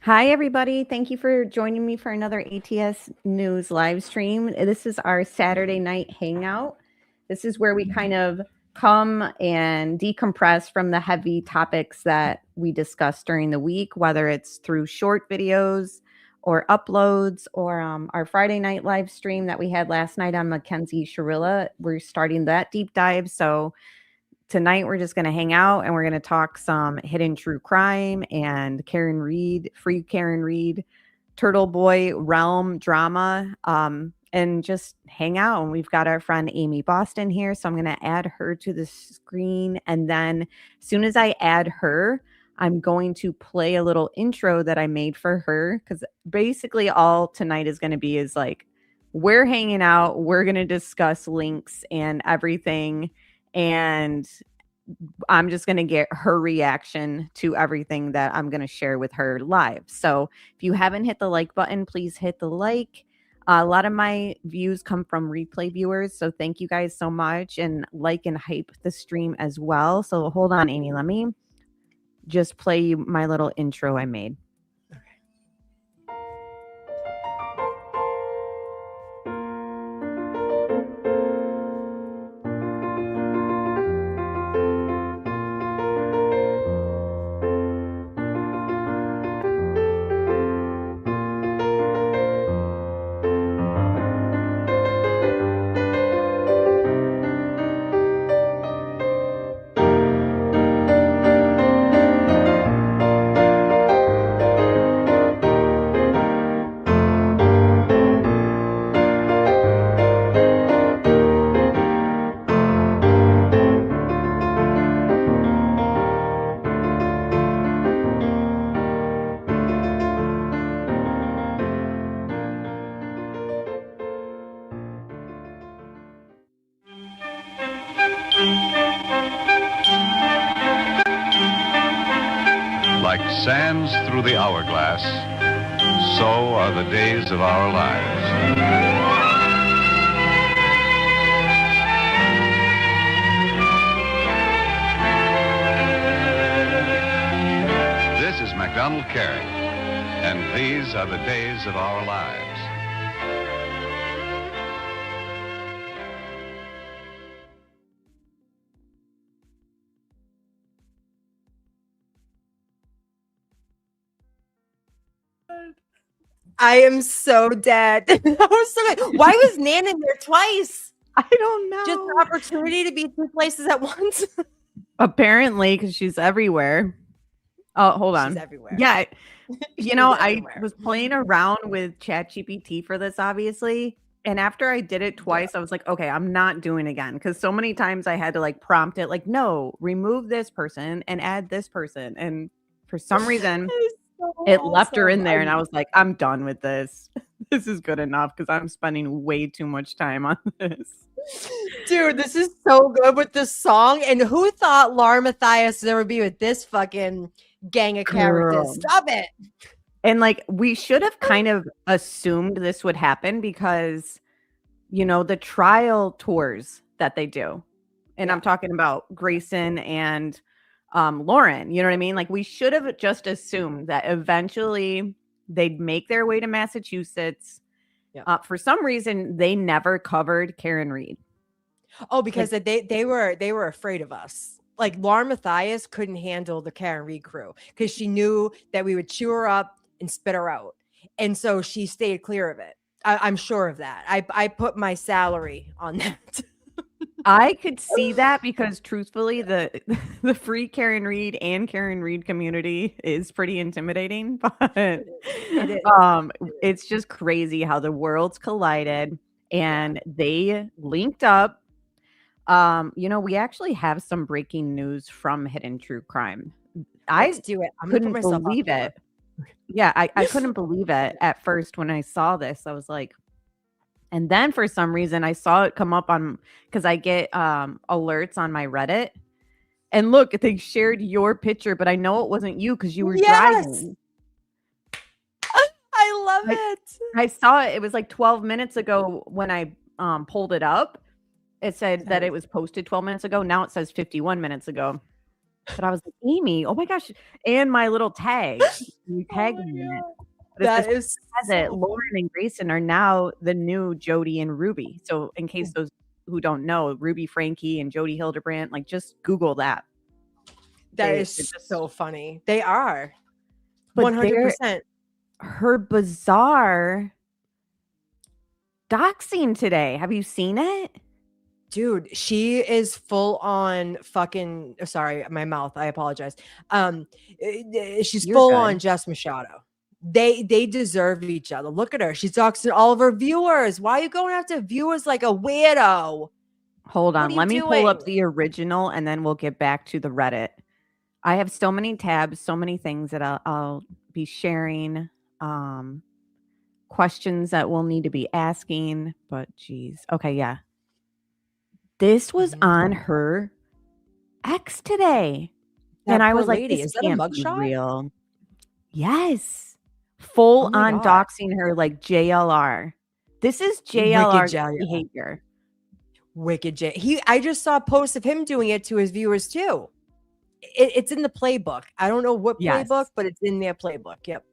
Hi, everybody. Thank you for joining me for another ATS News live stream. This is our Saturday night hangout. This is where we kind of come and decompress from the heavy topics that we discuss during the week, whether it's through short videos or uploads or our Friday night live stream that we had last night on Mackenzie Sharilla. We're starting that deep dive. So tonight we're just going to hang out and we're going to talk some hidden true crime and Karen Reed, free Karen Reed, Turtle Boy realm drama, and just hang out. And we've got our friend Amy Boston here, so I'm going to add her to the screen. And then as soon as I add her, I'm going to play a little intro that I made for her, because basically all tonight is going to be is like, we're hanging out, we're going to discuss links and everything, and I'm just going to get her reaction to everything that I'm going to share with her live. So if you haven't hit the like button, please hit the like. A lot of my views come from replay viewers, so thank you guys so much, and like and hype the stream as well. So hold on, Amy, let me just play you my little intro I made. Like sands through the hourglass, so are the days of our lives. This is MacDonald Carey, and these are the days of our lives. I am so dead. I was so dead. Why was Nan in there twice? I don't know. Just an opportunity to be two places at once. Apparently, because she's everywhere. Oh, hold on. She's everywhere. Yeah. She's I everywhere. was playing around with ChatGPT for this, obviously. And after I did it twice, I was like, okay, I'm not doing it again. Because so many times I had to like prompt it, like, no, remove this person and add this person. And for some reason, it left her in there. And I was like, I'm done with this. This is good enough because I'm spending way too much time on this. Dude, this is so good with this song. And who thought Laura Matthias would ever be with this fucking gang of characters? Stop it. And like, we should have kind of assumed this would happen because, the trial tours that they do. And I'm talking about Grayson and Lauren, you know what I mean? Like, we should have just assumed that eventually they'd make their way to Massachusetts. Yeah. For some reason, they never covered Karen Reed. Oh, because they were afraid of us. Like, Laura Matthias couldn't handle the Karen Reed crew because she knew that we would chew her up and spit her out. And so she stayed clear of it. I'm sure of that. I put my salary on that. I could see that because truthfully, the free Karen Reed and Karen Reed community is pretty intimidating, but it's just crazy how the worlds collided and they linked up. We actually have some breaking news from Hidden True Crime. Let's do it. I'm couldn't believe it. Yeah, I couldn't believe it at first when I saw this. I was like, and then for some reason I saw it come up on, because I get alerts on my Reddit. And look, they shared your picture, but I know it wasn't you because you were driving. I love it. I saw it. It was like 12 minutes ago when I pulled it up. It said that it was posted 12 minutes ago. Now it says 51 minutes ago. But I was like, Amy, oh my gosh, and my little tag. You Oh tagged my me in it. God. But it That says is that so Lauren funny. and Grayson are now the new Jody and Ruby. So in case those who don't know, Ruby Frankie and Jody Hildebrandt, like just Google that. That They're is just, so funny. They are but they're 100%. her bizarre doxing today. Have you seen it? Dude, she is full on fucking sorry, my mouth. I apologize. She's You're full on good. Jess Machado. They deserve each other. Look at her. She's doxing all of her viewers. Why are you going after viewers like a weirdo? Hold What on. are you Let me pull up doing? the original and then we'll get back to the Reddit. I have so many tabs, so many things that I'll be sharing. Questions that we'll need to be asking. But geez. Okay, yeah. This was on her X today. And That I poor was like, lady. this Is that a can't be mugshot? real. Yes. Oh Full my on God. doxing her like JLR. This is Wicked JLR Jelly. behavior. Wicked J. I just saw posts of him doing it to his viewers too. It's in the playbook. I don't know what Yes. playbook, but it's in their playbook. Yep.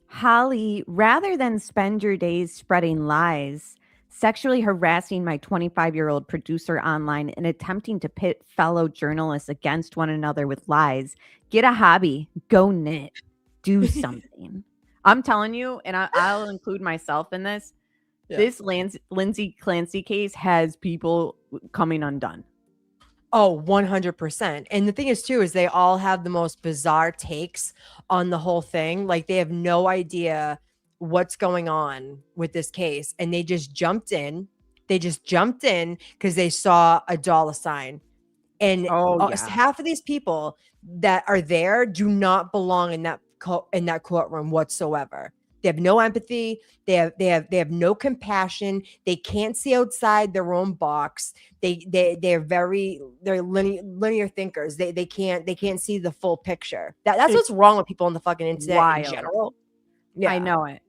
Holly, rather than spend your days spreading lies, sexually harassing my 25-year-old producer online and attempting to pit fellow journalists against one another with lies, get a hobby, go knit, do something. I'm telling you, and I'll include myself in this. Yeah. This Lindsay Clancy case has people coming undone. Oh, 100%. And the thing is, too, is they all have the most bizarre takes on the whole thing. Like they have no idea what's going on with this case. And they just jumped in. They just jumped in because they saw a dollar sign. And half of these people that are there do not belong in that courtroom whatsoever. They have no empathy. They have no compassion. They can't see outside their own box. They're linear thinkers. They can't see the full picture. That's what's wrong with people on the fucking internet in general. Yeah, I know it.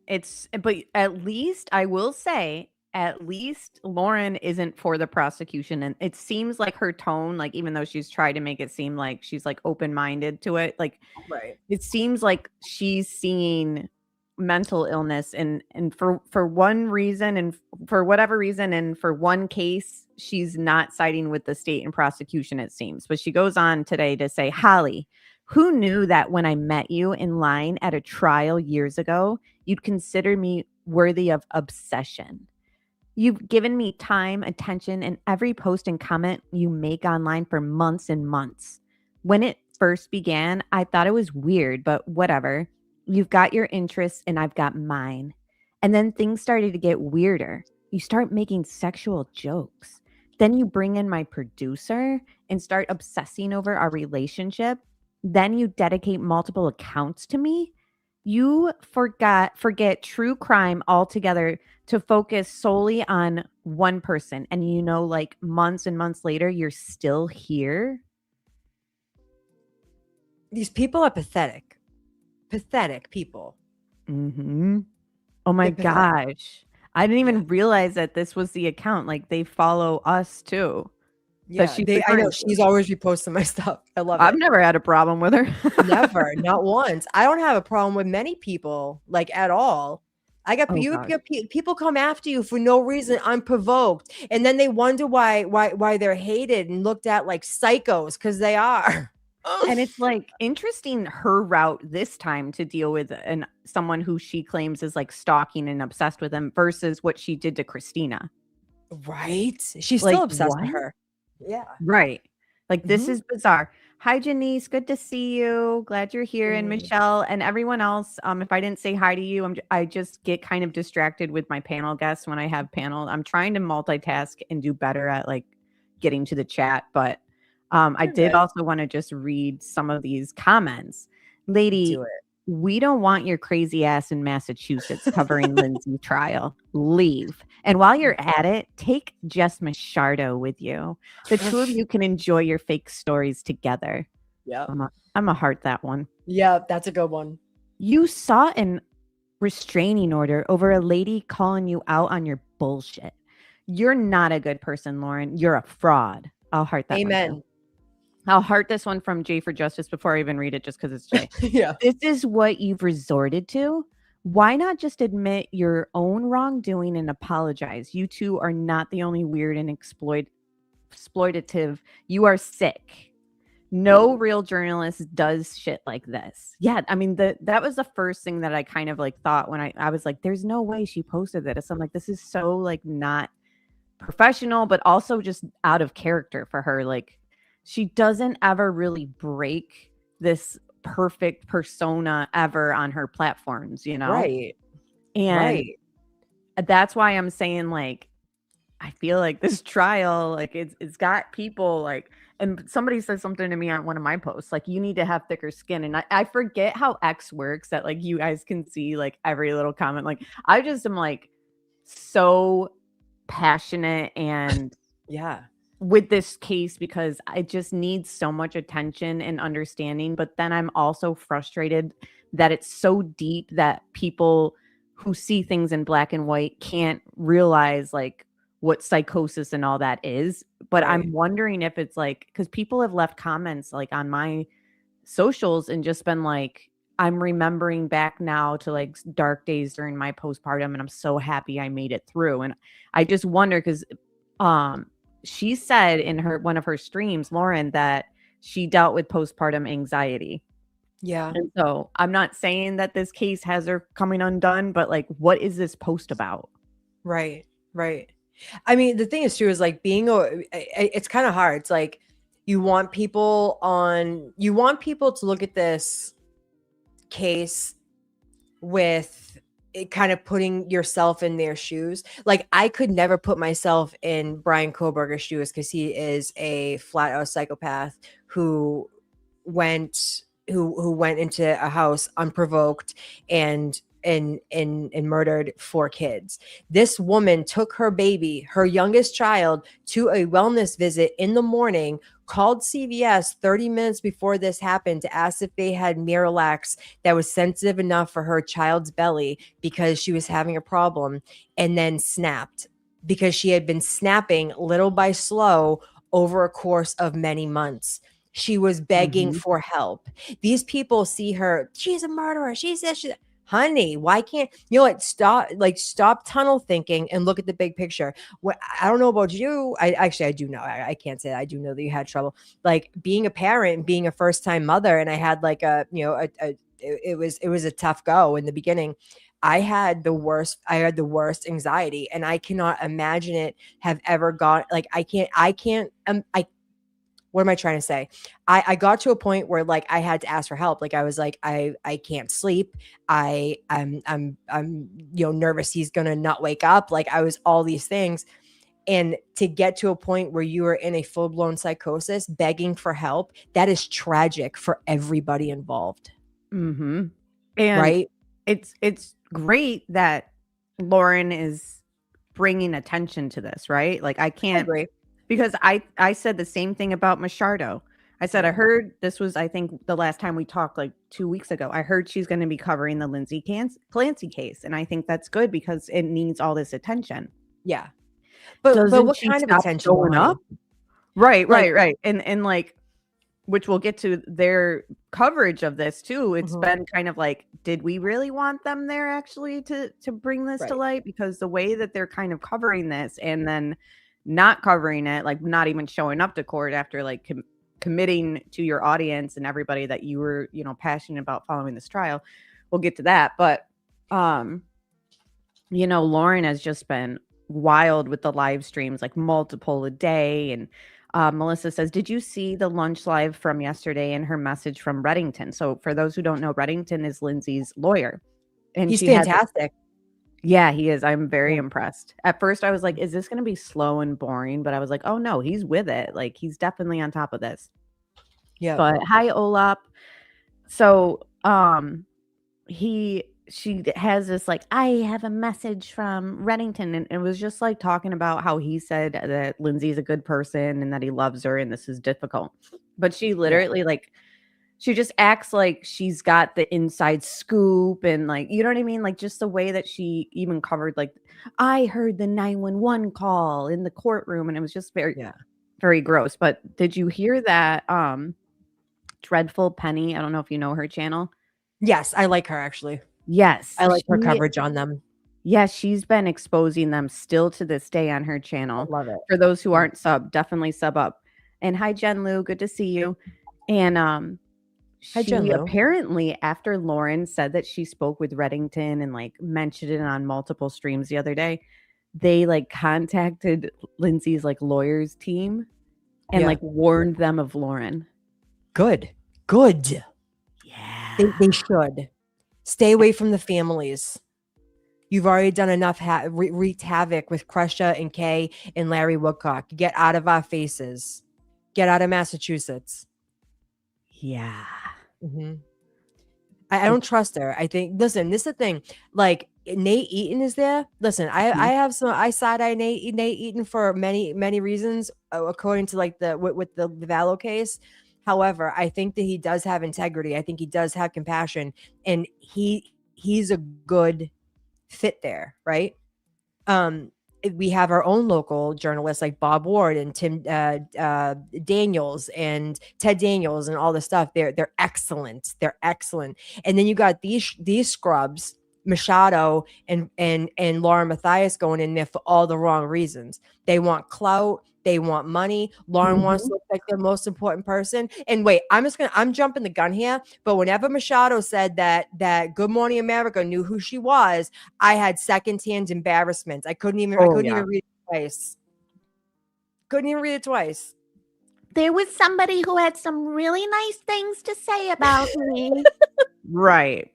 But at least I will say, at least Lauren isn't for the prosecution. And it seems like her tone, like even though she's tried to make it seem like she's like open-minded to it, like right. it seems like she's seeing mental illness and for one reason and for whatever reason and for one case, she's not siding with the state and prosecution, it seems. But she goes on today to say, Holly, who knew that when I met you in line at a trial years ago, you'd consider me worthy of obsession? You've given me time, attention, and every post and comment you make online for months and months. When it first began, I thought it was weird, but whatever. You've got your interests and I've got mine. And then things started to get weirder. You start making sexual jokes. Then you bring in my producer and start obsessing over our relationship. Then you dedicate multiple accounts to me. You forget true crime altogether to focus solely on one person. And like months and months later, you're still here. These people are pathetic. Pathetic people. Mm-hmm. Oh my gosh. I didn't even realize that this was the account. Like they follow us too. Yeah, I know she's always reposting my stuff. I love it. I've never had a problem with her. Never, not once. I don't have a problem with many people, like at all. I got people come after you for no reason, unprovoked, and then they wonder why they're hated and looked at like psychos because they are. And it's like interesting her route this time to deal with someone who she claims is like stalking and obsessed with him versus what she did to Christina. Right? She's still obsessed with her. Yeah. Right. Like this is bizarre. Hi, Janice. Good to see you. Glad you're here. And Michelle and everyone else. If I didn't say hi to you, I just get kind of distracted with my panel guests when I have panel. I'm trying to multitask and do better at like getting to the chat. But I did also want to just read some of these comments. Lady, we don't want your crazy ass in Massachusetts covering Lindsay trial. Leave. And while you're at it, take Jess Machado with you. The two of you can enjoy your fake stories together. Yeah. I'm a heart that one. Yeah, that's a good one. You saw an restraining order over a lady calling you out on your bullshit. You're not a good person, Lauren. You're a fraud. I'll heart that one. Amen. I'll heart this one from Jay for Justice before I even read it, just because it's Jay. Yeah. This is what you've resorted to. Why not just admit your own wrongdoing and apologize? You two are not the only weird and exploitative. You are sick. No real journalist does shit like this. Yeah, I mean that was the first thing that I kind of like thought when I was like, there's no way she posted this. I'm like, this is so like not professional, but also just out of character for her. Like, she doesn't ever really break this perfect persona ever on her platforms, you know? Right. And Right. that's why I'm saying, like, I feel like this trial, like it's got people like, and somebody said something to me on one of my posts, like, you need to have thicker skin. And I forget how X works, that like you guys can see like every little comment. Like, I just am like so passionate and Yeah. with this case, because I just need so much attention and understanding. But then I'm also frustrated that it's so deep that people who see things in black and white can't realize like what psychosis and all that is. But Right. I'm wondering if it's like, because people have left comments like on my socials and just been like, I'm remembering back now to like dark days during my postpartum, and I'm so happy I made it through. And I just wonder, because she said in one of her streams, Lauren, that she dealt with postpartum anxiety. Yeah. And so I'm not saying that this case has her coming undone, but like, what is this post about? Right. Right. I mean, the thing is too, is like it's kind of hard. It's like you want people to look at this case with it kind of putting yourself in their shoes. Like, I could never put myself in Brian Koberger's shoes, because he is a flat out psychopath who went into a house unprovoked and murdered 4 kids. This woman took her baby, her youngest child, to a wellness visit in the morning, called CVS 30 minutes before this happened to ask if they had Miralax that was sensitive enough for her child's belly because she was having a problem, and then snapped, because she had been snapping little by slow over a course of many months. She was begging for help. These people see her, she's a murderer, she's this, she's that. Honey, why can't you know what? Stop tunnel thinking and look at the big picture. What, I don't know about you. I do know. I can't say that. I do know that you had trouble, like being a parent and being a first time mother. And I had like it was a tough go in the beginning. I had the worst anxiety, and I cannot imagine it have ever got like, what am I trying to say? I got to a point where like I had to ask for help. Like, I was like, I can't sleep. I'm nervous he's gonna not wake up. Like, I was all these things. And to get to a point where you are in a full-blown psychosis, begging for help, that is tragic for everybody involved. Mm-hmm. And right? It's great that Lauren is bringing attention to this, right? Like, I can't agree. Because I said the same thing about Machardo. I said, I heard this was, I think, the last time we talked like 2 weeks ago. I heard she's going to be covering the Lindsay Clancy case. And I think that's good because it needs all this attention. Yeah. But what kind of attention? Going up? Right. And like, which we'll get to their coverage of this too. It's been kind of like, did we really want them there actually to bring this to light? Because the way that they're kind of covering this and then not covering it, like not even showing up to court after like committing to your audience and everybody that you were, passionate about following this trial. We'll get to that. But, Lauren has just been wild with the live streams, like multiple a day. And Melissa says, did you see the lunch live from yesterday and her message from Reddington? So for those who don't know, Reddington is Lindsay's lawyer. And he's fantastic. Yeah, he is. I'm very impressed. At first, I was like, is this going to be slow and boring? But I was like, oh, no, he's with it. Like, he's definitely on top of this. Yeah. But hi, Olap. So she has this, like, I have a message from Reddington. And it was just like talking about how he said that Lindsay's a good person and that he loves her and this is difficult. But she literally, she just acts like she's got the inside scoop and like, you know what I mean? Like just the way that she even covered, like, I heard the 911 call in the courtroom. And it was just very, very gross. But did you hear that Dreadful Penny? I don't know if you know her channel. Yes, I like her actually. Yes. I like her coverage on them. Yes, she's been exposing them still to this day on her I channel. love it. For those who aren't sub, definitely sub up. And hi, Jen Lou, good to see you. And Hi, Jen she Lou. apparently, after Lauren said that she spoke with Reddington and like mentioned it on multiple streams the other day, they like contacted Lindsay's like lawyers team and Yeah. like warned them of Lauren. Good. Yeah. They should stay away from the families. You've already done enough wreaked havoc with Crusha and Kay and Larry Woodcock. Get out of our faces. Get out of Massachusetts. Yeah. Mm-hmm. I don't trust her. I think, listen, this is the thing. Like, Nate Eaton is there. Listen, I side-eye Nate Eaton for many reasons, according to like with the Vallow case. However, I think that he does have integrity. I think he does have compassion, and he's a good fit there, right? We have our own local journalists like Bob Ward and Tim Daniels and Ted Daniels and all this stuff. They're excellent. They're excellent. And then you got these scrubs, Machado and Laura Matthias, going in there for all the wrong reasons. They want clout. They want money. Lauren wants to look like the most important person. And wait, I'm jumping the gun here. But whenever Machado said that Good Morning America knew who she was, I had secondhand embarrassment. I couldn't even even read it twice. Couldn't even read it twice. There was somebody who had some really nice things to say about me. Right.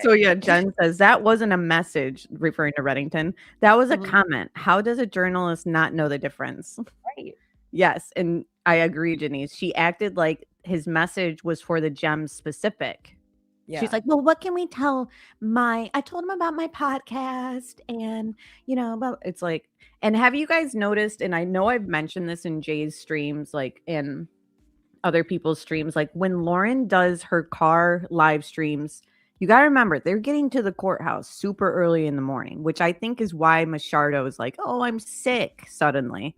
So yeah, Jen says that wasn't a message, referring to Reddington. That was a comment. How does a journalist not know the difference? Right. Yes, and I agree, Janice. She acted like his message was for the Gems specific. Yeah. She's like, well, what can we tell I told him about my podcast and, about it's like, and have you guys noticed, and I know I've mentioned this in Jay's streams, like in other people's streams, like when Lauren does her car live streams, you got to remember they're getting to the courthouse super early in the morning, which I think is why Machado is like, oh, I'm sick suddenly.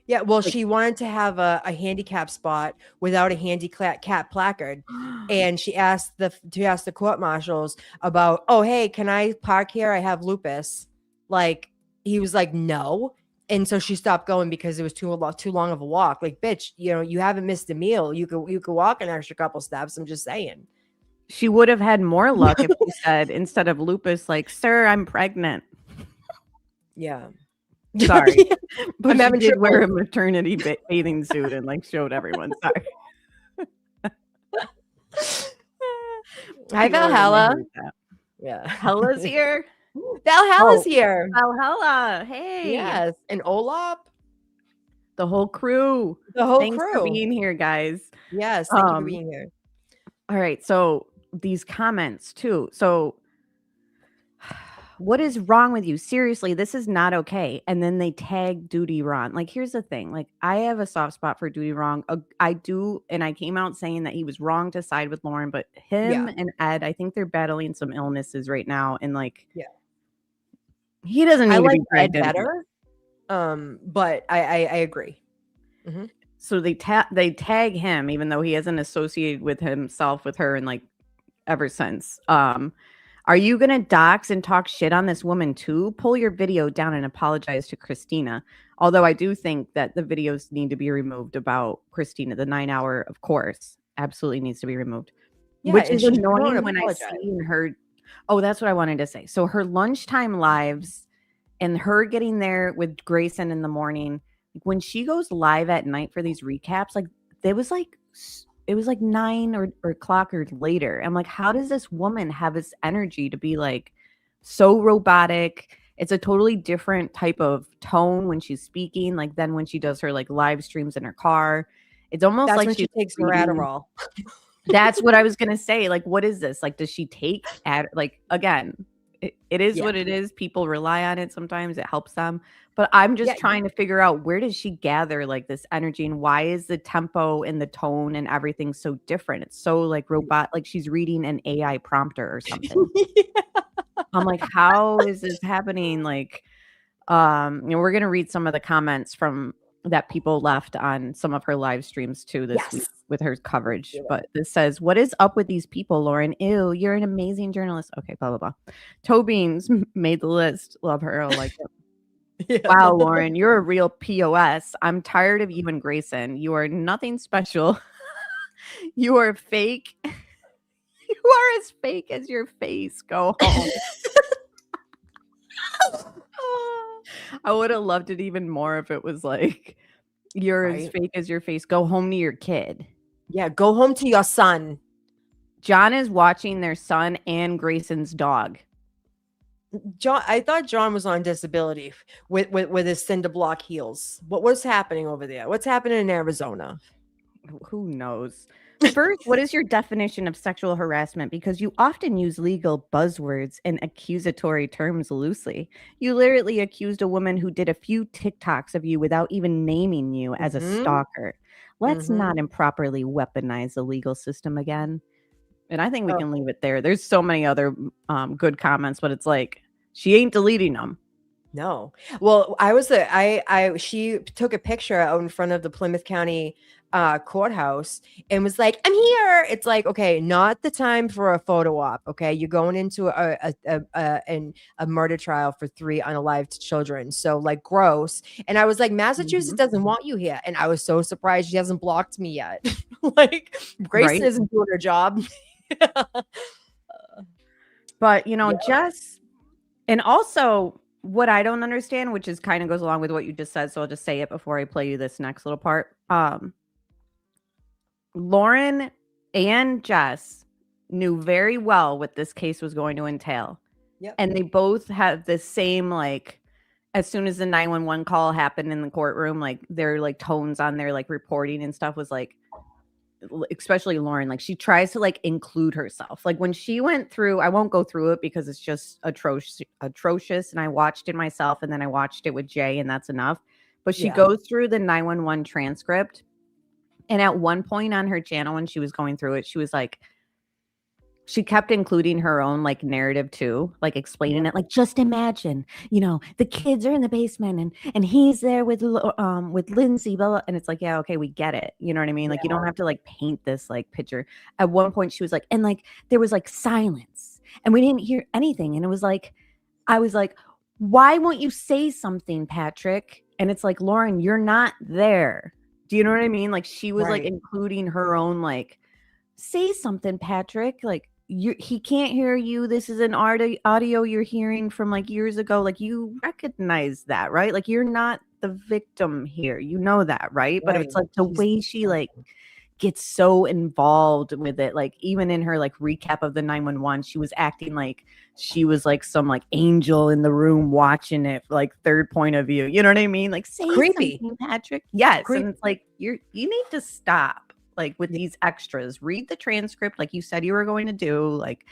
Yeah, well, she wanted to have a handicap spot without a handicap placard, and she asked the court marshals about, oh, hey, can I park here? I have lupus. Like, he was like, no. And so she stopped going because it was too long of a walk. Like, bitch, you haven't missed a meal. You could walk an extra couple steps. I'm just saying. She would have had more luck if she said, instead of lupus, like, sir, I'm pregnant. Yeah. Sorry. But she did wear a maternity bathing suit and like showed everyone. Sorry. Hi, Valhalla. Yeah. Hella's here. Valhalla's here. Valhalla. Hey. Yes. And Olap. The whole crew. Thanks for being here, guys. Yes. Thank you for being here. All right. So these comments too. So what is wrong with you? Seriously, this is not okay. And then they tag Duty Ron. Like, here's the thing. Like, I have a soft spot for Duty Ron. I do. And I came out saying that he was wrong to side with Lauren, but him and Ed, I think they're battling some illnesses right now. And like, he doesn't need to be Ed better. But I agree. Mm-hmm. So they tag him, even though he hasn't associated with himself with her and like ever since. Are you going to dox and talk shit on this woman too? Pull your video down and apologize to Christina. Although I do think that the videos need to be removed about Christina. The 9 hour, of course, absolutely needs to be removed. Yeah, which is annoying when I see her. Oh, that's what I wanted to say. So her lunchtime lives and her getting there with Grayson in the morning, when she goes live at night for these recaps, like it was like 9 or o'clock or later. I'm like, how does this woman have this energy to be like so robotic? It's a totally different type of tone when she's speaking, like than when she does her like live streams in her car. It's almost like she takes her Adderall. That's what I was gonna say. Like, what is this? Like, does she take like again? It is what it is. People rely on it sometimes. It helps them. But I'm just trying to figure out, where does she gather like this energy, and why is the tempo and the tone and everything so different? It's so like robot, like she's reading an AI prompter or something. I'm like, how is this happening? Like, We're gonna read some of the comments from that people left on some of her live streams too this week with her coverage. But this says, "What is up with these people, Lauren? Ew, you're an amazing journalist." Okay, blah blah blah. Toe Beans made the list. Love her. I like it. Yeah. Wow, Lauren, you're a real POS. I'm tired of you and Grayson. You are nothing special. You are fake. You are as fake as your face. Go home. I would have loved it even more if it was like, you're as fake as your face. Go home to your kid. Yeah, go home to your son. John is watching their son and Grayson's dog. John, I thought John was on disability with his cinder block heels. What's happening over there? What's happening in Arizona? Who knows? First, what is your definition of sexual harassment? Because you often use legal buzzwords and accusatory terms loosely. You literally accused a woman who did a few TikToks of you without even naming you as a stalker. Let's not improperly weaponize the legal system again. And I think we can leave it there. There's so many other good comments, but it's like, she ain't deleting them. No. Well, she took a picture out in front of the Plymouth County courthouse and was like, "I'm here." It's like, okay, not the time for a photo op. Okay, you're going into a murder trial for 3 unalived children. So like, gross. And I was like, Massachusetts doesn't want you here. And I was so surprised she hasn't blocked me yet. Like, Grace isn't doing her job. But Jess, and also what I don't understand, which is kind of goes along with what you just said, so I'll just say it before I play you this next little part. Lauren and Jess knew very well what this case was going to entail. Yep. And they both have the same, like, as soon as the 911 call happened in the courtroom, like, their like tones on their like reporting and stuff was like, especially Lauren, like, she tries to like include herself. Like, when she went through, I won't go through it because it's just atrocious. And I watched it myself, and then I watched it with Jay, and that's enough. But she goes through the 911 transcript. And at one point on her channel, when she was going through it, she was like, she kept including her own like narrative too, like explaining it, like, just imagine, the kids are in the basement and he's there with Lindsay, blah, blah. And it's like, yeah, okay, we get it. You know what I mean? Like, you don't have to like paint this like picture. At one point she was like, and like, there was like silence and we didn't hear anything. And it was like, I was like, why won't you say something, Patrick? And it's like, Lauren, you're not there. Do you know what I mean? Like, she was like including her own, like, say something, Patrick. Like, he can't hear you. This is an audio you're hearing from like years ago. Like, you recognize that, right? Like, you're not the victim here. You know that, right? But it's like the way she like gets so involved with it. Like, even in her like recap of the 911, she was acting like she was like some like angel in the room watching it, like third point of view. You know what I mean? Like, say creepy, something, Patrick. Yes. And it's like, you need to stop like with these extras. Read the transcript like you said you were going to do. Like,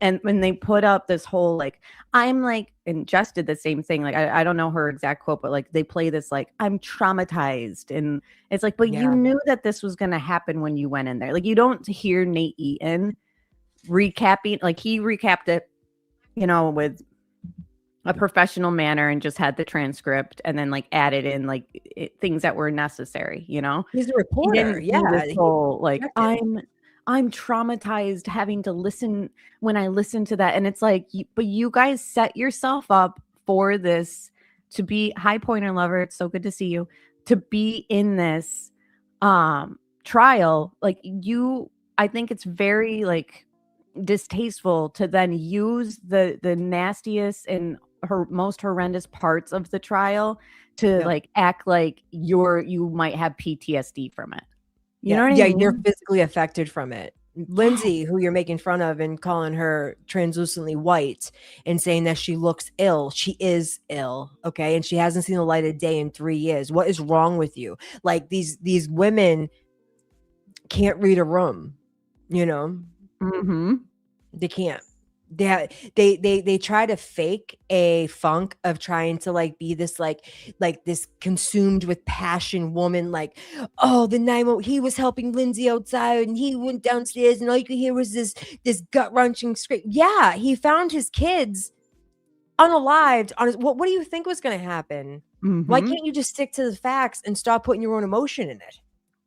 and when they put up this whole like, I'm like, and Jess did the same thing. Like, I don't know her exact quote, but like they play this like, I'm traumatized. And it's like, but you knew that this was going to happen when you went in there. Like, you don't hear Nate Eaton recapping, like he recapped it, with a professional manner and just had the transcript and then like added in like things that were necessary. He's a reporter. This whole like, I'm traumatized having to listen when I listen to that. And it's like, but you guys set yourself up for this to be High Pointer Lover. It's so good to see you, to be in this trial. Like, I think it's very like distasteful to then use the nastiest and her most horrendous parts of the trial to like act like you might have PTSD from it. You know what I mean? You're physically affected from it. Lindsay, who you're making fun of and calling her translucently white and saying that she looks ill. She is ill. Okay. And she hasn't seen the light of day in 3 years. What is wrong with you? Like, these women can't read a room, They can't. They try to fake a funk of trying to like be this like this consumed with passion woman, like, oh, the 911, he was helping Lindsay outside and he went downstairs and all you could hear was this gut-wrenching scream. Yeah, he found his kids unalived. What do you think was going to happen? Why Mhm. can't you just stick to the facts and stop putting your own emotion in it?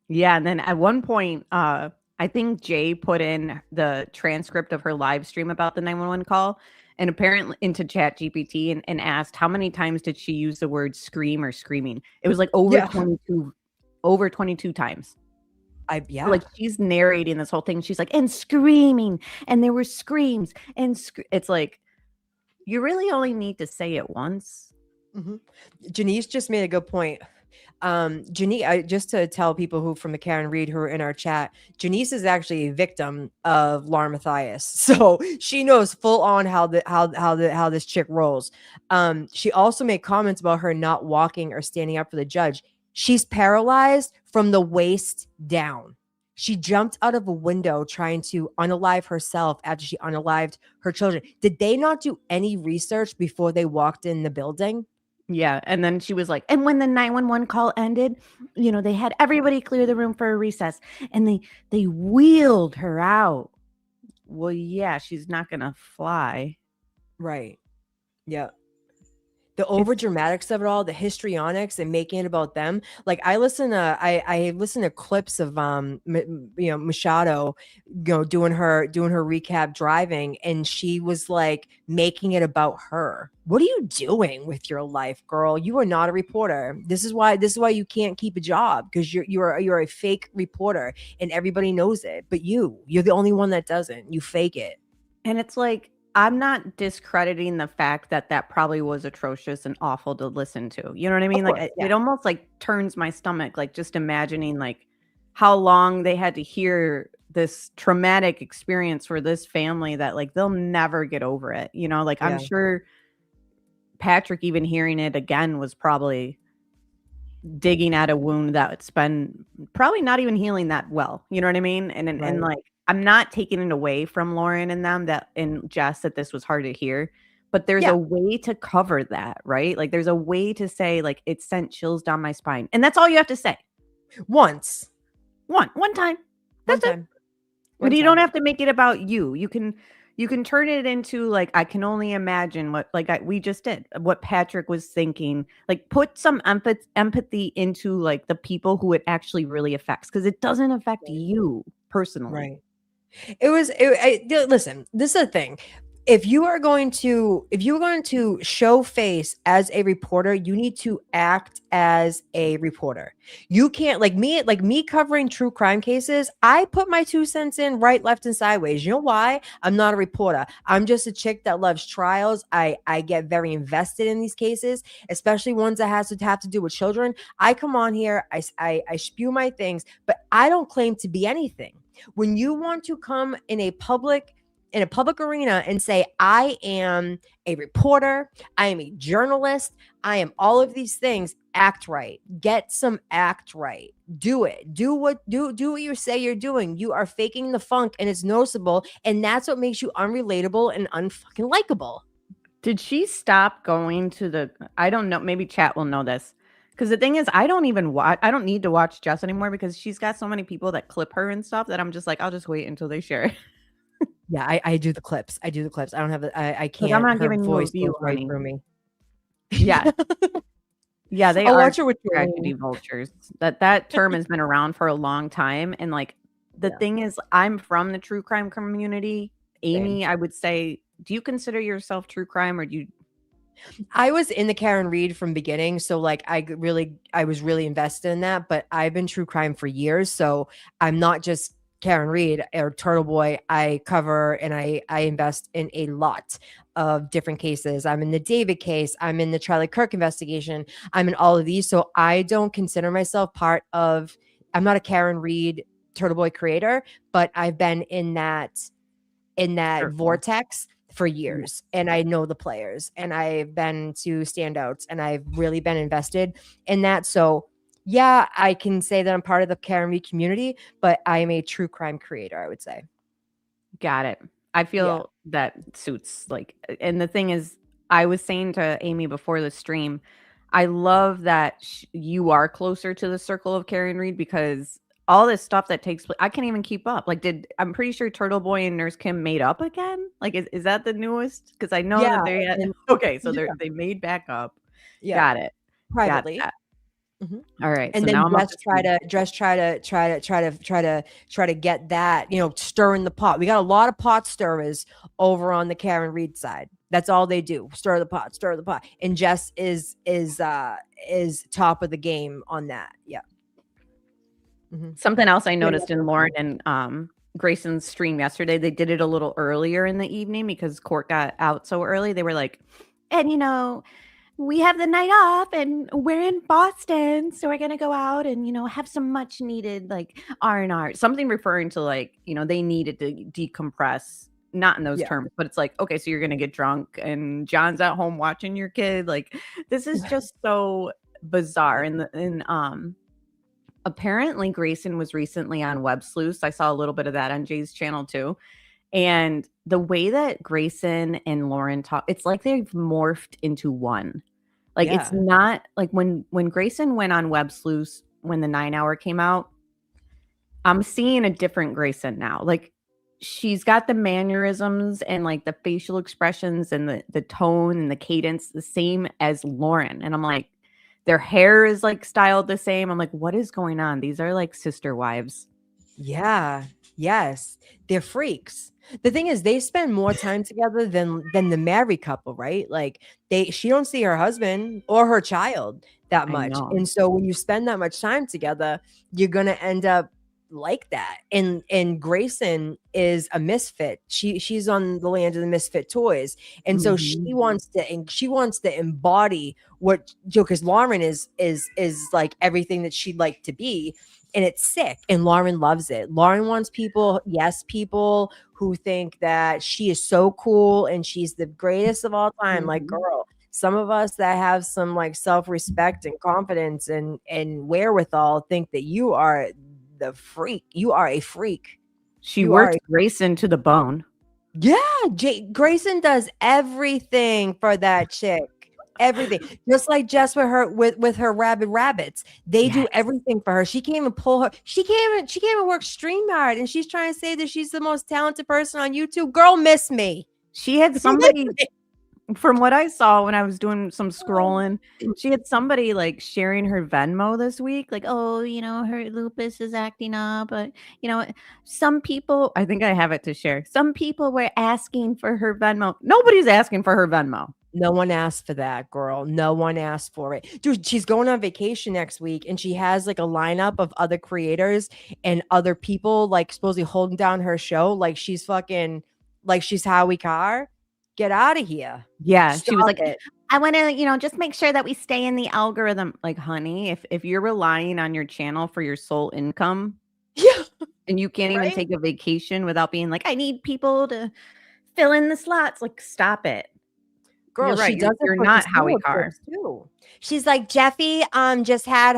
Yeah, and then at one point, I think Jay put in the transcript of her live stream about the 911 call and apparently into Chat GPT and asked how many times did she use the word scream or screaming. It was like Yeah. over 22 times. So, Yeah. like she's narrating this whole thing. She's like, and screaming, and there were screams, and it's like you really only need to say it once. Janice just made a good point. Janice, just to tell people who from the Karen Reed who are in our chat, Janice is actually a victim of Laura Matthias, so she knows full on how this chick rolls. She also made comments about her not walking or standing up for the judge. She's paralyzed from the waist down. She jumped out of a window trying to unalive herself after she unalived her children. Did they not do any research before they walked in the building? Yeah, and then she was like, and when the 911 call ended, they had everybody clear the room for a recess, and they wheeled her out. Well, yeah, she's not gonna fly. Right. Yeah. The over dramatics of it all, the histrionics and making it about them. Like I listen to clips of Machado, doing her recap driving, and she was like making it about her. What are you doing with your life, girl? You are not a reporter. This is why you can't keep a job, because you're a fake reporter and everybody knows it. But you're the only one that doesn't. You fake it. And it's like, I'm not discrediting the fact that probably was atrocious and awful to listen to. You know what I mean? Course, Like yeah. it almost like turns my stomach, like just imagining like how long they had to hear this traumatic experience for this family that like they'll never get over it. Like I'm sure Patrick even hearing it again was probably digging at a wound that's been probably not even healing that well. You know what I mean? And like I'm not taking it away from Lauren and them and Jess that this was hard to hear, but there's a way to cover that, right? Like there's a way to say like it sent chills down my spine. And that's all you have to say. One time. That's it. But you don't have to make it about you. You can turn it into like, I can only imagine what we just did, what Patrick was thinking, like put some empathy into like the people who it actually really affects. Cause it doesn't affect you personally. Right. Listen, this is the thing. If you are going to show face as a reporter, you need to act as a reporter. You can't like me covering true crime cases. I put my 2 cents in right, left, and sideways. You know why? I'm not a reporter. I'm just a chick that loves trials. I get very invested in these cases, especially ones that have to do with children. I come on here, I spew my things, but I don't claim to be anything. When you want to come in a public arena and say, I am a reporter, I am a journalist, I am all of these things, act right. Get some act right. Do it. Do what you say you're doing. You are faking the funk and it's noticeable. And that's what makes you unrelatable and unfucking likable. Did she stop going to I don't know, maybe chat will know this. Because the thing is, I don't need to watch Jess anymore because she's got so many people that clip her and stuff that I'm just like, I'll just wait until they share it. Yeah, I do the clips. I don't have I can't. I'm not giving voice you a view, right honey. through me. Yeah. Yeah, they I'll are watch her with tragedy vultures. That term has been around for a long time. And like the thing is, I'm from the true crime community. Amy, Same. I would say, do you consider yourself true crime or do you? I was in the Karen Reed from beginning, so like I was really invested in that, but I've been true crime for years, so I'm not just Karen Reed or Turtle Boy. I cover and I invest in a lot of different cases. I'm in the David case, I'm in the Charlie Kirk investigation, I'm in all of these, so I don't consider myself I'm not a Karen Reed Turtle Boy creator, but I've been in that vortex for years, and I know the players, and I've been to standouts, and I've really been invested in that. So yeah, I can say that I'm part of the Karen Reed community, but I am a true crime creator, I would say. Got it. I feel that suits like, and the thing is, I was saying to Amy before the stream, I love that you are closer to the circle of Karen Reed because all this stuff that takes place. I can't even keep up. Like, I'm pretty sure Turtle Boy and Nurse Kim made up again. Like, is that the newest? Because I know Yeah, that they had. and Okay, so yeah, they made back up. yeah, Got it. Got privately. that. Mhm. All right. And So then now I'm up to try to get that, stir in the pot. We got a lot of pot stirrers over on the Karen Reed side. That's all they do. Stir the pot, stir the pot. And Jess is top of the game on that. Yeah. something else I noticed in Lauren and Grayson's stream yesterday. They did it a little earlier in the evening because court got out so early. They were like, and we have the night off and we're in Boston, so we're gonna go out and have some much needed like R&R, something referring to like they needed to decompress, not in those terms, but it's like, okay, so you're gonna get drunk and John's at home watching your kid. Like, this is just so bizarre. And apparently Grayson was recently on Web Sleuths. I saw a little bit of that on Jay's channel too. And the way that Grayson and Lauren talk, it's like they've morphed into one. Like, it's not like when Grayson went on Web Sleuths, when the 9 Hour came out, I'm seeing a different Grayson now. Like, she's got the mannerisms and like the facial expressions and the tone and the cadence the same as Lauren. And I'm like, their hair is like styled the same. I'm like, what is going on? These are like sister wives. Yeah. Yes. They're freaks. The thing is, they spend more time together than the married couple, right? Like, she don't see her husband or her child that much. And so when you spend that much time together, you're gonna end up like that. And Grayson is a misfit. She's on the land of the misfit toys. And so she wants to embody what because Lauren is like everything that she'd like to be. And it's sick. And Lauren loves it. Lauren wants people who think that she is so cool and she's the greatest of all time. Like, girl, some of us that have some like self-respect and confidence and wherewithal think that you are the freak. You are a freak. She works Grayson to the bone. Yeah. Grayson does everything for that chick. Everything, just like Jess with her rabid rabbits. They do everything for her. She can't even pull her. She can't even work StreamYard, and she's trying to say that she's the most talented person on YouTube. Girl, miss me. She had somebody, from what I saw when I was doing some scrolling, she had somebody like sharing her Venmo this week. Like, oh, her lupus is acting up, but some people. I think I have it to share. Some people were asking for her Venmo. Nobody's asking for her Venmo. No one asked for that, girl. No one asked for it. Dude, she's going on vacation next week and she has like a lineup of other creators and other people like supposedly holding down her show. Like she's Howie Carr. Get out of here. Yeah. Stop. She was like, I want to, just make sure that we stay in the algorithm. Like, honey, if you're relying on your channel for your sole income, and you can't even take a vacation without being like, I need people to fill in the slots. Like, stop it. Girl, you're right. You're not Howie Carr. Too. She's like, Jeffy just had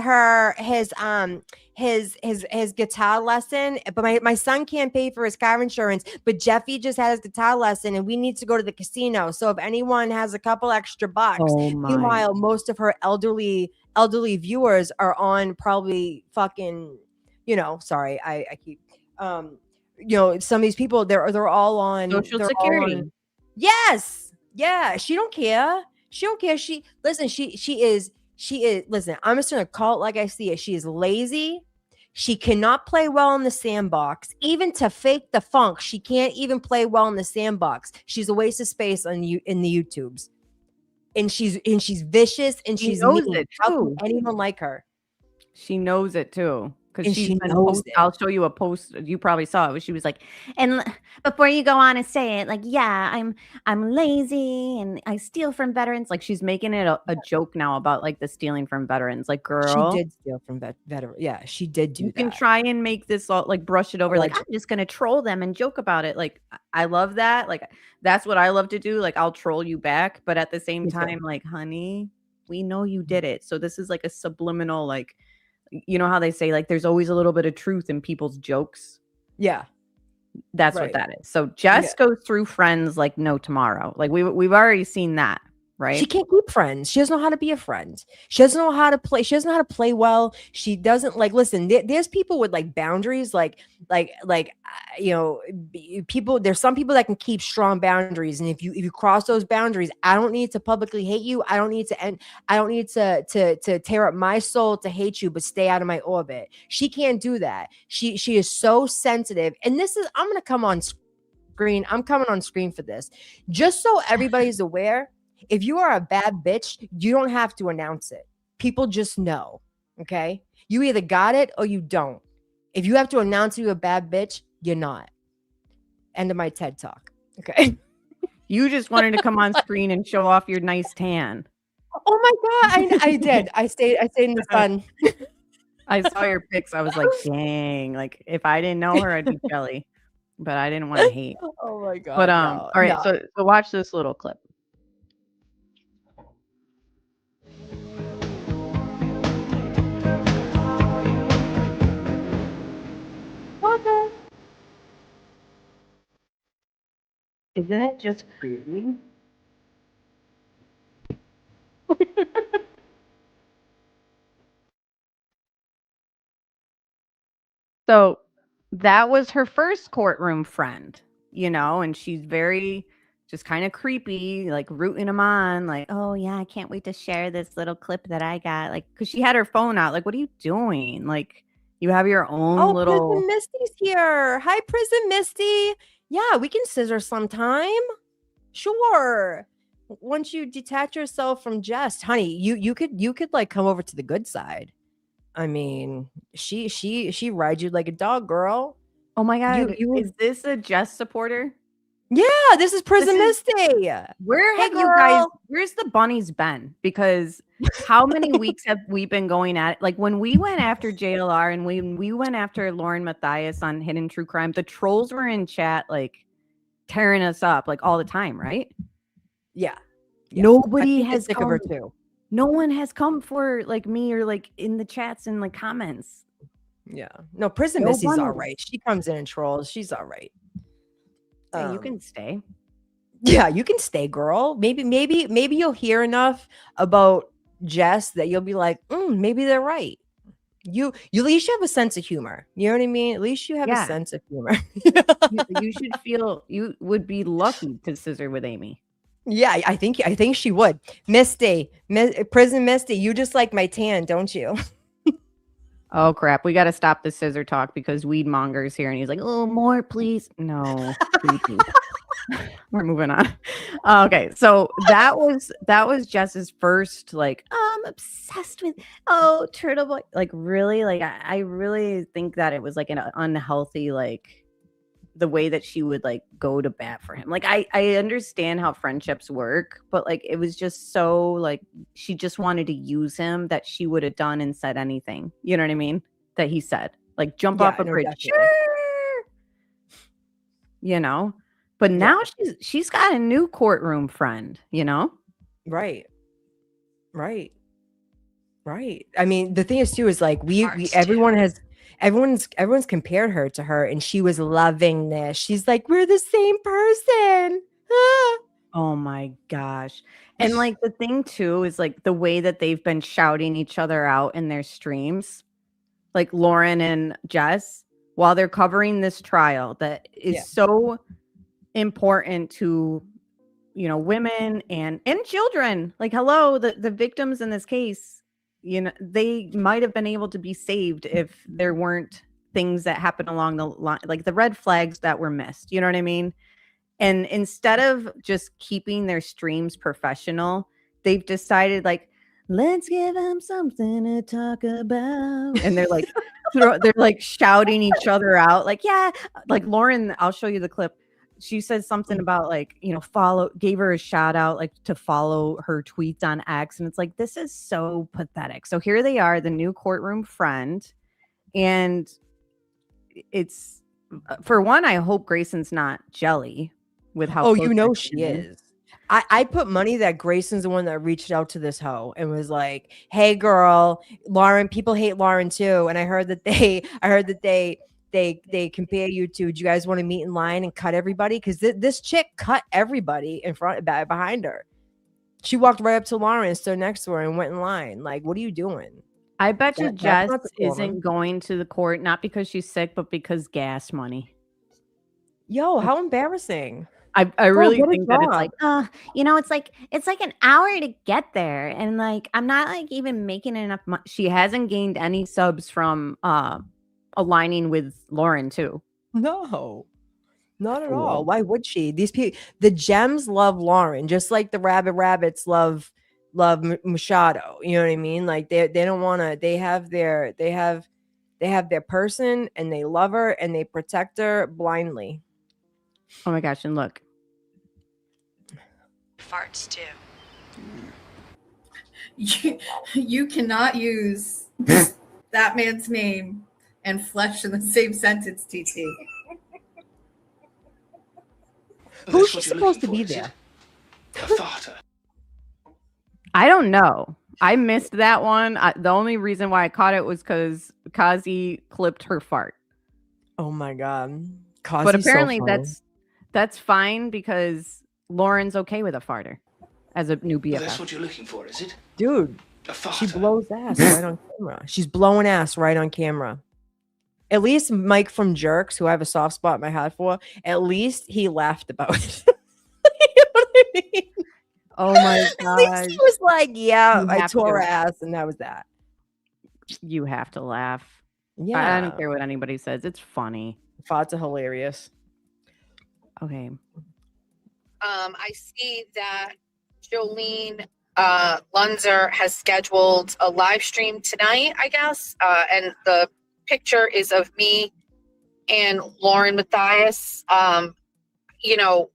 his guitar lesson, but my son can't pay for his car insurance, but Jeffy just had his guitar lesson and we need to go to the casino. So if anyone has a couple extra bucks, meanwhile, most of her elderly viewers are on probably fucking, sorry, I keep some of these people, they're all on Social Security. Yes. Yeah, she don't care. She don't care. She is, listen, I'm just gonna call it like I see it. She is lazy. She cannot play well in the sandbox. Even to fake the funk, she can't even play well in the sandbox. She's a waste of space in the YouTubes. And she's vicious and she's knows mean. it How too. can anyone like her? She knows it too. Because she knows it. I'll show you a post. You probably saw it. She was like, and before you go on and say it, like, yeah, I'm lazy and I steal from veterans. Like, she's making it a joke now about like the stealing from veterans. Like, girl, she did steal from veterans. Yeah, she did do that. You can try and make this all like brush it over. Like, I'm just gonna troll them and joke about it. Like, I love that. Like, that's what I love to do. Like, I'll troll you back, but at the same time, like, honey, we know you did it. So this is like a subliminal, like. You know how they say like there's always a little bit of truth in people's jokes. Yeah, that's what that is. So Jess goes through Friends like no tomorrow. Like we've already seen that. right? She can't keep friends. She doesn't know how to be a friend. She doesn't know how to play. She doesn't know how to play well. She doesn't like, listen, there's people with like boundaries, people, there's some people that can keep strong boundaries. And if you cross those boundaries, I don't need to publicly hate you. I don't need to tear up my soul to hate you, but stay out of my orbit. She can't do that. She is so sensitive. And I'm going to come on screen. I'm coming on screen for this. Just so everybody's aware. If you are a bad bitch, you don't have to announce it. People just know, okay? You either got it or you don't. If you have to announce you're a bad bitch, you're not. End of my TED Talk, okay? You just wanted to come on screen and show off your nice tan. Oh my God, I did. I stayed in the sun. I saw your pics. I was like, dang. Like, if I didn't know her, I'd be jelly. But I didn't want to hate. Oh my God. But no, all right, no. so watch this little clip. Isn't it just creepy? So that was her first courtroom friend, and she's very just kind of creepy, like rooting him on, like, oh yeah, I can't wait to share this little clip that I got. Like, because she had her phone out. Like, what are you doing? Like, you have your own little. Prison Misty's here. Hi, Prison Misty. Yeah, we can scissor sometime. Sure. Once you detach yourself from Jess, honey, you could like come over to the good side. I mean, she rides you like a dog, girl. Oh my God, You is this a Jess supporter? Yeah, this is Prison Misty. Where have you guys? Where's the bunnies been? Because how many weeks have we been going at it? Like when we went after JLR and when we went after Lauren Matthias on Hidden True Crime, the trolls were in chat like tearing us up like all the time, right? Yeah. Nobody has sick of her too. No one has come for like me or like in the chats and like comments. Yeah. No, Prison Misty's all right. She comes in and trolls. She's all right. Hey, you can stay. Yeah, you can stay, girl. Maybe you'll hear enough about Jess that you'll be like, maybe they're right. You at least you have a sense of humor. You know what I mean? At least you have a sense of humor. you should feel you would be lucky to scissor with Amy. Yeah, I think she would. Misty, Prison Misty, you just like my tan, don't you? Oh crap, we got to stop the scissor talk because Weed Monger's here and he's like, oh, more please. No, please. We're moving on. Okay, so that was Jess's first like, I'm obsessed with Turtle Boy. Like really, like I really think that it was like an unhealthy, like the way that she would like go to bat for him. Like I understand how friendships work, but like it was just so like she just wanted to use him that she would have done and said anything. You know what I mean? That he said. Like jump off a bridge. Sure. But now she's got a new courtroom friend, Right. I mean, the thing is too is like everyone's compared her to her and she was loving this. She's like, we're the same person. Oh my gosh. And like the thing too is like the way that they've been shouting each other out in their streams, like Lauren and Jess, while they're covering this trial that is so important to women and children. Like hello, the victims in this case, they might have been able to be saved if there weren't things that happened along the line, like the red flags that were missed. You know what I mean? And instead of just keeping their streams professional, they've decided like, let's give them something to talk about. And they're like, they're like shouting each other out. Like, yeah, like Lauren, I'll show you the clip. She said something about like, gave her a shout out, like to follow her tweets on X. And it's like, this is so pathetic. So here they are, the new courtroom friend. And it's, for one, I hope Grayson's not jelly with how. Oh, she is. I put money that Grayson's the one that reached out to this hoe and was like, hey girl, Lauren, people hate Lauren too. And I heard that they compare you to, do you guys want to meet in line and cut everybody? Because this chick cut everybody in front behind her. She walked right up to Lauren, stood next to her, and went in line. Like, what are you doing? I bet you That's Jess not decorum. isn't going to the court, not because she's sick, but because gas money. Yo, how embarrassing. I Girl, really get a think that it's job. like, it's like an hour to get there. And like, I'm not like even making enough money. She hasn't gained any subs from aligning with Lauren too. No, not at Fool. all. Why would she? These people, the gems love Lauren, just like the rabbits love Machado. You know what I mean? Like they don't want to. They have their person, and they love her, and they protect her blindly. Oh my gosh! And look, farts too. You cannot use that man's name and flesh in the same sentence, TT. Who's she supposed to be there? I don't know. I missed that one. The only reason why I caught it was because Kazi clipped her fart. Oh my god! But apparently that's fine because Lauren's okay with a farter as a new BFF. Well, that's what you're looking for, is it? Dude, she blows ass right on camera. She's blowing ass right on camera. At least Mike from Jerks, who I have a soft spot in my heart for, at least he laughed about it. You know what I mean? Oh my god! At least he was like, "Yeah, I tore her ass," and that was that. You have to laugh. Yeah, I don't care what anybody says. It's funny. Farts are hilarious. Okay. I see that Jolene Lunzer has scheduled a live stream tonight, I guess. And the picture is of me and Lauren Matthias. You know,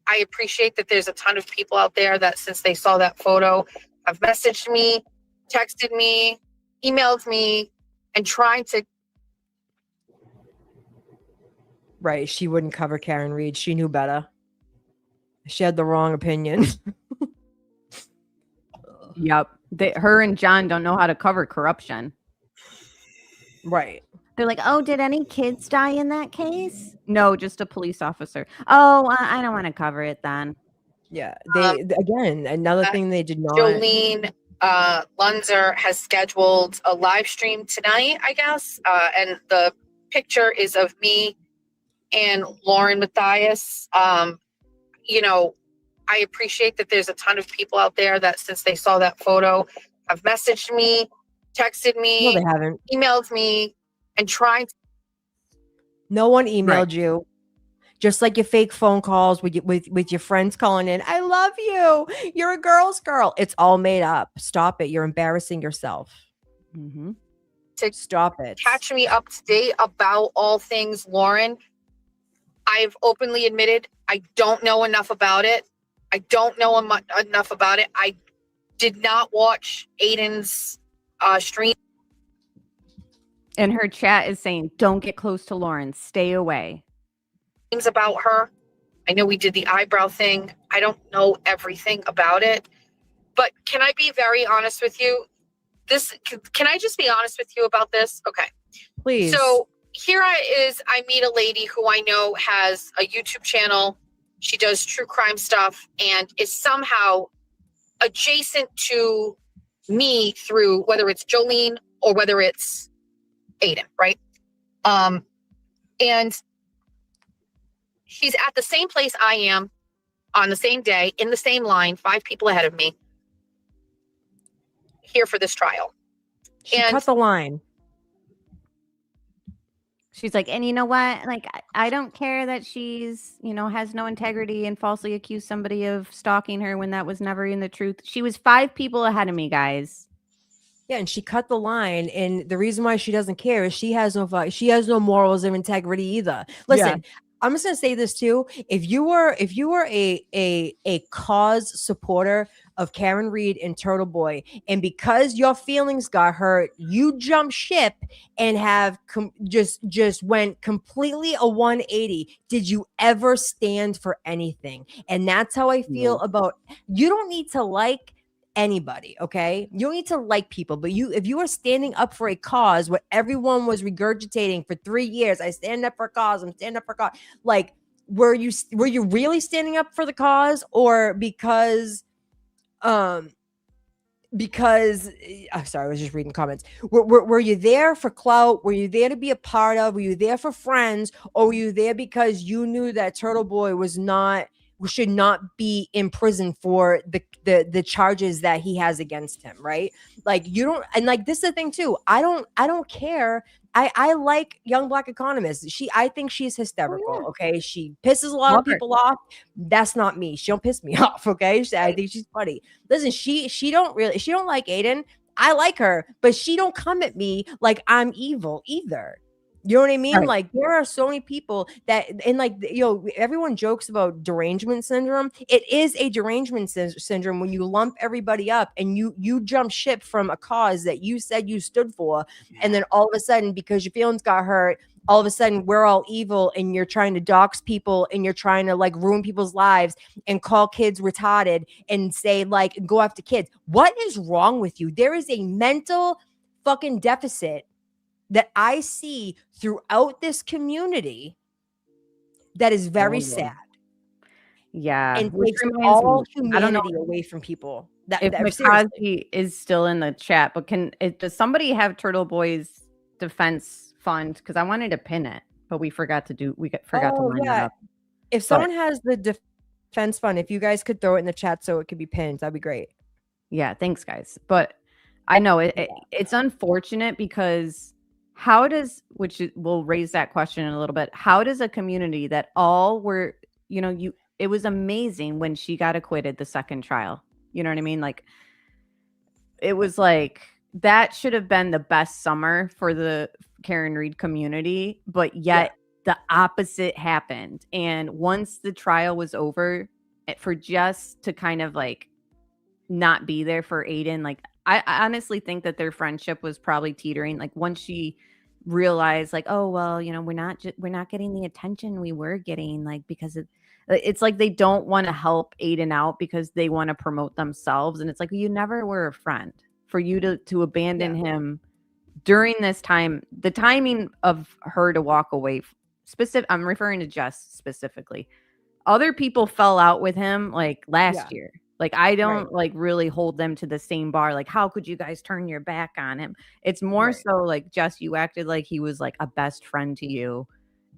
I appreciate that there's a ton of people out there that since they saw that photo have messaged me, texted me, emailed me, and trying to. Right. She wouldn't cover Karen Reed. She knew better. She had the wrong opinion. Yep. Her and John don't know how to cover corruption. Right. They're like, oh, did any kids die in that case? No, just a police officer. Oh, I don't want to cover it then. Yeah. They again, another thing they did not. Jolene Lunzer has scheduled a live stream tonight, I guess. And the picture is of me and Lauren Matthias. You know, I appreciate that there's a ton of people out there that since they saw that photo have messaged me, texted me, No, they haven't. Emailed me, and trying to. No one emailed you. Just like your fake phone calls with your friends calling in. I love you. You're a girl's girl. It's all made up. Stop it. You're embarrassing yourself. Mm-hmm. To stop it. Catch me up to date about all things Lauren. I've openly admitted I don't know enough about it. I don't know enough about it. I did not watch Aiden's stream. And her chat is saying, don't get close to Lauren. Stay away. About her. I know we did the eyebrow thing. I don't know everything about it. But can I be very honest with you? Can I just be honest with you about this? Okay. Please. So here I meet a lady who I know has a YouTube channel. She does true crime stuff and is somehow adjacent to me through whether it's Jolene or whether it's Aiden, right? And she's at the same place I am on the same day, in the same line, 5 people ahead of me, here for this trial. She cut the line. She's like, and you know what? Like, I don't care that she's, has no integrity and falsely accused somebody of stalking her when that was never in the truth. She was 5 people ahead of me, guys. Yeah, and she cut the line, and the reason why she doesn't care is she has no morals or integrity either. Listen, I'm just gonna say this too. If you were a cause supporter of Karen Reed and Turtle Boy, and because your feelings got hurt, you jump ship and have just went completely a 180. Did you ever stand for anything? And that's how I feel about. You don't need to like anybody, okay? You don't need to like people, but if you are standing up for a cause what everyone was regurgitating for 3 years, I stand up for a cause, I'm standing up for a cause. Like, were you really standing up for the cause, or because Because I'm sorry, I was just reading comments. Were you there for clout? Were you there to be a part of? Were you there for friends? Or were you there because you knew that Turtle Boy should not be in prison for the charges that he has against him, right? Like you don't, and like this is the thing too. I don't care. I like Young Black Economist. I think she's hysterical. Okay, she pisses a lot Love of her. people off. That's not me. She don't piss me off. Okay, I think she's funny. Listen, she don't like Aiden. I like her, but she don't come at me like I'm evil either. You know what I mean? Right. Like there are so many people that, and like, you know, everyone jokes about derangement syndrome. It is a derangement syndrome when you lump everybody up and you jump ship from a cause that you said you stood for. And then all of a sudden, because your feelings got hurt, all of a sudden we're all evil and you're trying to dox people and you're trying to like ruin people's lives and call kids retarded and say like, go after kids. What is wrong with you? There is a mental fucking deficit that I see throughout this community that is very sad. Yeah. And Which takes reminds all me, I don't know humanity away from people. if Seriously. McCosby is still in the chat, but does somebody have Turtle Boy's defense fund? Because I wanted to pin it, but we forgot to line that up. If someone has the defense fund, if you guys could throw it in the chat so it could be pinned, that'd be great. Yeah, thanks guys. But I know it's unfortunate because we'll raise that question in a little bit. How does a community that all were, it was amazing when she got acquitted the second trial. You know what I mean? Like it was like that should have been the best summer for the Karen Reed community, but yet the opposite happened. And once the trial was over, for just to kind of like not be there for Aiden, like I honestly think that their friendship was probably teetering. Like once she realized like, oh, well, we're not getting the attention we were getting, like, because it's like they don't want to help Aiden out because they want to promote themselves. And it's like, you never were a friend. For you to abandon him during this time, the timing of her to walk away, I'm referring to Jess specifically. Other people fell out with him like last year. Like, I don't like really hold them to the same bar. Like, how could you guys turn your back on him? It's more so like, Jess, you acted like he was like a best friend to you.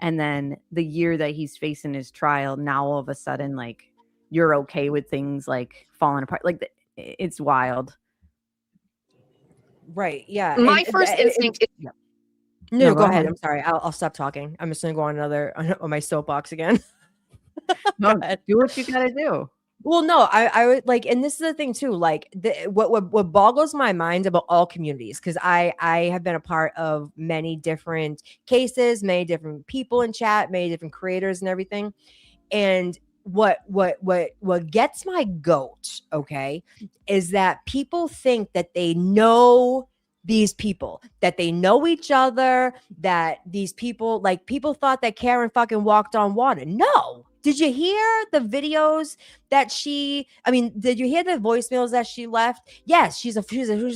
And then the year that he's facing his trial, now all of a sudden, like, you're okay with things like falling apart. Like, it's wild. Right. Yeah. My first instinct is No, go ahead. I'm sorry. I'll stop talking. I'm just going to go on my soapbox again. No, do what you got to do. Well, no, I would like, and this is the thing too, like what boggles my mind about all communities, because I have been a part of many different cases, many different people in chat, many different creators and everything. And what gets my goat, okay, is that people think that they know these people, that they know each other, that these people, like, people thought that Karen fucking walked on water. No. Did you hear the videos that did you hear the voicemails that she left? Yes, she's a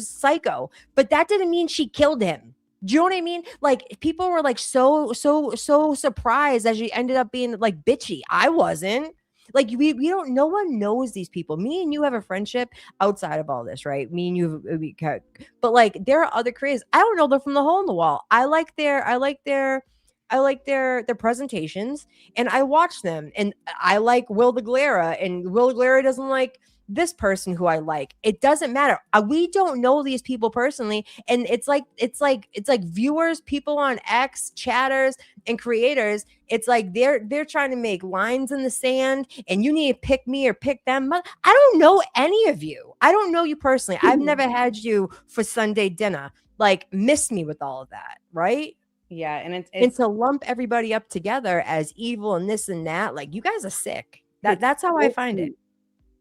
psycho, but that didn't mean she killed him. Do you know what I mean? Like, people were like so surprised that she ended up being like bitchy. I wasn't. Like, no one knows these people. Me and you have a friendship outside of all this, right? Me and you, but like, there are other creators. I don't know them from the hole in the wall. I like their presentations, and I watch them, and I like Will the Glera, and Will the Glera doesn't like this person who I like. It doesn't matter. We don't know these people personally, and it's like viewers, people on X, chatters, and creators. It's like they're trying to make lines in the sand, and you need to pick me or pick them. I don't know any of you. I don't know you personally. I've never had you for Sunday dinner. Like, miss me with all of that, right? Yeah, and and to lump everybody up together as evil and this and that, like, you guys are sick. That's how I find it.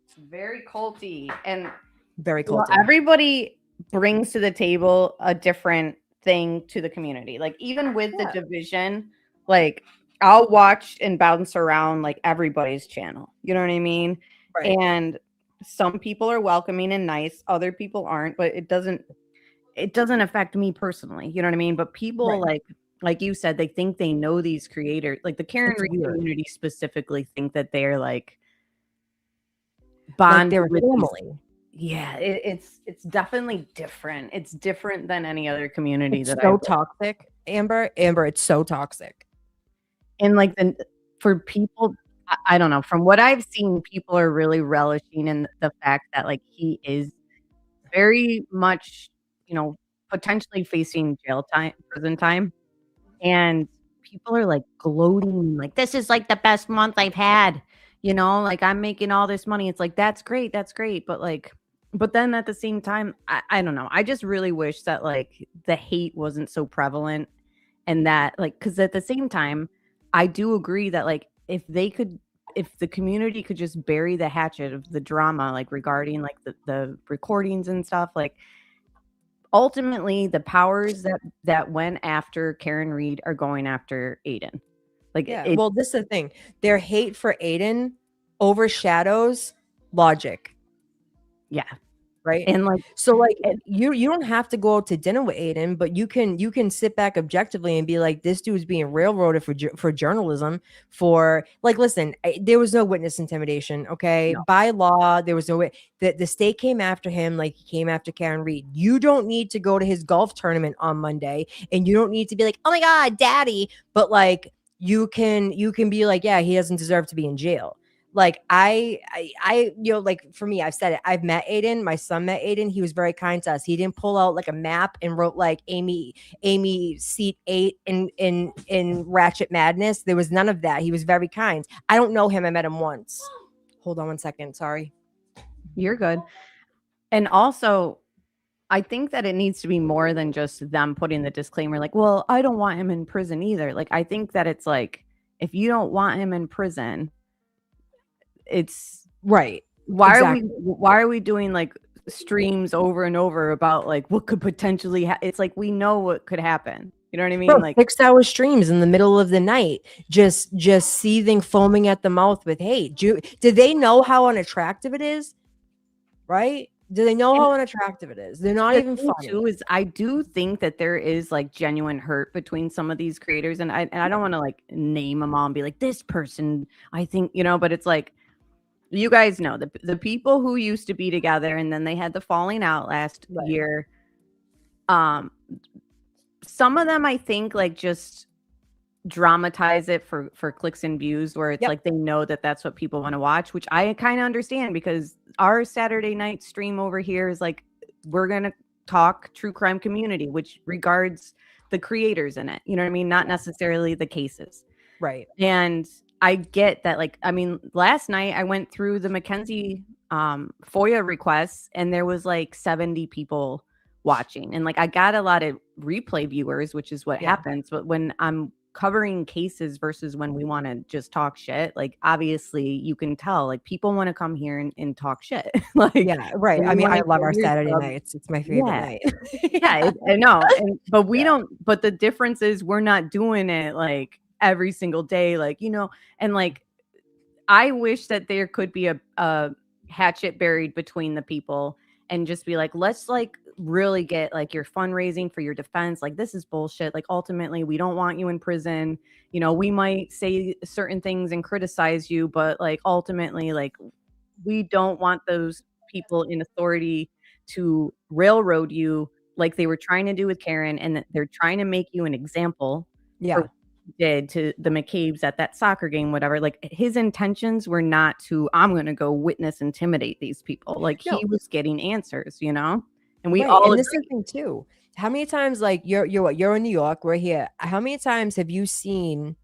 It's very culty and very culty. Everybody brings to the table a different thing to the community. Like, even with the division, like, I'll watch and bounce around like everybody's channel. You know what I mean? Right. And some people are welcoming and nice, other people aren't, but it doesn't affect me personally. You know what I mean? But people like you said, they think they know these creators. Like the Karen Reed community specifically think that they're like bonded with family. Yeah, it's definitely different. It's different than any other community It's that so I've toxic, Amber. Amber, it's so toxic. and like for people, I don't know. From what I've seen, people are really relishing in the fact that like he is very much, potentially facing jail time, prison time, and people are like gloating, like this is like the best month I've had. Like I'm making all this money. It's like that's great, but then at the same time, I don't know. I just really wish that like the hate wasn't so prevalent and that like because at the same time I do agree that like if the community could just bury the hatchet of the drama like regarding like the recordings and stuff, like ultimately the powers that went after Karen Reed are going after Aiden. Like Yeah, well, this is the thing. Their hate for Aiden overshadows logic. Yeah. Right. And like So like you don't have to go out to dinner with Aiden, but you can sit back objectively and be like, this dude's being railroaded for journalism. For like, listen, there was no witness intimidation. Okay, no. by law, there was no way that the state came after him like he came after Karen Reed. You don't need to go to his golf tournament on Monday, and you don't need to be like, oh my god, daddy. But like you can be like, yeah, he doesn't deserve to be in jail. Like I, like for me, I've said it. I've met Aiden. My son met Aiden. He was very kind to us. He didn't pull out like a map and wrote like Amy seat 8 in Ratchet Madness. There was none of that. He was very kind. I don't know him. I met him once. Hold on one second. Sorry. You're good. And also, I think that it needs to be more than just them putting the disclaimer like, well, I don't want him in prison either. Like, I think that it's like, if you don't want him in prison, it's right. Why are we doing like streams over and over about like what could potentially it's like we know what could happen. You know what I mean? Bro, like 6-hour streams in the middle of the night, just seething, foaming at the mouth with hate. Do they know how unattractive it is? Right? Do they know how unattractive it is? They're not even funny. Too is I do think that there is like genuine hurt between some of these creators, and I don't want to like name them all and be like this person. I think but it's like you guys know the people who used to be together, and then they had the falling out last year. Some of them I think like just dramatize it for clicks and views, where it's like they know that that's what people want to watch, which I kind of understand, because our Saturday night stream over here is like we're gonna talk true crime community, which regards the creators in it, you know what I mean, not necessarily the cases, right? And I get that. Like, I mean, last night I went through the Mackenzie FOIA requests, and there was like 70 people watching, and like I got a lot of replay viewers, which is what happens. But when I'm covering cases versus when we want to just talk shit, like obviously you can tell like people want to come here and talk shit. Like, yeah, right. I mean, I love our Saturday nights. It's my favorite night. Yeah, I know. But we don't. But the difference is we're not doing it like every single day, like and like I wish that there could be a hatchet buried between the people and just be like, let's like really get like your fundraising for your defense. Like, this is bullshit. Like, ultimately we don't want you in prison. We might say certain things and criticize you, but like ultimately, like, we don't want those people in authority to railroad you like they were trying to do with Karen, and that they're trying to make you an example. Did to the McCabe's at that soccer game, whatever. Like, his intentions were not to, I'm going to go witness intimidate these people. Like, he was getting answers, and we all. And this is the thing too. How many times, like you're in New York, we're here. How many times have you seen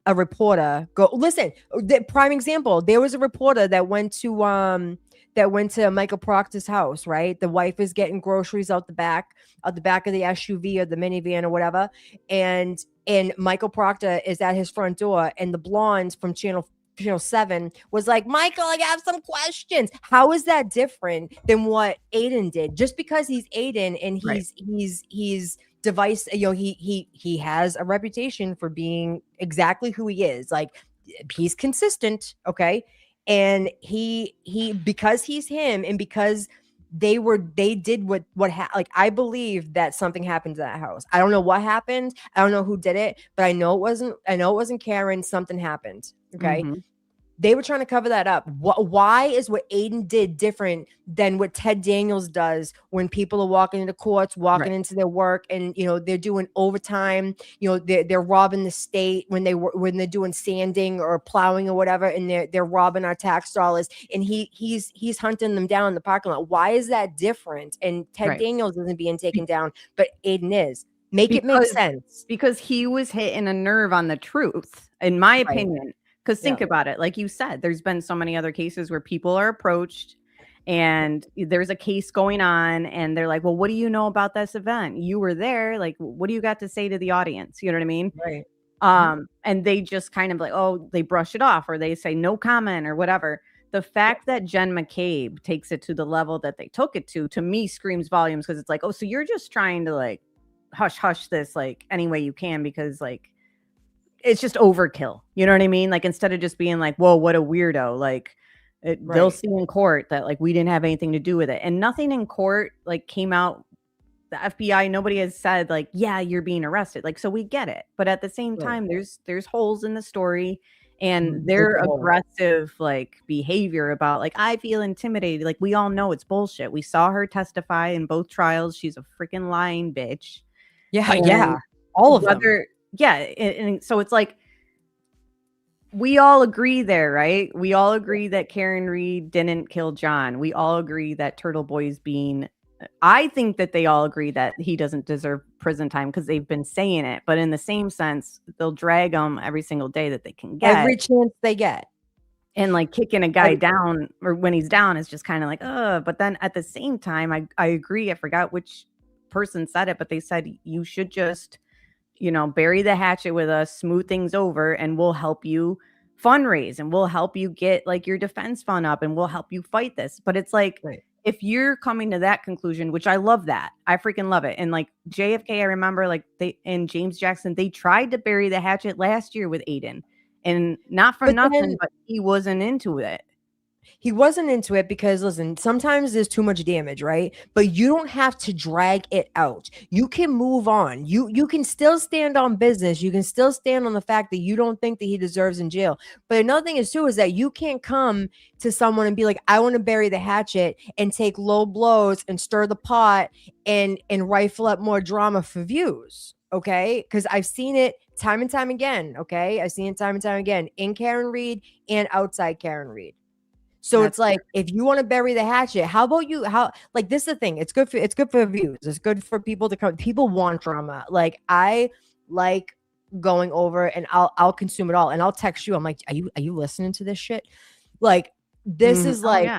a reporter go? Listen, the prime example. There was a reporter that went to Michael Proctor's house, right? The wife is getting groceries out the back of the SUV or the minivan or whatever. And Michael Proctor is at his front door, and the blonde from Channel 7 was like, Michael, I have some questions. How is that different than what Aiden did? Just because he's Aiden and he's device, he has a reputation for being exactly who he is. Like, he's consistent, okay? And he because he's him, and because they did what like, I believe that something happened to that house. I don't know what happened. I don't know who did it, but I know it wasn't Karen. Something happened. Okay. They were trying to cover that up. Why is what Aiden did different than what Ted Daniels does when people are walking into courts, walking into their work, and they're doing overtime. They're robbing the state when they're doing sanding or plowing or whatever, and they're robbing our tax dollars. And he's hunting them down in the parking lot. Why is that different? And Ted Daniels isn't being taken down, but Aiden is. It make sense. Because he was hitting a nerve on the truth, in my opinion. Because think about it, like you said, there's been so many other cases where people are approached and there's a case going on and they're like, well, what do you know about this event? You were there. Like, what do you got to say to the audience? You know what I mean? Right. And they just kind of like, oh, they brush it off or they say no comment or whatever. The fact that Jen McCabe takes it to the level that they took it to me screams volumes, because it's like, oh, so you're just trying to like hush this like any way you can, because like it's just overkill. You know what I mean? Like, instead of just being like, whoa, what a weirdo. Like they'll see in court that like we didn't have anything to do with it. And nothing in court like came out. The FBI, nobody has said like, yeah, you're being arrested. Like, so we get it. But at the same time, there's holes in the story and their aggressive like behavior about like, I feel intimidated. Like, we all know it's bullshit. We saw her testify in both trials. She's a freaking lying bitch. Yeah. Yeah. All of them. Yeah. And so it's like, we all agree there, right? We all agree that Karen Reed didn't kill John. We all agree that Turtle Boy is being, I think that they all agree that he doesn't deserve prison time because they've been saying it. But in the same sense, they'll drag him every single day that they can get. Every chance they get. And like kicking a guy down or when he's down is just kind of like, but then at the same time, I agree. I forgot which person said it, but they said you should just, bury the hatchet with us, smooth things over, and we'll help you fundraise and we'll help you get like your defense fund up and we'll help you fight this. But it's like, if you're coming to that conclusion, which I love that, I freaking love it. And like JFK, I remember like and James Jackson, they tried to bury the hatchet last year with Aiden, and not for nothing, but he wasn't into it. He wasn't into it because, listen, sometimes there's too much damage, right? But you don't have to drag it out. You can move on. You can still stand on business. You can still stand on the fact that you don't think that he deserves in jail. But another thing is too is that you can't come to someone and be like, I want to bury the hatchet and take low blows and stir the pot and rifle up more drama for views. Okay, because I've seen it time and time again. Okay, I've seen it time and time again in Karen Reed and outside Karen Reed. So it's like, if you want to bury the hatchet, how about this is the thing. It's good for views. It's good for people to come. People want drama. Like, I like going over and I'll consume it all. And I'll text you. I'm like, are you listening to this shit? Like, this is like,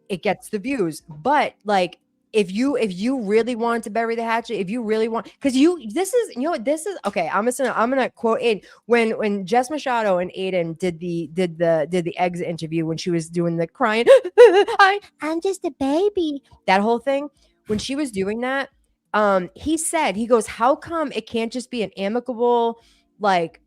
it gets the views. But like, if you really want to bury the hatchet, if you really want, because this is okay. I'm gonna quote it when Jess Machado and Aiden did the exit interview when she was doing the crying, I'm just a baby, that whole thing. When she was doing that, he goes, how come it can't just be an amicable like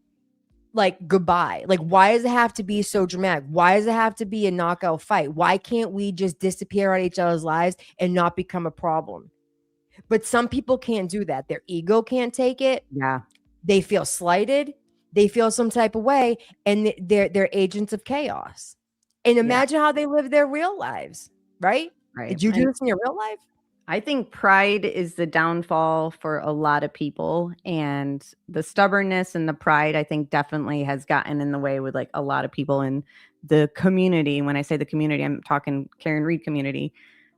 goodbye? Like, why does it have to be so dramatic? Why does it have to be a knockout fight? Why can't we just disappear out of each other's lives and not become a problem? But some people can't do that. Their ego can't take it. Yeah. They feel slighted. They feel some type of way, and they're agents of chaos. And imagine how they live their real lives, right? Did you do this in your real life? I think pride is the downfall for a lot of people, and the stubbornness and the pride, I think, definitely has gotten in the way with like a lot of people in the community. When I say the community, I'm talking Karen Reed community.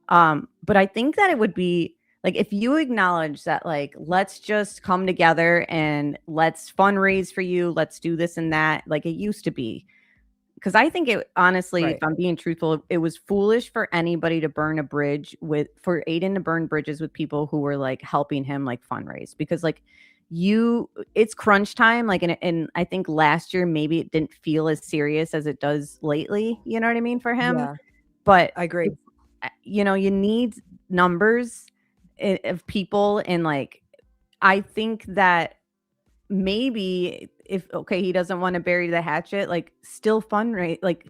But I think that it would be like, if you acknowledge that, like, let's just come together and let's fundraise for you. Let's do this and that, like it used to be. Because I think it, honestly, if I'm being truthful, it was foolish for anybody to burn a bridge for Aiden to burn bridges with people who were like helping him like fundraise, because like it's crunch time. Like, and I think last year, maybe it didn't feel as serious as it does lately. You know what I mean? For him. Yeah. But I agree. You need numbers of people. And like, I think that maybe he doesn't want to bury the hatchet, like still fundraise, like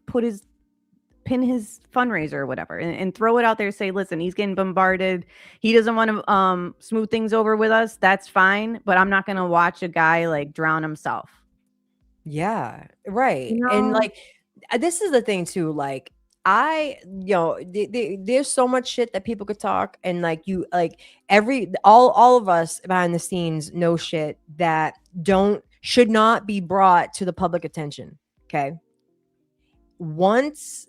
pin his fundraiser or whatever and throw it out there. Say, listen, he's getting bombarded. He doesn't want to smooth things over with us. That's fine. But I'm not going to watch a guy like drown himself. Yeah. Right. And like, this is the thing too. Like there's so much shit that people could talk, and like all of us behind the scenes know shit that should not be brought to the public attention. Okay. What's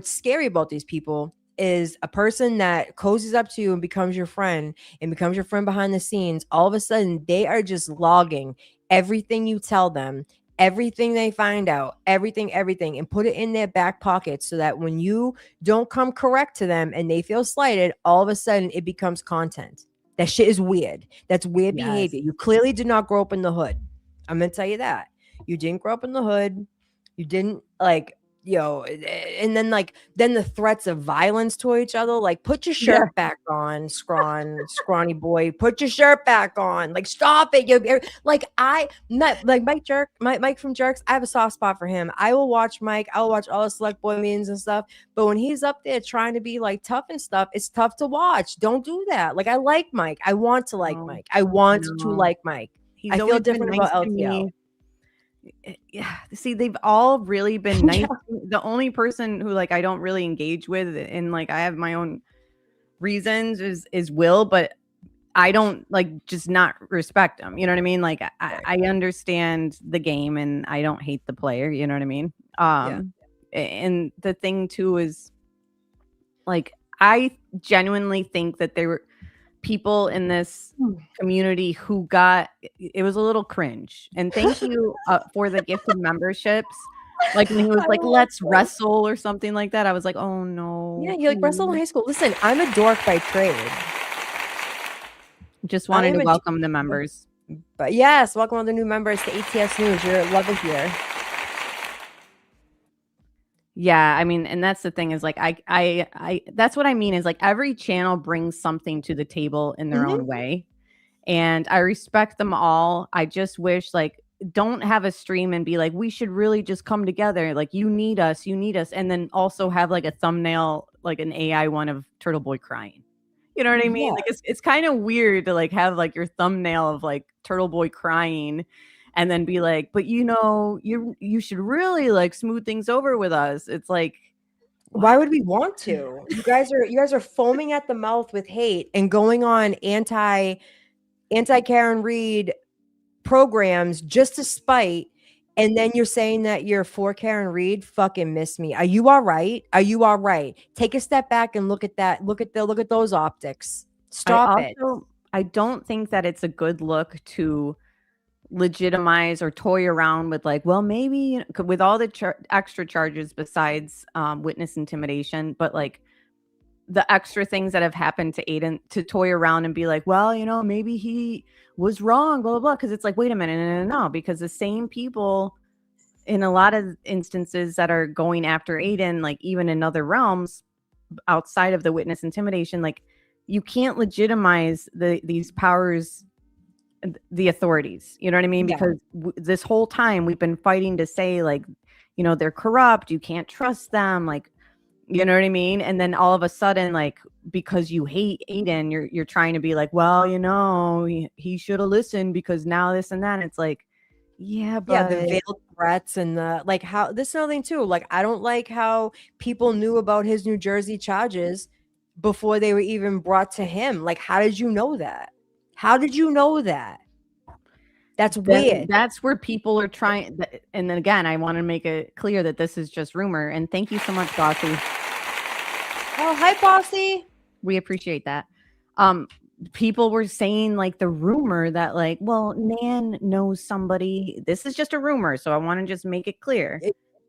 scary about these people is a person that cozies up to you and becomes your friend behind the scenes. All of a sudden, they are just logging everything you tell them, everything they find out, everything, and put it in their back pocket so that when you don't come correct to them and they feel slighted, all of a sudden it becomes content. That shit is weird. That's weird behavior. You clearly did not grow up in the hood. I'm going to tell you that. You didn't grow up in the hood. You didn't and then the threats of violence to each other, like put your shirt back on, scrawny boy, put your shirt back on, like stop it. Mike from Jerks, I have a soft spot for him. I will watch Mike, I will watch all the Select Boy meetings and stuff, but when he's up there trying to be like tough and stuff, it's tough to watch. Don't do that. Like, I like Mike, I want to like Mike, I want to like Mike. I feel different about LTL. Yeah, see, they've all really been nice. The only person who like I don't really engage with, and like I have my own reasons, is Will, but I don't like just not respect him. You know what I mean? Like I understand the game and I don't hate the player. You know what I mean? And the thing too is, like, I genuinely think that there were people in this community who got it was a little cringe, and thank you for the gifted memberships. Like when he was like, let's wrestle or something like that, I was like, oh no. Yeah, you like wrestle in high school. Listen, I'm a dork by trade. Just wanted to welcome the members. But yes, welcome all the new members to ATS News. You're lovely here. Yeah, I mean, and that's the thing is like I that's what I mean is like every channel brings something to the table in their own way. And I respect them all. I just wish, like, don't have a stream and be like, we should really just come together. Like, you need us. And then also have like a thumbnail, like an AI one of Turtle Boy crying. You know what I mean? Like it's kind of weird to like have like your thumbnail of like Turtle Boy crying. And then be like, but you know, you should really like smooth things over with us. It's like, why would we want to? You guys are foaming at the mouth with hate and going on anti Karen Reed programs just to spite. And then you're saying that you're for Karen Reed. Fucking miss me. Are you all right? Take a step back and look at that. Look at those optics. Stop it. I don't think that it's a good look to legitimize or toy around with like, well, maybe with all the extra charges besides witness intimidation, but like the extra things that have happened to Aiden, to toy around and be like, well, you know, maybe he was wrong, blah blah blah. Because it's like, wait a minute, no, because the same people in a lot of instances that are going after Aiden, like even in other realms outside of the witness intimidation, like you can't legitimize these powers, the authorities, you know what I mean? Because this whole time we've been fighting to say like, you know, they're corrupt, you can't trust them, like, you know what I mean? And then all of a sudden, like, because you hate Aiden, you're trying to be like, well, you know, he should have listened because now this and that. And it's like, yeah, but the veiled threats and the like, how this is another thing too. Like, I don't like how people knew about his New Jersey charges before they were even brought to him. Like, how did you know that? How did you know that? That's weird. That's where people are trying. And then again, I want to make it clear that this is just rumor. And thank you so much, Bossy. Oh, hi, Bossy. We appreciate that. People were saying like the rumor that like, well, Nan knows somebody. This is just a rumor. So I want to just make it clear.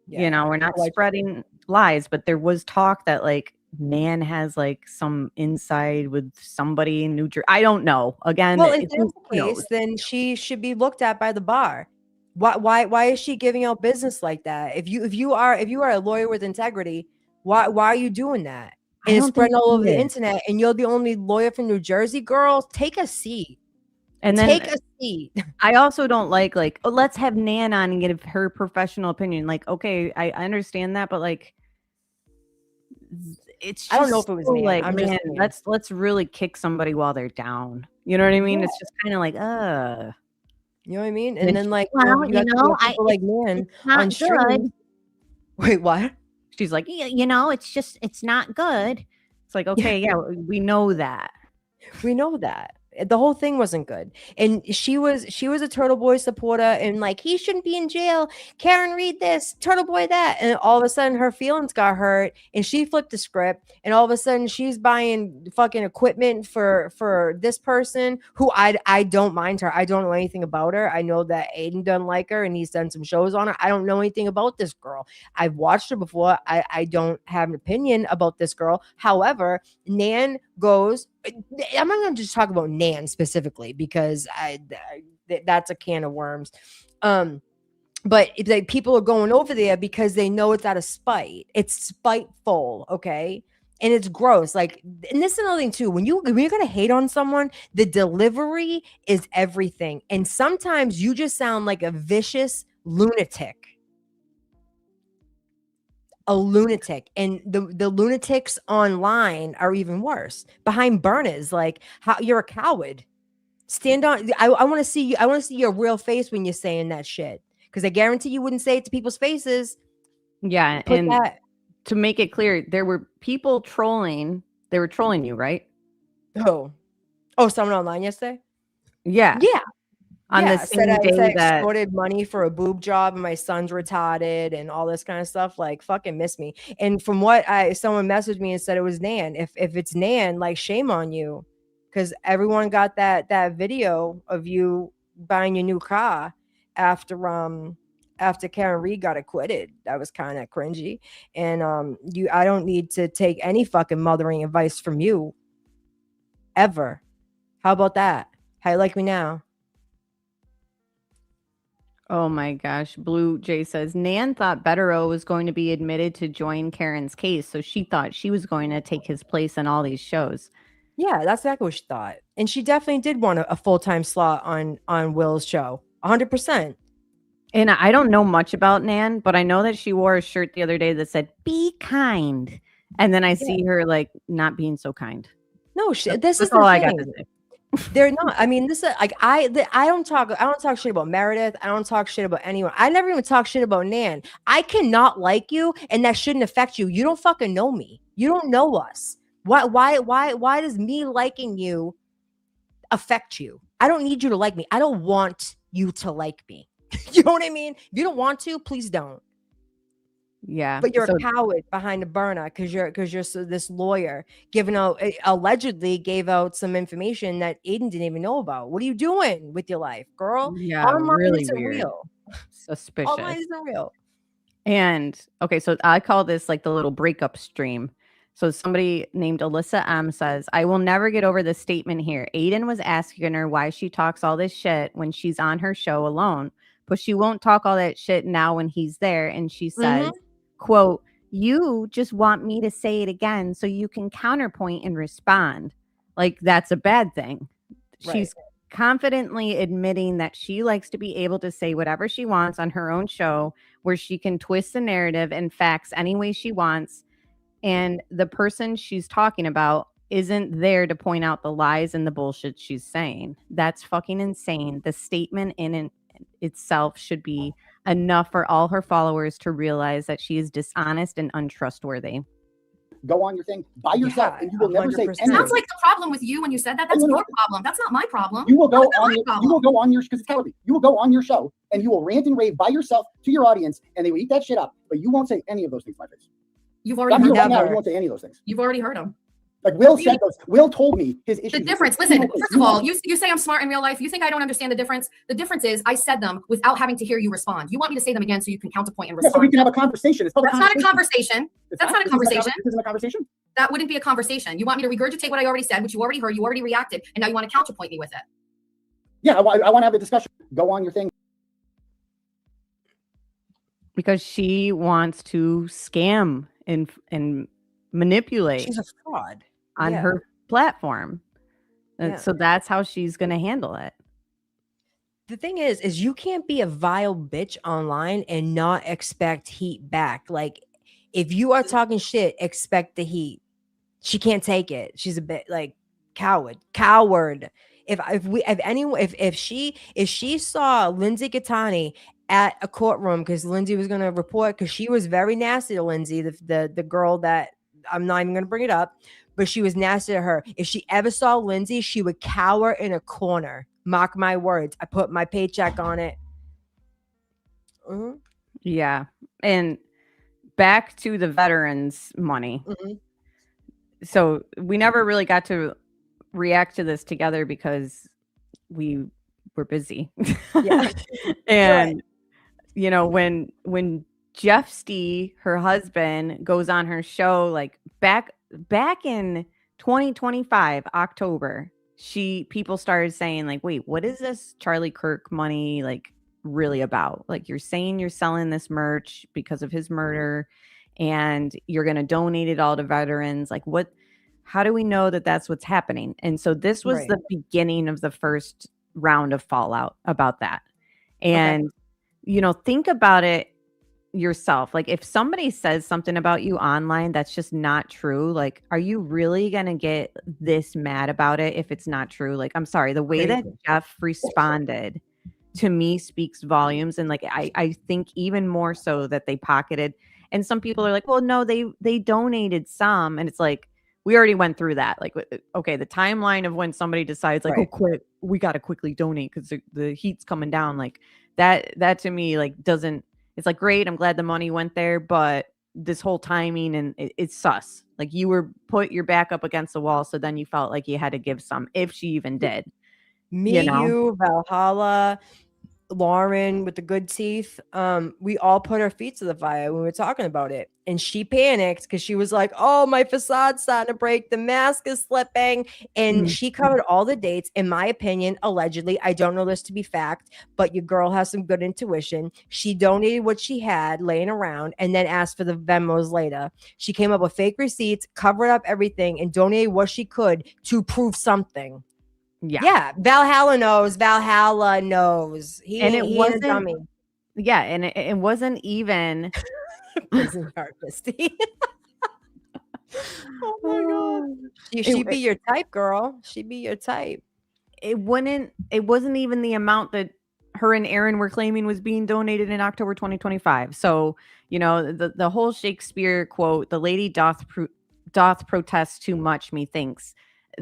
You know, we're not spreading lies, but there was talk that like Nan has like some inside with somebody in New Jersey. I don't know. Again, well, if that's the case, then she should be looked at by the bar. Why is she giving out business like that? If you are a lawyer with integrity, why are you doing that? And it's spreading all over the internet, and you're the only lawyer from New Jersey. Girl, take a seat. And then take a seat. I also don't like, oh, let's have Nan on and give her professional opinion. Like, okay, I understand that, but like, it's just, I don't know if it was me. Like, man, let's really kick somebody while they're down. You know what I mean? It's just kind of like, you know what I mean? And then like, well, you know, people like Nan on stream. Wait, what? She's like, you know, it's not good. It's like, okay, yeah, we know that. We know that. The whole thing wasn't good. And she was a Turtle Boy supporter and like, he shouldn't be in jail. Karen, read this, Turtle Boy that. And all of a sudden her feelings got hurt and she flipped the script. And all of a sudden she's buying fucking equipment for this person who I don't mind her. I don't know anything about her. I know that Aiden doesn't like her and he's done some shows on her. I don't know anything about this girl. I've watched her before. I don't have an opinion about this girl. However, Nan goes, I'm not going to just talk about Nan specifically because that's a can of worms. But like, people are going over there because they know it's out of spite. It's spiteful, okay? And it's gross. Like, and this is another thing too. When you're going to hate on someone, the delivery is everything. And sometimes you just sound like a vicious lunatic. A lunatic, and the lunatics online are even worse. Behind burners, like, how you're a coward. Stand on. I want to see you. I want to see your real face when you're saying that shit, because I guarantee you wouldn't say it to people's faces. Yeah, and to make it clear, there were people trolling. They were trolling you, right? Oh, someone online yesterday. Yeah. On the same day that extorted money for a boob job and my son's retarded and all this kind of stuff, like, fucking miss me. And from what someone messaged me and said it was Nan. If it's Nan, like, shame on you, because everyone got that video of you buying your new car after Karen Reed got acquitted. That was kind of cringy. And I don't need to take any fucking mothering advice from you ever. How about that? How you like me now? Oh my gosh. Blue Jay says, Nan thought Betterow was going to be admitted to join Karen's case, so she thought she was going to take his place in all these shows. Yeah, that's exactly what she thought. And she definitely did want a full-time slot on Will's show. 100%. And I don't know much about Nan, but I know that she wore a shirt the other day that said, be kind. And then I see her, like, not being so kind. No, this is all I got to say. They're not. I mean, this is like, I don't talk shit about Meredith. I don't talk shit about anyone. I never even talk shit about Nan. I cannot like you, and that shouldn't affect you. You don't fucking know me. You don't know us. Why does me liking you affect you? I don't need you to like me. I don't want you to like me. You know what I mean? If you don't want to, please don't. Yeah, but you're a coward behind the burner because you're so this lawyer allegedly gave out some information that Aiden didn't even know about. What are you doing with your life, girl? Yeah, online really isn't weird. real. Suspicious. Online isn't real. And okay, so I call this like the little breakup stream. So somebody named Alyssa M says, I will never get over this statement here. Aiden was asking her why she talks all this shit when she's on her show alone, but she won't talk all that shit now when he's there. And she says, quote, you just want me to say it again so you can counterpoint and respond. Like, that's a bad thing. Right. She's confidently admitting that she likes to be able to say whatever she wants on her own show, where she can twist the narrative and facts any way she wants. And the person she's talking about isn't there to point out the lies and the bullshit she's saying. That's fucking insane. The statement in itself should be enough for all her followers to realize that she is dishonest and untrustworthy. Go on your thing by yourself, and you will never say anything. It sounds like the problem with you when you said that. That's your problem. That's not my problem. You will go on. You will go on your because it's cowardly. You will go on your show and you will rant and rave by yourself to your audience, and they will eat that shit up. But you won't say any of those things to my face. You've already heard right now, you won't say any of those things. You've already heard them. Like Will said those. Will told me his issue. The difference. Listen, first of all, you say I'm smart in real life. You think I don't understand the difference? The difference is I said them without having to hear you respond. You want me to say them again so you can counterpoint and respond. So we can have a conversation. That's not a conversation. That's not a conversation. This isn't a conversation. That wouldn't be a conversation. You want me to regurgitate what I already said, which you already heard, you already reacted, and now you want to counterpoint me with it. Yeah, I want to have a discussion. Go on your thing. Because she wants to scam and manipulate. She's a fraud on her platform. And so that's how she's going to handle it. The thing is you can't be a vile bitch online and not expect heat back. Like, if you are talking shit, expect the heat. She can't take it. She's a bit like coward. If she saw Lindsay Gattani at a courtroom because Lindsay was going to report, because she was very nasty to Lindsay, the girl that I'm not even going to bring it up, but she was nasty to her. If she ever saw Lindsay, she would cower in a corner. Mark my words. I put my paycheck on it. Yeah. And back to the veterans money. So we never really got to react to this together because we were busy. Yeah. And you know, when Jeff Stee, her husband, goes on her show, like back in 2025 October, people started saying like, wait, what is this Charlie Kirk money like really about? Like, you're saying you're selling this merch because of his murder and you're going to donate it all to veterans. Like, how do we know that that's what's happening? And so this was the beginning of the first round of fallout about that. And you know, think about it yourself. Like, if somebody says something about you online that's just not true, like, are you really gonna get this mad about it if it's not true? Like, I'm sorry, the way that Jeff responded to me speaks volumes. And like, I think even more so that they pocketed, and some people are like, well, no, they donated some, and it's like, we already went through that. Like, okay, the timeline of when somebody decides like, oh, quit, we got to quickly donate because the heat's coming down, like that to me, like, doesn't, it's like, great, I'm glad the money went there, but this whole timing and it's sus. Like, you were put your back up against the wall, so then you felt like you had to give some, if she even did. You, Valhalla, Lauren with the good teeth, we all put our feet to the fire when we were talking about it, and she panicked because she was like, oh, my facade's starting to break, the mask is slipping, and she covered all the dates. In my opinion, allegedly, I don't know this to be fact, but your girl has some good intuition. She donated what she had laying around and then asked for the Venmos later. She came up with fake receipts, covered up everything, and donated what she could to prove something. Yeah. Valhalla knows. He wasn't a dummy. Yeah, and it wasn't even prison therapist. Oh my god. She'd be your type, girl. She'd be your type. It wasn't even the amount that her and Aaron were claiming was being donated in October 2025. So, you know, the whole Shakespeare quote, the lady doth protest too much, methinks.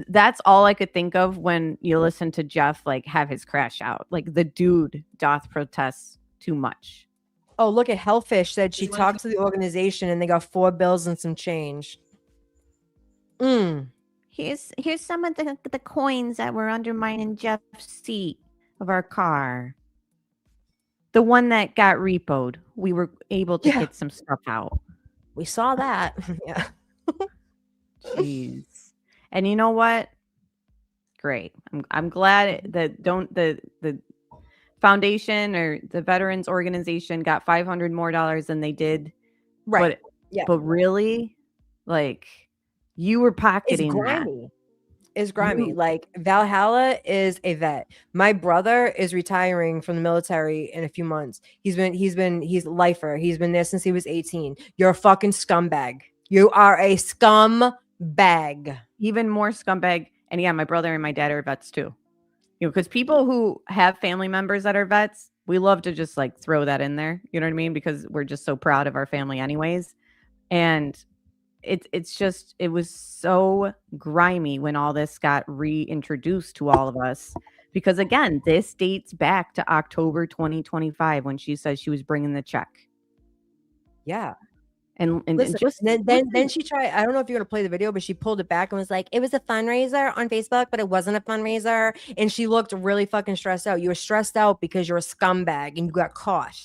That's all I could think of when you listen to Jeff like have his crash out. Like, the dude doth protest too much. Oh, look at Hellfish said she talked to the organization and they got 4 bills and some change. Here's some of the coins that were undermining Jeff's seat of our car. The one that got repoed. We were able to get some stuff out. We saw that. Yeah. Jeez. And you know what? Great. I'm glad that the foundation or the veterans organization got $500 more than they did. Right. But really, like, you were pocketing that. It's grimy. Like, Valhalla is a vet. My brother is retiring from the military in a few months. He's lifer. He's been there since he was 18. You're a fucking scumbag. You are a scumbag. Even more scumbag. And yeah, my brother and my dad are vets too. You know, because people who have family members that are vets, we love to just like throw that in there. You know what I mean? Because we're just so proud of our family anyways. And it was so grimy when all this got reintroduced to all of us. Because again, this dates back to October 2025 when she says she was bringing the check. Yeah. And listen, just then she tried. I don't know if you're gonna play the video, but she pulled it back and was like, "It was a fundraiser on Facebook, but it wasn't a fundraiser." And she looked really fucking stressed out. You were stressed out because you're a scumbag and you got caught.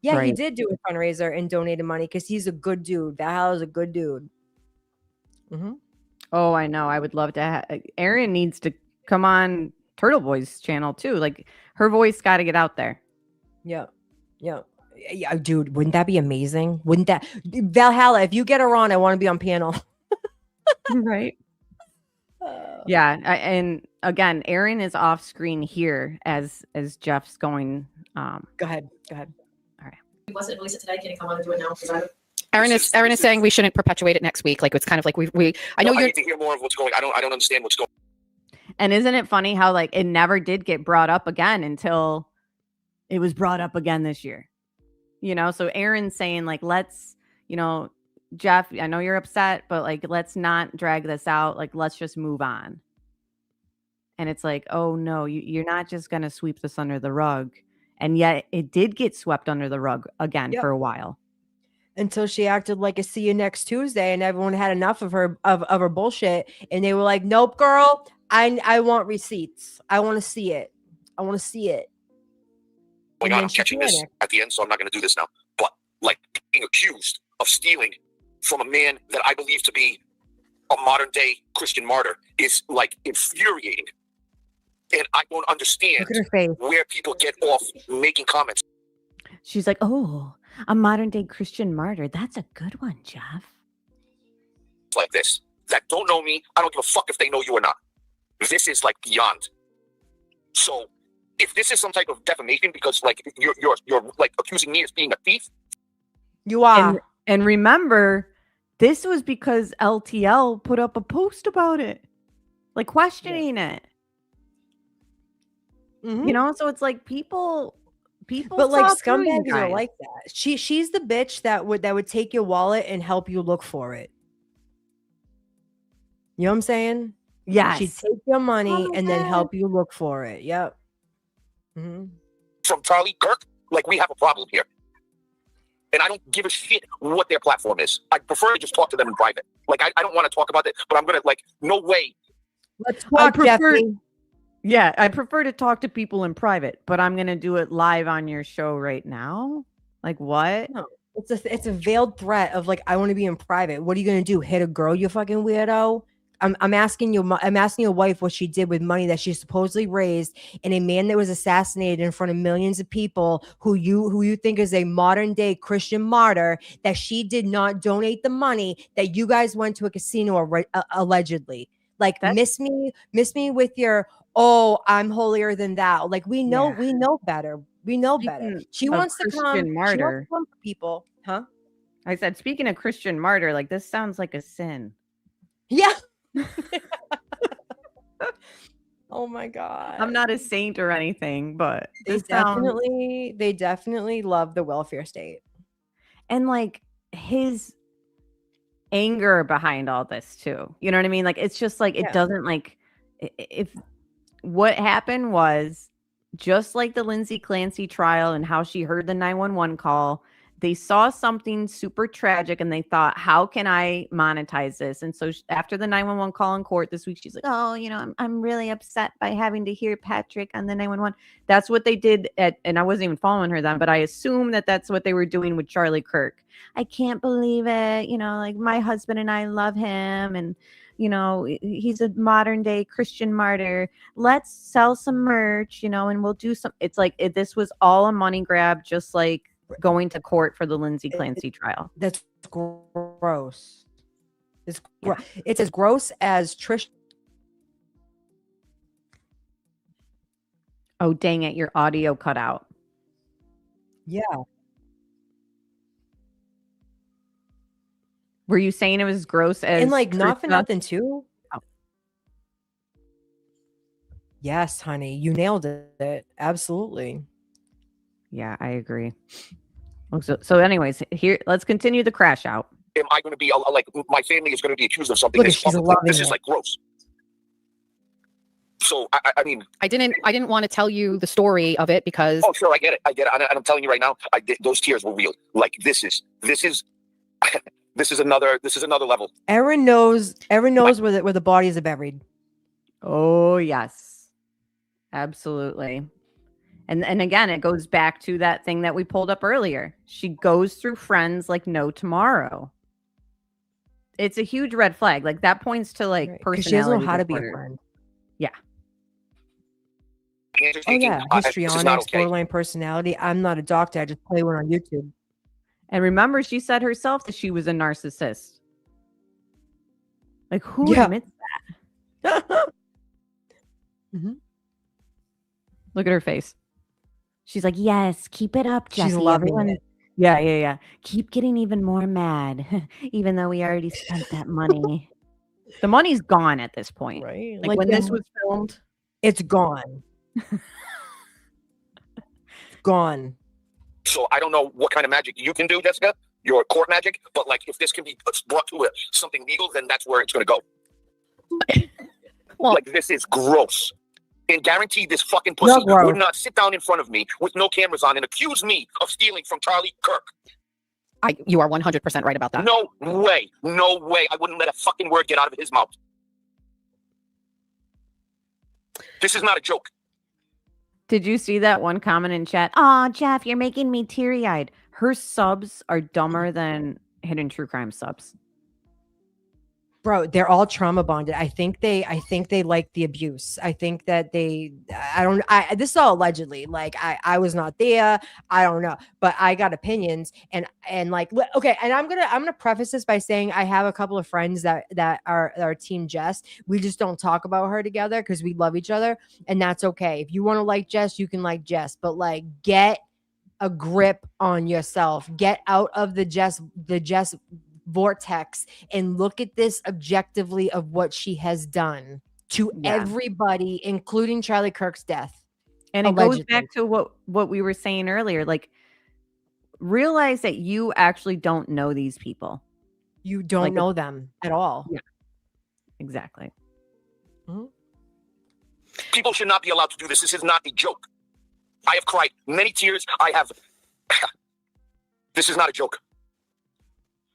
Yeah, He did do a fundraiser and donated money because he's a good dude. Valhalla's a good dude. Oh, I know. I would love to. Erin needs to come on Turtle Boy's channel too. Like, her voice got to get out there. Yeah, dude, wouldn't that be amazing? Wouldn't that, Valhalla, if you get her on, I want to be on panel. Right. Yeah. And again, Erin is off screen here as Jeff's going. Go ahead. All right. We wasn't release it today. Can you come on and do it now? Erin is saying we shouldn't perpetuate it next week. Like, it's kind of like I know I need to hear more of what's going. I don't understand what's going. And isn't it funny how like it never did get brought up again until it was brought up again this year. So Aaron's saying like, let's, Jeff, I know you're upset, but like, let's not drag this out. Like, let's just move on. And it's like, oh no, you're not just going to sweep this under the rug. And yet it did get swept under the rug again for a while. Until she acted like a see you next Tuesday and everyone had enough of her her bullshit. And they were like, nope, girl, I want receipts. I want to see it. I want to see it. Oh my God, I'm catching this at the end, so I'm not going to do this now. But like being accused of stealing from a man that I believe to be a modern day Christian martyr is like infuriating. And I don't understand where people get off making comments. She's like, oh, a modern day Christian martyr. That's a good one, Jeff. Like this, that don't know me. I don't give a fuck if they know you or not. This is like beyond. So if this is some type of defamation because like you're like accusing me as being a thief. You are. And remember, this was because LTL put up a post about it. Like questioning it. Mm-hmm. So it's like people but like scumbags are like that. She's the bitch that would take your wallet and help you look for it. You know what I'm saying? Yes. She'd take your money and then help you look for it. Yep. Mm-hmm. From Charlie Kirk, like we have a problem here. And I don't give a shit what their platform is. I prefer to just talk to them in private. Like I don't want to talk about it, but I'm gonna like no way. Let's talk, Jeffrey. Yeah, I prefer to talk to people in private, but I'm going to do it live on your show right now. Like what? No, it's a veiled threat of like, I want to be in private. What are you going to do? Hit a girl, you fucking weirdo? I'm asking your wife what she did with money that she supposedly raised in a man that was assassinated in front of millions of people who you think is a modern day Christian martyr, that she did not donate the money, that you guys went to a casino allegedly. Like miss me with your, oh, I'm holier than thou. Like we know better. We know better. She wants to come martyr for people, huh? I said, speaking of Christian martyr, like this sounds like a sin. Yeah. Oh my God. I'm not a saint or anything, but they definitely love the welfare state. And like his anger behind all this too. You know what I mean? Like it's just like it doesn't like if what happened was just like the Lindsay Clancy trial and how she heard the 911 call. They saw something super tragic and they thought, how can I monetize this? And so after the 911 call in court this week, she's like, oh, I'm really upset by having to hear Patrick on the 911. That's what they did and I wasn't even following her then, but I assume that that's what they were doing with Charlie Kirk. I can't believe it. Like my husband and I love him. And, he's a modern day Christian martyr. Let's sell some merch, and we'll do some. It's like this was all a money grab, just like going to court for the Lindsay Clancy trial. That's gross. It's as gross as Trish. Oh, dang it. Your audio cut out. Yeah. Were you saying it was gross as and like Trish not for nothing too? Oh. Yes, honey. You nailed it. Absolutely. Yeah, I agree. So anyways, here, let's continue the crash out. Am I going to be like my family is going to be accused of something? This is like gross. So I mean, I didn't want to tell you the story of it because. Oh, sure, I get it. And I'm telling you right now, those tears were real. Like this is another level. Erin knows where the bodies are buried. Oh yes, absolutely. And again, it goes back to that thing that we pulled up earlier. She goes through friends like no tomorrow. It's a huge red flag. Like that points to like personality. She doesn't know how to be a friend. Yeah. Oh yeah, histrionics, borderline personality. I'm not a doctor. I just play one on YouTube. And remember, she said herself that she was a narcissist. Like who admits that? Mm-hmm. Look at her face. She's like, yes, keep it up, Jesse. She's loving it. Yeah. Keep getting even more mad, even though we already spent that money. The money's gone at this point. Right. Like when this was filmed. It's gone. gone. So I don't know what kind of magic you can do, Jessica. Your court magic, but like if this can be brought to something legal, then that's where it's going to go. Well, like this is gross. And guarantee this fucking pussy would not sit down in front of me with no cameras on and accuse me of stealing from Charlie Kirk. You are 100% right about that. No way. No way. I wouldn't let a fucking word get out of his mouth. This is not a joke. Did you see that one comment in chat? Aw, Jeff, you're making me teary-eyed. Her subs are dumber than Hidden True Crime subs. Bro, they're all trauma bonded. I think they like the abuse. I think that this is all allegedly. Like I was not there. I don't know, but I got opinions and like, okay. And I'm gonna preface this by saying I have a couple of friends that are Team Jess. We just don't talk about her together because we love each other, and that's okay. If you want to like Jess, you can like Jess, but like get a grip on yourself. Get out of the Jess vortex and look at this objectively of what she has done to everybody, including Charlie Kirk's death. And it goes back to what we were saying earlier. Like, realize that you actually don't know these people. You don't know them at all. Yeah, exactly. Mm-hmm. People should not be allowed to do this. This is not a joke. I have cried many tears. This is not a joke.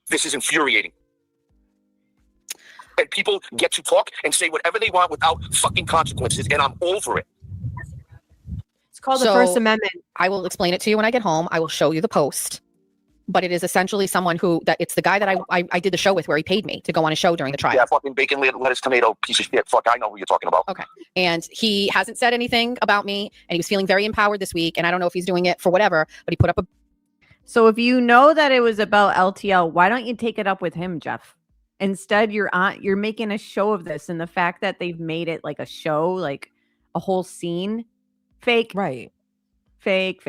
This is infuriating. And people get to talk and say whatever they want without fucking consequences, and I'm over it. It's called the First Amendment. I will explain it to you when I get home. I will show you the post. But it is essentially someone it's the guy that I did the show with where he paid me to go on a show during the trial. Yeah, fucking bacon, lettuce, tomato, piece of shit. Fuck, I know who you're talking about. Okay. And he hasn't said anything about me, and he was feeling very empowered this week, and I don't know if he's doing it for whatever, but he put up a... So if you know that it was about LTL, why don't you take it up with him, Jeff? Instead, you're making a show of this, and the fact that they've made it like a show, like a whole scene, fake, right? Fake.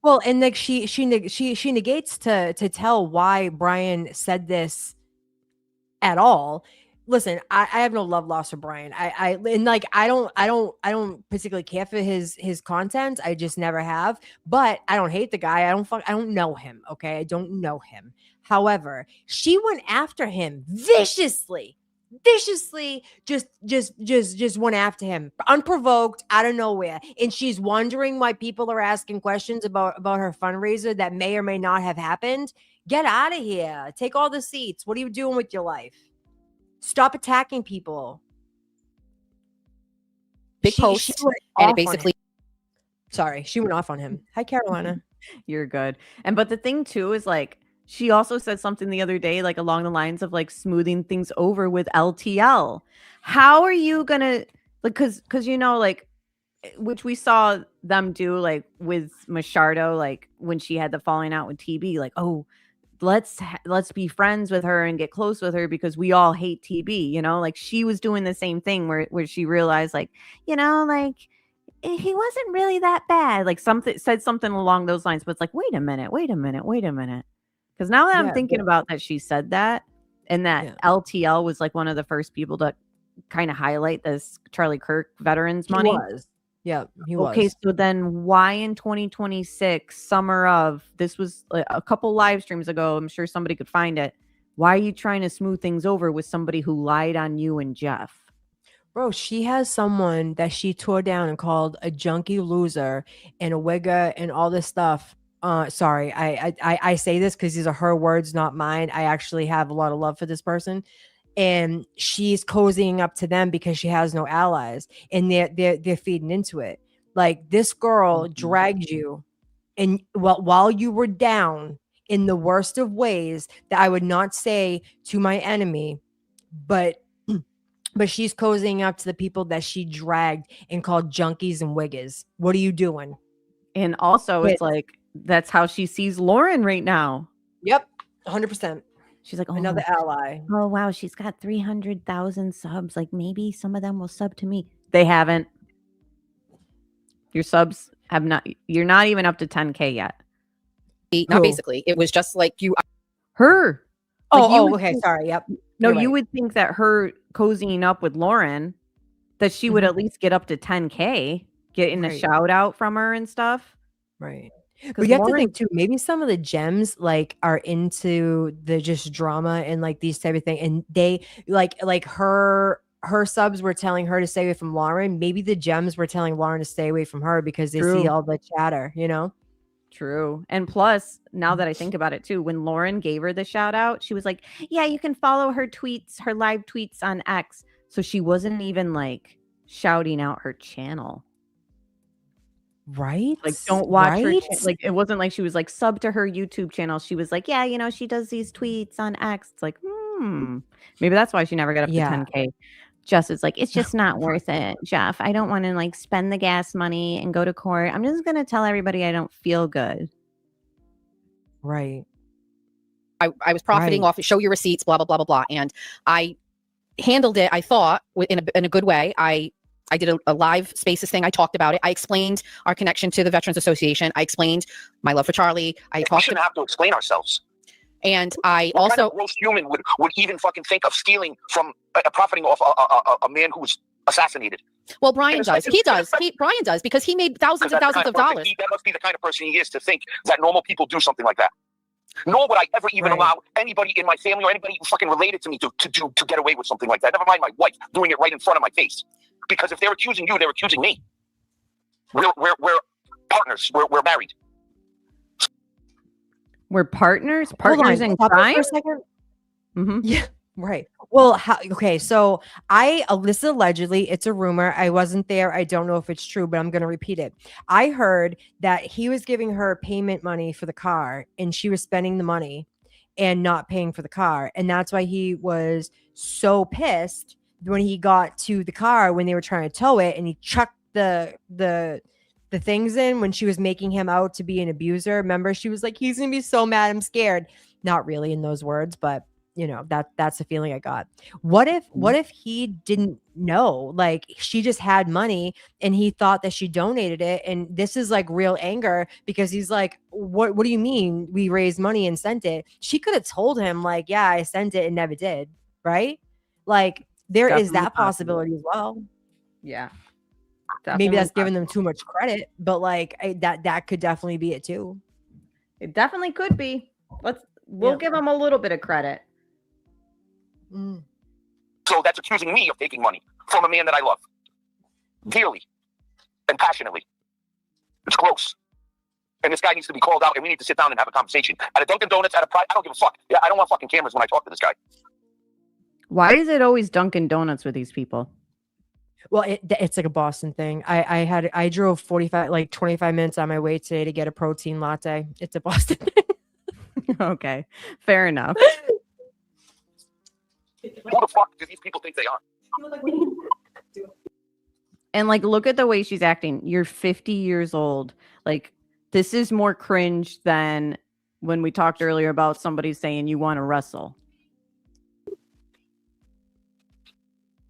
Well, and like she negates to tell why Brian said this at all. Listen, I have no love lost for Brian. I don't particularly care for his content. I just never have. But I don't hate the guy. I don't know him. Okay, I don't know him. However, she went after him viciously, just went after him unprovoked out of nowhere. And she's wondering why people are asking questions about her fundraiser that may or may not have happened. Get out of here. Take all the seats. What are you doing with your life? Stop attacking people. Big post. And it basically... Sorry, she went off on him. Hi, Carolina. You're good. But the thing too is like, she also said something the other day, like along the lines of like smoothing things over with LTL. How are you gonna, like, cause like, which we saw them do like with Machardo, like when she had the falling out with TB, like, oh, let's be friends with her and get close with her because we all hate TB, like she was doing the same thing where she realized like, like he wasn't really that bad. Like said something along those lines, but it's like, wait a minute. Because now that I'm thinking about that, she said that, and that LTL was like one of the first people to kind of highlight this Charlie Kirk veterans money. Yeah, he was. Okay, so then why in 2026, summer of, this was a couple live streams ago, I'm sure somebody could find it. Why are you trying to smooth things over with somebody who lied on you and Jeff? Bro, she has someone that she tore down and called a junkie loser and a wigger and all this stuff. Sorry, I say this because these are her words, not mine. I actually have a lot of love for this person. And she's cozying up to them because she has no allies, and they're feeding into it. Like, this girl dragged you, and while you were down in the worst of ways that I would not say to my enemy, but she's cozying up to the people that she dragged and called junkies and wiggers. What are you doing? And also, it's like, that's how she sees Lauren right now. Yep, 100%. She's like, oh, another ally. Oh, wow. She's got 300,000 subs. Like, maybe some of them will sub to me. They haven't. Your subs have not. You're not even up to 10K yet. Not basically. It was just like you. Her. Okay. Sorry. Yep. No, you would think that her cozying up with Lauren, that she would at least get up to 10K, getting a shout out from her and stuff. Right. But 'Cause you have to Lauren- think too, maybe some of the gems like are into the just drama and like these type of thing. And they like her subs were telling her to stay away from Lauren. Maybe the gems were telling Lauren to stay away from her because they see True. all the chatter, you know? True. And plus, now that I think about it too, when Lauren gave her the shout out, she was like, yeah, you can follow her tweets, her live tweets on X. So she wasn't even like shouting out her channel. Right? Like, don't watch her. Right? Like, it wasn't like she was like sub to her YouTube channel. She was like, yeah, you know, she does these tweets on X. It's like, maybe that's why she never got up Yeah. to 10K. Jess is like, it's just not worth it, Jeff. I don't want to like spend the gas money and go to court. I'm just going to tell everybody I don't feel good. Right. I was profiting Right. off, show your receipts, blah, blah, blah, blah, blah. And I handled it, I thought, in a good way. I did a live spaces thing. I talked about it. I explained our connection to the Veterans Association. I explained my love for Charlie. We shouldn't have to explain ourselves. And I What also kind of gross human would even fucking think of stealing from profiting off a man who was assassinated? well, Brian does. He does. Brian does because he made thousands and thousands of dollars. That must be the kind of person he is to think that normal people do something like that. Nor would I ever even allow anybody in my family or anybody fucking related to me to get away with something like that. Never mind my wife doing it right in front of my face. Because if they're accusing you, they're accusing me. We're partners. We're married. We're partners Hold on, in stop it crime. for a second. Mm-hmm. Yeah. Right. Well, okay. So this is allegedly, it's a rumor. I wasn't there. I don't know if it's true, but I'm going to repeat it. I heard that he was giving her payment money for the car and she was spending the money and not paying for the car. And that's why he was so pissed when he got to the car when they were trying to tow it and he chucked the things in when she was making him out to be an abuser. Remember, she was like, he's going to be so mad. I'm scared. Not really in those words, but you know, that's the feeling I got. What if he didn't know? Like she just had money and he thought that she donated it. And this is like real anger because he's like, what do you mean we raised money and sent it? She could have told him like, yeah, I sent it and never did. Right? Like there is that possibility as well. Yeah. Maybe that's giving them too much credit, but like that could definitely be it too. It definitely could be. We'll give them a little bit of credit. So that's accusing me of taking money from a man that I love dearly and passionately. It's gross. And this guy needs to be called out and we need to sit down and have a conversation. At a Dunkin' Donuts, at a Pride, I don't give a fuck. Yeah, I don't want fucking cameras when I talk to this guy. Why is it always Dunkin' Donuts with these people? Well, it's like a Boston thing. I drove 25 minutes on my way today to get a protein latte. It's a Boston thing. Okay, fair enough. Who the fuck do these people think they are? And like, look at the way she's acting. You're 50 years old. Like, this is more cringe than when we talked earlier about somebody saying you want to wrestle.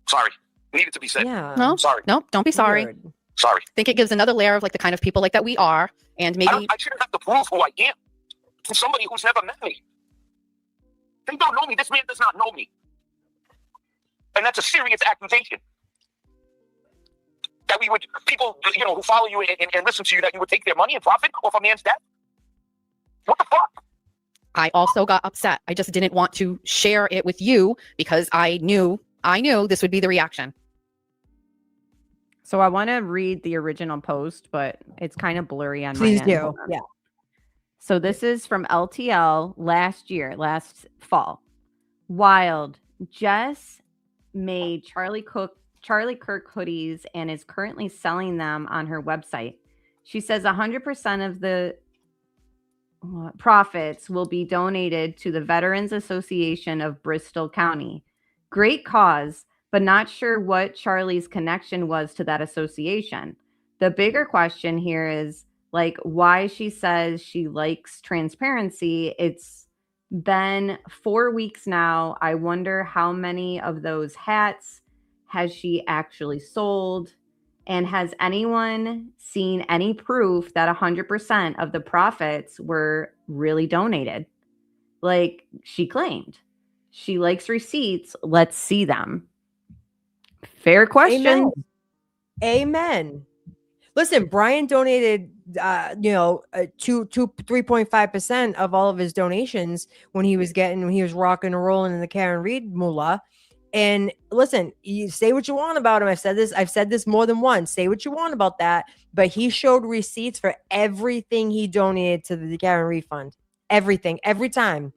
Sorry. Needed to be said. Yeah. No, Sorry. no, don't be sorry. Weird. Sorry. I think it gives another layer of like the kind of people like that we are, and maybe I shouldn't have to prove who I am to somebody who's never met me. They don't know me. This man does not know me. And that's a serious accusation. That people, you know, who follow you and listen to you, that you would take their money and profit off a man's death? What the fuck? I also got upset. I just didn't want to share it with you because I knew this would be the reaction. So I want to read the original post, but it's kind of blurry on Please my end. do. Hold on. Yeah. So this is from LTL last fall. Wild. Jess made Charlie Kirk hoodies and is currently selling them on her website. She says 100% of the profits will be donated to the Veterans Association of Bristol County. Great cause, but not sure what Charlie's connection was to that association. The bigger question here is like why she says she likes transparency. It's been 4 weeks now. I wonder how many of those hats has she actually sold? And has anyone seen any proof that 100% of the profits were really donated? Like she claimed. She likes receipts. Let's see them. Fair question. Amen. Listen, Brian donated, 3.5% of all of his donations when he was rocking and rolling in the Karen Reed moolah. And listen, you say what you want about him. I've said this more than once. Say what you want about that, but he showed receipts for everything he donated to the Karen Reed Fund. Everything, every time.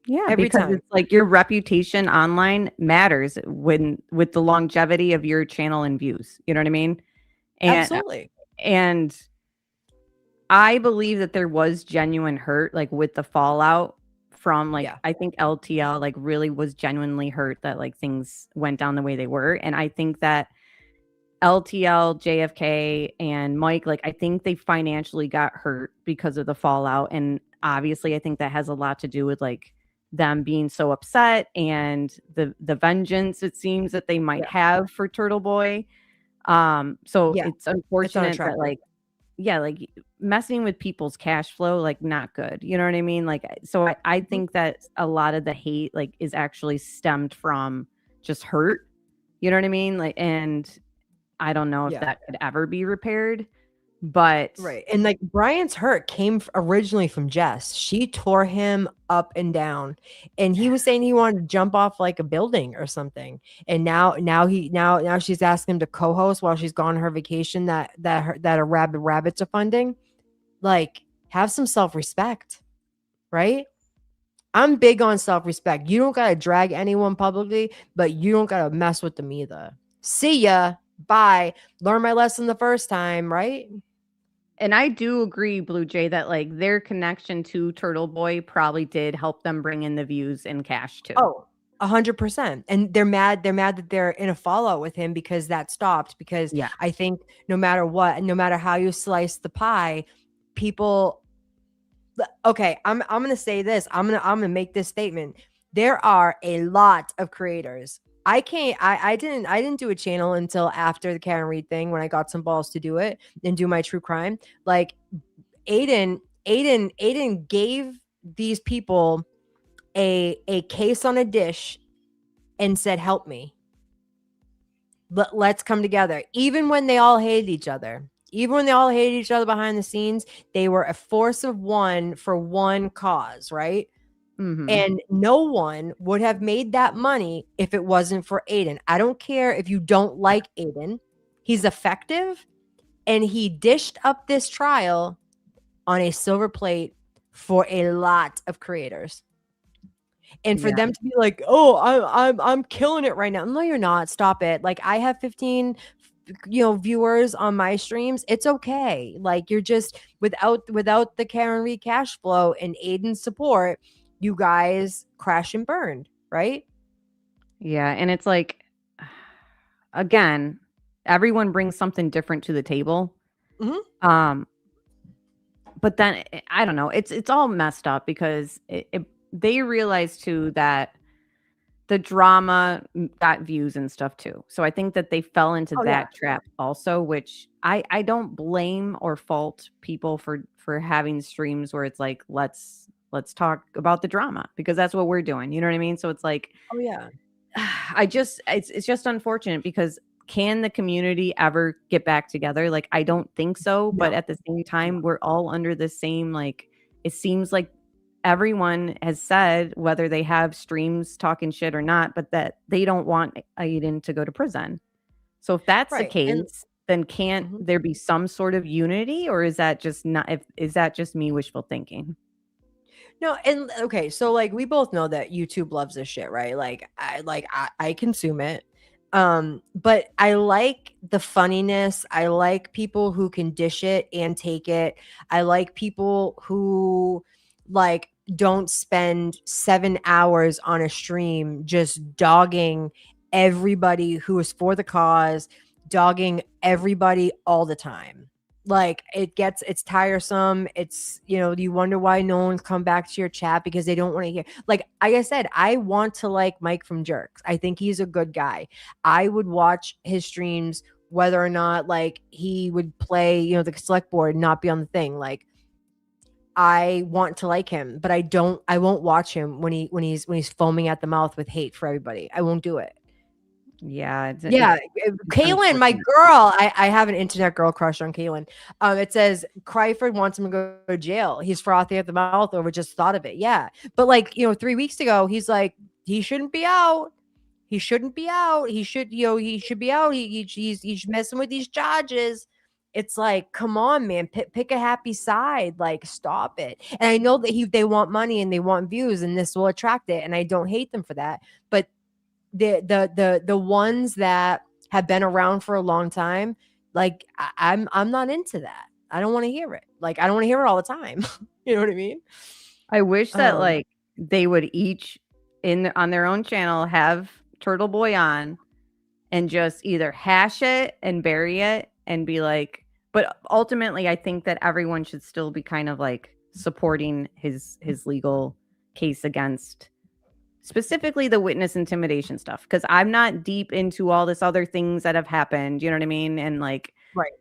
Yeah, Every because time. it's like your reputation online matters with the longevity of your channel and views. You know what I mean? Absolutely. And I believe that there was genuine hurt, like with the fallout from I think LTL like really was genuinely hurt that like things went down the way they were. And I think that LTL, JFK, and Mike, like I think they financially got hurt because of the fallout. And obviously I think that has a lot to do with like them being so upset and the vengeance it seems that they might have for Turtle Boy. So it's unfortunate that like messing with people's cash flow, like not good. You know what I mean? Like, so I think that a lot of the hate like is actually stemmed from just hurt. You know what I mean? Like, and I don't know if that could ever be repaired, but right. And like Brian's hurt came originally from Jess. She tore him up and down, and he was saying he wanted to jump off like a building or something. And now she's asking him to co-host while she's gone on her vacation that a rabid rabbits are funding. Like, have some self-respect, right? I'm big on self-respect. You don't gotta drag anyone publicly, but you don't gotta mess with them either. See ya. Bye. Learn my lesson the first time, right? And I do agree, Blue Jay, that like their connection to Turtle Boy probably did help them bring in the views and cash too. Oh, 100%. And they're mad that they're in a fallout with him because that stopped. Because I think no matter what, no matter how you slice the pie, people. Okay, I'm gonna say this. I'm gonna make this statement. There are a lot of creators. I didn't do a channel until after the Karen Reed thing when I got some balls to do it and do my true crime. Like Aiden gave these people a case on a dish and said, "Help me. Let's come together." Even when they all hated each other. Even when they all hated each other behind the scenes, they were a force of one for one cause, right? Mm-hmm. And no one would have made that money if it wasn't for Aiden. I don't care if you don't like Aiden. He's effective, and he dished up this trial on a silver plate for a lot of creators. And for them to be like, "Oh, I'm killing it right now." No, you're not. Stop it. Like, I have 15 viewers on my streams. It's okay. Like, you're just without the Karen Reed cash flow and Aiden's support, you guys crash and burned, right? Yeah. And it's like, again, everyone brings something different to the table. Mm-hmm. But then I don't know. It's all messed up because they realize too that the drama got views and stuff too. So I think that they fell into that trap also, which I don't blame or fault people for having streams where it's like, let's talk about the drama, because that's what we're doing. You know what I mean? So it's like, oh yeah, it's just unfortunate because can the community ever get back together? Like, I don't think so. But at the same time, we're all under the same, like, it seems like everyone has said, whether they have streams talking shit or not, but that they don't want Aiden to go to prison. So if that's the case, then can't there be some sort of unity, or is that just not? Is that just me wishful thinking? No, and okay, so like we both know that YouTube loves this shit, right? Like I consume it. But I like the funniness. I like people who can dish it and take it. I like people who like don't spend 7 hours on a stream just dogging everybody who is for the cause, dogging everybody all the time. Like, it's tiresome. It's, you wonder why no one's come back to your chat because they don't want to hear. Like I said, I want to like Mike from Jerks. I think he's a good guy. I would watch his streams whether or not like he would play, the select board and not be on the thing. Like, I want to like him, but I won't watch him when he's foaming at the mouth with hate for everybody. I won't do it. Yeah. Yeah, Kaylin, my girl. I have an internet girl crush on Kaylin. It says Cryford wants him to go to jail. He's frothing at the mouth over just thought of it. Yeah, but like 3 weeks ago, he's like he shouldn't be out. He shouldn't be out. He should he should be out. He's messing with these charges. It's like, come on, man, pick a happy side. Like, stop it. And I know that they want money and they want views, and this will attract it. And I don't hate them for that, but the ones that have been around for a long time, like I'm not into that. I don't want to hear it. Like, I don't want to hear it all the time. You know what I mean? I wish that like they would each on their own channel have Turtle Boy on and just either hash it and bury it and be like, but ultimately I think that everyone should still be kind of like supporting his legal case against specifically the witness intimidation stuff, because I'm not deep into all this other things that have happened. You know what I mean? And like, right,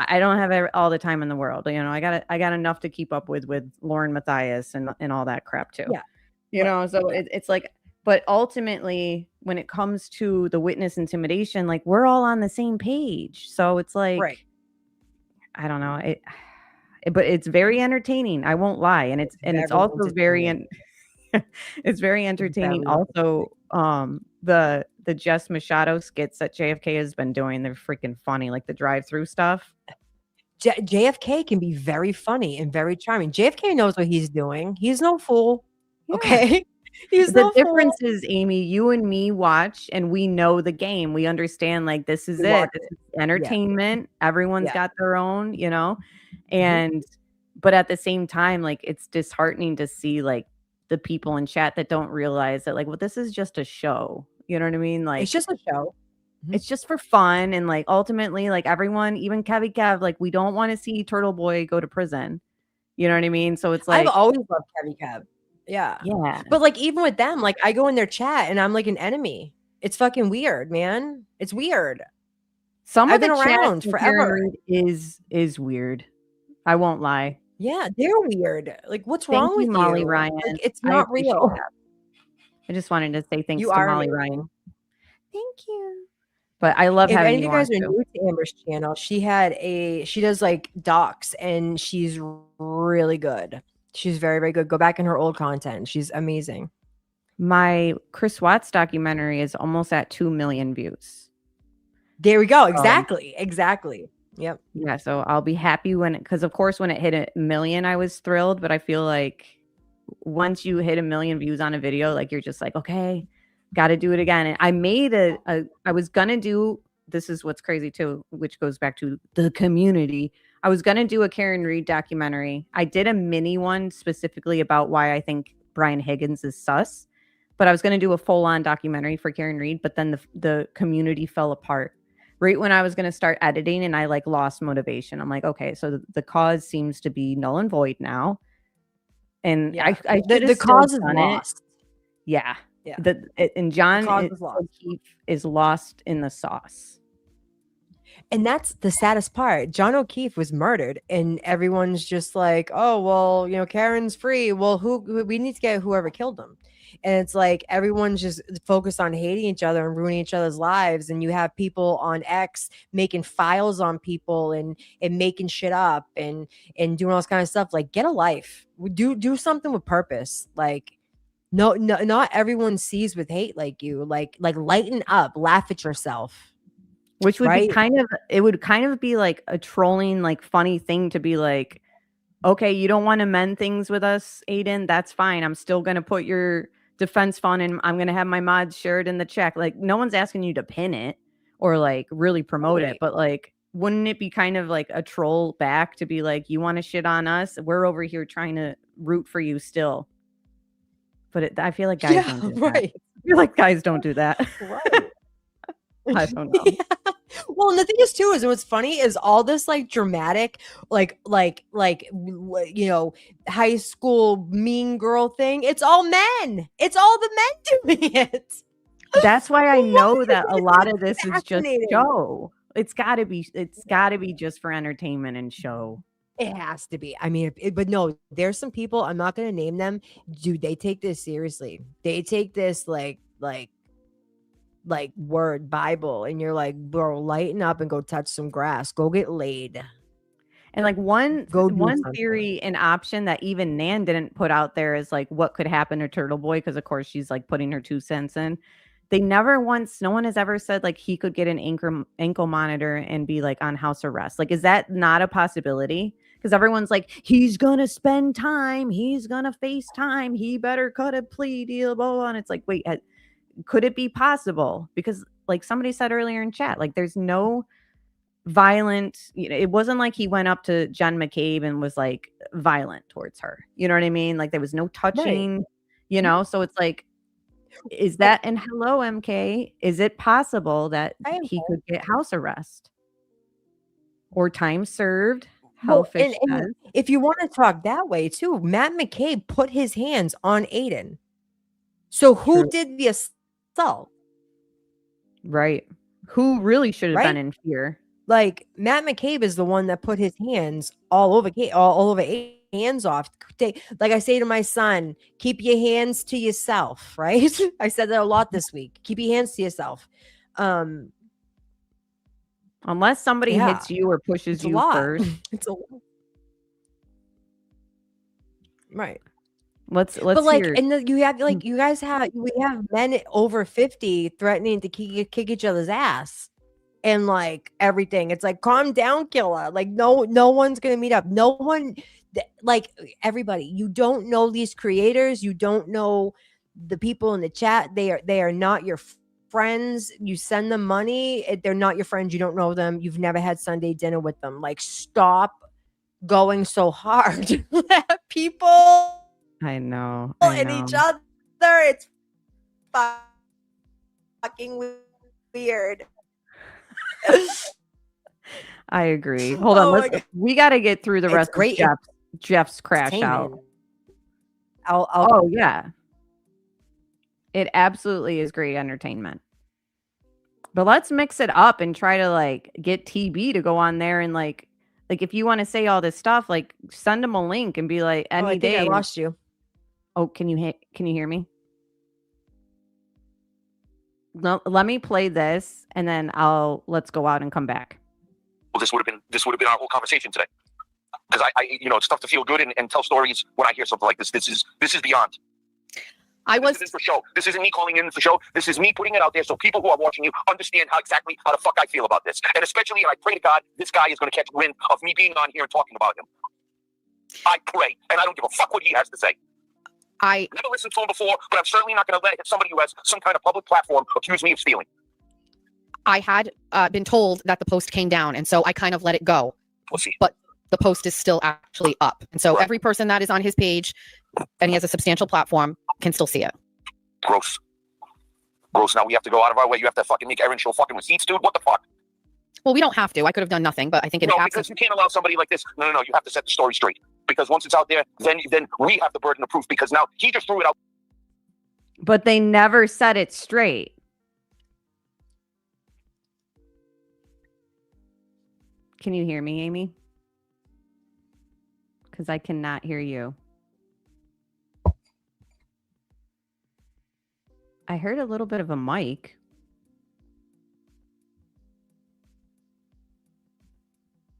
I don't have all the time in the world. I got enough to keep up with Lauren Matthias and all that crap too. Yeah, you know. So it's like, but ultimately, when it comes to the witness intimidation, like we're all on the same page. So it's like, right. I don't know but it's very entertaining. I won't lie, and it's also very it's very entertaining. Also, the Jess Machado skits that JFK has been doing, they're freaking funny, like the drive-through stuff. JFK can be very funny and very charming. JFK knows what he's doing. He's no fool. Yeah. Okay. The difference is, Amy, you and me watch and we know the game. We understand like this is it. This is entertainment. Yeah. Everyone's got their own, and but at the same time, like it's disheartening to see like the people in chat that don't realize that like, well, this is just a show. You know what I mean? Like it's just a show. It's just for fun. And like ultimately, like everyone, even Kevy Kev, like we don't want to see Turtle Boy go to prison. You know what I mean? So it's like I've always loved Kevy Kev. Yeah. But like even with them, like I go in their chat and I'm like an enemy. It's fucking weird, man. It's weird. I've been around forever. Is weird. I won't lie. Yeah, they're weird. Like, what's wrong with Molly you? Ryan? Like, it's not real. I just wanted to say thanks to Molly Ryan. Thank you. But I love having you on. If any of you guys are new to Amber's channel, she does like docs and she's really good. She's very, very good. Go back in her old content. She's amazing. My Chris Watts documentary is almost at 2 million views. There we go. Exactly. Yep. Yeah. So I'll be happy because of course, when it hit 1 million, I was thrilled. But I feel like once you hit 1 million views on a video, like you're just like, okay, got to do it again. And I made I was going to do, this is what's crazy too, which goes back to the community. I was going to do a Karen Reed documentary. I did a mini one specifically about why I think Brian Higgins is sus, but I was going to do a full on documentary for Karen Reed. But then the community fell apart right when I was going to start editing, and I like lost motivation. I'm like, okay, so the cause seems to be null and void now. And yeah. the cause is lost. Yeah. And John O'Keefe is lost in the sauce. And that's the saddest part. John O'Keefe was murdered, and everyone's just like, oh, well, Karen's free. Well, who we need to get whoever killed him. And it's like everyone's just focused on hating each other and ruining each other's lives. And you have people on X making files on people and making shit up and doing all this kind of stuff. Like, get a life. Do something with purpose. Like, no, not everyone sees with hate like you. Like lighten up, laugh at yourself. Which would be it would kind of be like a trolling, like funny thing to be like, okay, you don't want to mend things with us, Aiden. That's fine. I'm still going to put your defense fund and I'm going to have my mods shared in the check. Like no one's asking you to pin it or like really promote it. But like, wouldn't it be kind of like a troll back to be like, you want to shit on us? We're over here trying to root for you still. But I feel like guys don't do that. I feel like guys don't do that. Right. I don't know. Yeah. Well, and the thing is too is what's funny is all this like dramatic, like high school mean girl thing. It's all men. It's all the men doing it. That's why I know that a lot of this is just show. It's got to be just for entertainment and show. It has to be. I mean, but no, there's some people, I'm not going to name them. Dude, they take this seriously. They take this like like word Bible, and you're like, bro, lighten up and go touch some grass, go get laid. And like one Go do one theory and option that even Nan didn't put out there is like what could happen to Turtle Boy, because of course she's like putting her 2 cents in. No one has ever said like he could get an ankle monitor and be like on house arrest. Like, is that not a possibility? Because everyone's like, he's gonna spend time, he's gonna face time, he better cut a plea deal, blah, blah. And it's like, wait, could it be possible? Because like somebody said earlier in chat, like there's no violent, it wasn't like he went up to Jen McCabe and was like violent towards her. You know what I mean? Like there was no touching, so it's like, is that, and hello MK, is it possible that he could get house arrest or time served? And if you want to talk that way too, Matt McCabe put his hands on Aiden. So who did the assault? Right. Who really should have been in fear? Like Matt McCabe is the one that put his hands all over hands off. Like I say to my son, keep your hands to yourself, right? I said that a lot this week. Keep your hands to yourself. Unless somebody hits you or pushes you first. It's a right. Let's but like, hear. and we have men over 50 threatening to kick each other's ass. And like everything, it's like, calm down, killer. Like no one's gonna meet up. No one, like everybody. You don't know these creators. You don't know the people in the chat. They are not your friends. You send them money. They're not your friends. You don't know them. You've never had Sunday dinner with them. Like, stop going so hard. People. I know. And each other. It's fucking weird. I agree. Hold on. We got to get through the rest of Jeff's crash out. Oh, yeah. It absolutely is great entertainment. But let's mix it up and try to like get TB to go on there and like if you want to say all this stuff, like send him a link and be like, any day. I lost you. Oh, can you hear me? No, let me play this and then let's go out and come back. Well, this would have been our whole conversation today. Because I it's tough to feel good and tell stories when I hear something like this. This is beyond. This isn't for show. This isn't me calling in for show. This is me putting it out there so people who are watching you understand how the fuck I feel about this. And especially, I pray to God, this guy is going to catch wind of me being on here and talking about him. I pray, and I don't give a fuck what he has to say. I never listened to him before, but I'm certainly not going to let somebody who has some kind of public platform accuse me of stealing. I had been told that the post came down, and so I kind of let it go. We'll see. But the post is still actually up. And so every person that is on his page, and he has a substantial platform, can still see it. Gross. Now we have to go out of our way. You have to fucking make Erin show fucking receipts, dude. What the fuck? Well, we don't have to. I could have done nothing, but I think because you can't allow somebody like this. No. You have to set the story straight. Because once it's out there, then we have the burden of proof. Because now he just threw it out. But they never set it straight. Can you hear me, Amy? Because I cannot hear you. I heard a little bit of a mic.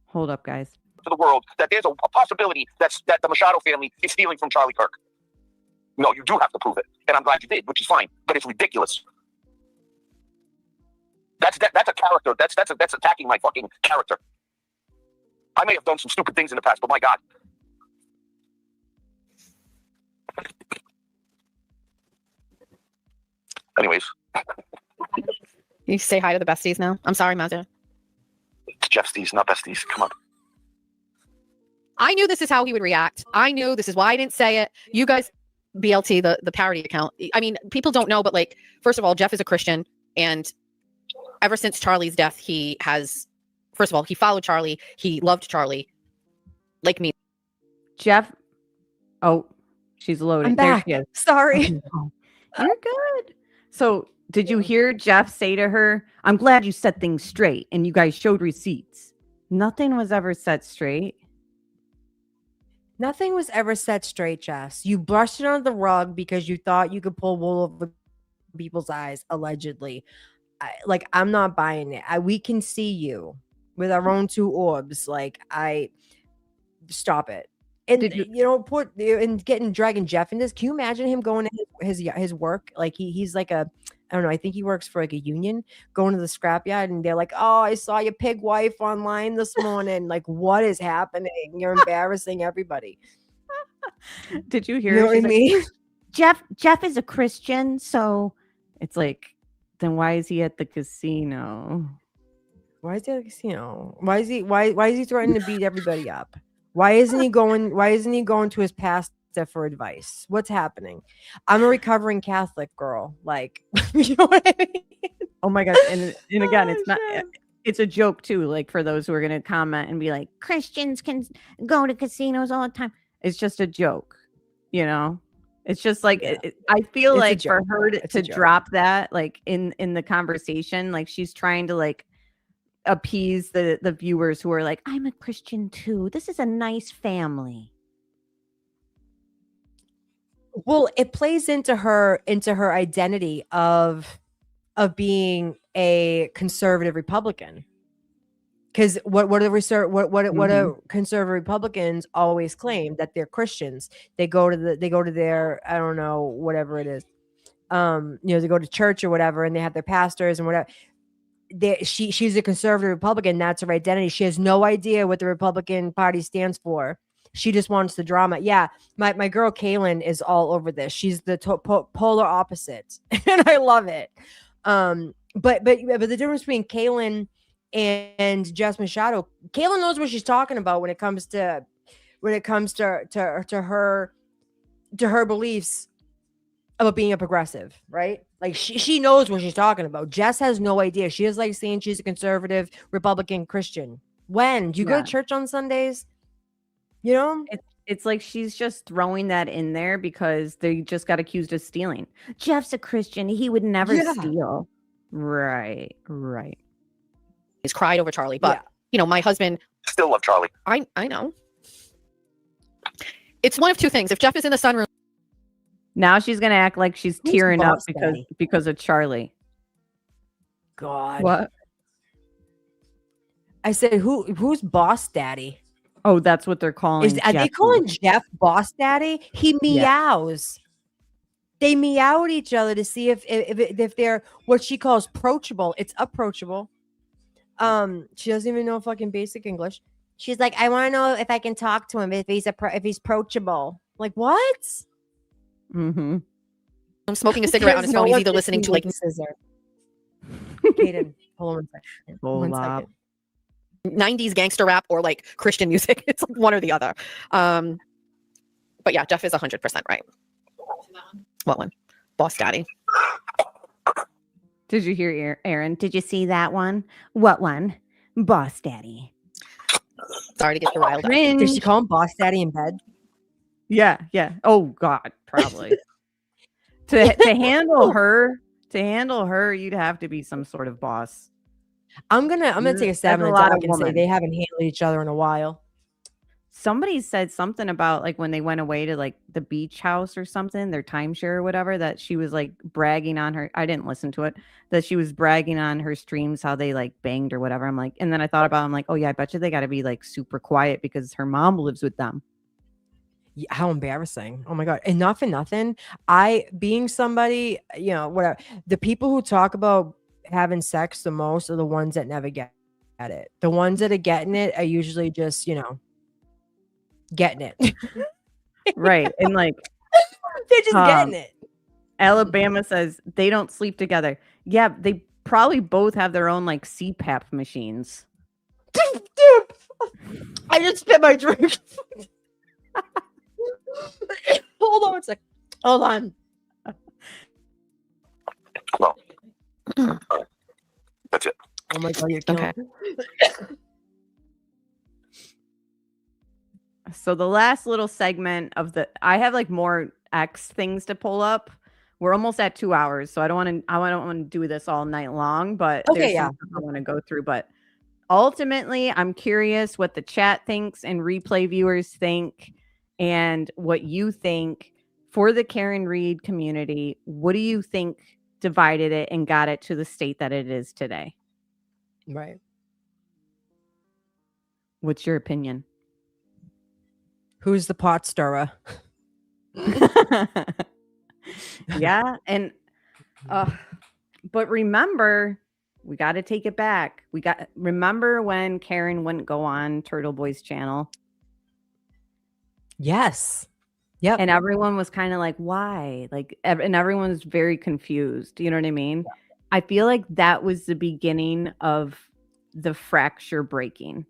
Hold up, guys. To the world that there's a possibility that the Machado family is stealing from Charlie Kirk. No, you do have to prove it, and I'm glad you did, which is fine. But it's ridiculous. That's a character. That's attacking my fucking character. I may have done some stupid things in the past, but my God. Anyways. You say hi to the besties now? I'm sorry, Mazda. It's Jeffsties, not besties. Come on. I knew this is how he would react. I knew this is why I didn't say it. You guys, BLT, the parody account. I mean, people don't know, but like, first of all, Jeff is a Christian. And ever since Charlie's death, he followed Charlie. He loved Charlie. Like me. Jeff. Oh, she's loading. I'm back. Sorry. You're good. So did you hear Jeff say to her, I'm glad you set things straight and you guys showed receipts? Nothing was ever set straight. Nothing was ever set straight, Jess. You brushed it under the rug because you thought you could pull wool over people's eyes, allegedly. I'm not buying it. We can see you with our own two orbs. Like, stop it. And and getting dragging Jeff in this. Can you imagine him going to his work? Like he's like I don't know. I think he works for like a union, going to the scrapyard, and they're like, "Oh, I saw your pig wife online this morning." Like, what is happening? You're embarrassing everybody. Did you hear? You know what I mean? Jeff is a Christian, so it's like, then why is he at the casino? Why is he at the casino? Why is he threatening to beat everybody up? Why isn't he going to his pastor for advice? What's happening? I'm a recovering Catholic girl. Like, you know what I mean? Oh my God. And again, it's not, it's a joke too. Like, for those who are going to comment and be like, Christians can go to casinos all the time. It's just a joke, you know? It's just like, I feel It's like for her to drop that, like in the conversation, like she's trying to like appease the viewers who are like, I'm a Christian too. This is a nice family. Well, it plays into her identity of being a conservative Republican. Because what do conservative Republicans always claim? That they're Christians. They go to their, I don't know, whatever it is. They go to church or whatever, and they have their pastors and whatever. She's a conservative Republican. That's her identity. She has no idea what the Republican Party stands for. She just wants the drama. Yeah, my girl Kaylin is all over this. She's the polar opposite, and I love it. But the difference between Kaylin and Jess Machado, Kaylin knows what she's talking about when it comes to her beliefs about being a progressive, right? Like she knows what she's talking about. Jess has no idea. She is like saying she's a conservative Republican Christian. When do you go to church on Sundays? You know, it's like she's just throwing that in there because they just got accused of stealing. Jeff's a Christian. He would never steal. Right. He's cried over Charlie, but my husband Still love Charlie. I know. It's one of two things. If Jeff is in the sunroom, now she's gonna act like she's tearing up because of Charlie. God, what? I said, who's Boss Daddy? Oh, that's what they're calling. Are they calling Jeff Boss Daddy? He meows. They meow at each other to see if they're what she calls approachable. It's approachable. She doesn't even know fucking basic English. She's like, I want to know if I can talk to him if he's approachable. Like, what? Mm-hmm. I'm smoking a cigarette on his phone. He's either listening to like scissor. Kaden, hold on one second. 90s gangster rap or like Christian music. It's like one or the other. But yeah, Jeff is 100% right. What one? Boss Daddy. Did you hear, Aaron? Did you see that one? What one? Boss Daddy. Sorry to get you riled up. Did she call him Boss Daddy in bed? Yeah. Oh God, probably. to handle her, you'd have to be some sort of boss. I'm gonna take a stab in the dark and say they haven't handled each other in a while. Somebody said something about like when they went away to like the beach house or something, their timeshare or whatever, that she was like bragging on her. I didn't listen to it. That she was bragging on her streams how they like banged or whatever. I'm like, and then I thought about, I'm like, oh yeah, I bet you they got to be like super quiet because her mom lives with them. Yeah, how embarrassing. Oh my God. And not for nothing. Being somebody, whatever, the people who talk about having sex the most are the ones that never get it. The ones that are getting it are usually just, getting it. Right. And like, they're just getting it. Alabama says they don't sleep together. Yeah, they probably both have their own like CPAP machines. I just spit my drink. Hold on a sec. Hold on. No. That's it. Oh my God, you're killing Okay. So the last little segment of I have like more X things to pull up. We're almost at 2 hours, so I don't want to do this all night long, but there's some stuff I want to go through. But ultimately, I'm curious what the chat thinks and replay viewers think and what you think for the Karen Reed community. What do you think divided it and got it to the state that it is today. Right. What's your opinion? Who's the pot stirrer? Yeah, and but remember, we got to take it back. Remember when Karen wouldn't go on Turtle Boy's channel? Yes. Yep. And everyone was kind of like, why? Like, and everyone was very confused. You know what I mean? Yeah. I feel like that was the beginning of the fracture breaking.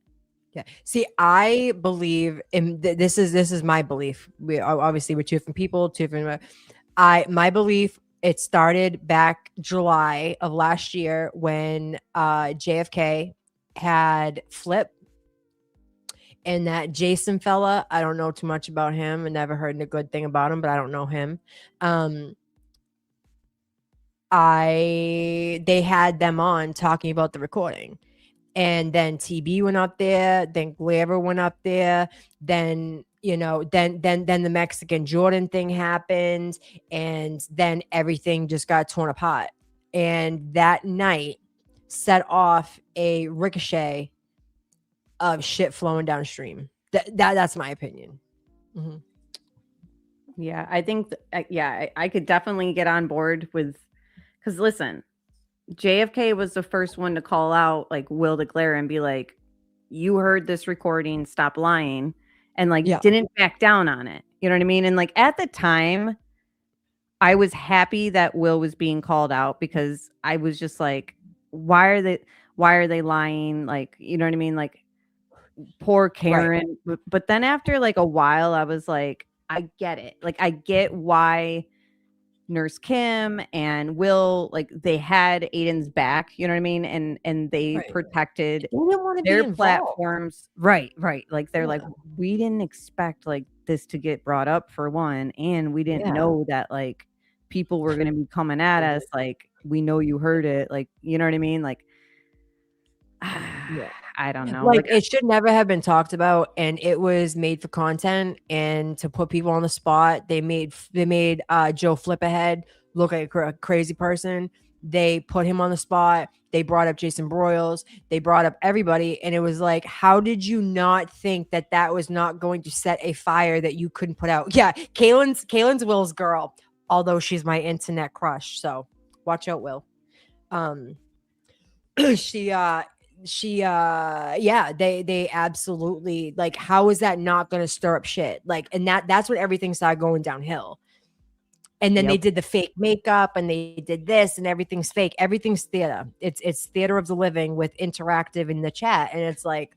Yeah. See, I believe in this is my belief. We obviously we're two different people, two different. My belief. It started back July of last year when JFK had Flip. And that Jason fella, I don't know too much about him. I never heard a good thing about him, but I don't know him. They had them on talking about the recording. And then TB went up there, then Glaver went up there, then the Mexican Jordan thing happened, and then everything just got torn apart. And that night set off a ricochet of shit flowing downstream. That's my opinion. Mm-hmm. Yeah, I think I could definitely get on board with, because listen, JFK was the first one to call out like Will DeClaire and be like, you heard this recording, stop lying, and like didn't back down on it. You know what I mean? And like at the time, I was happy that Will was being called out, because I was just like, why are they lying? Like, you know what I mean? Like, poor Karen. Right. But then after like a while, I was like, I get it. Like, I get why Nurse Kim and Will, like, they had Aiden's back, you know what I mean? And they protected their platforms. Right. Like, they're like, we didn't expect like this to get brought up, for one, and we didn't know that like people were going to be coming at us. Like, we know you heard it. Like, you know what I mean? Like, I don't know. Like, it should never have been talked about, and it was made for content and to put people on the spot. They made Joe Flipahead look like a crazy person. They put him on the spot. They brought up Jason Broyles. They brought up everybody, and it was like, how did you not think that was not going to set a fire that you couldn't put out? Yeah, Kaylin's Will's girl, although she's my internet crush. So watch out, Will. They absolutely, like, how is that not going to stir up shit? Like, and that's when everything started going downhill. And then they did the fake makeup, and they did this, and everything's fake. Everything's theater. It's theater of the living with interactive in the chat. And it's like,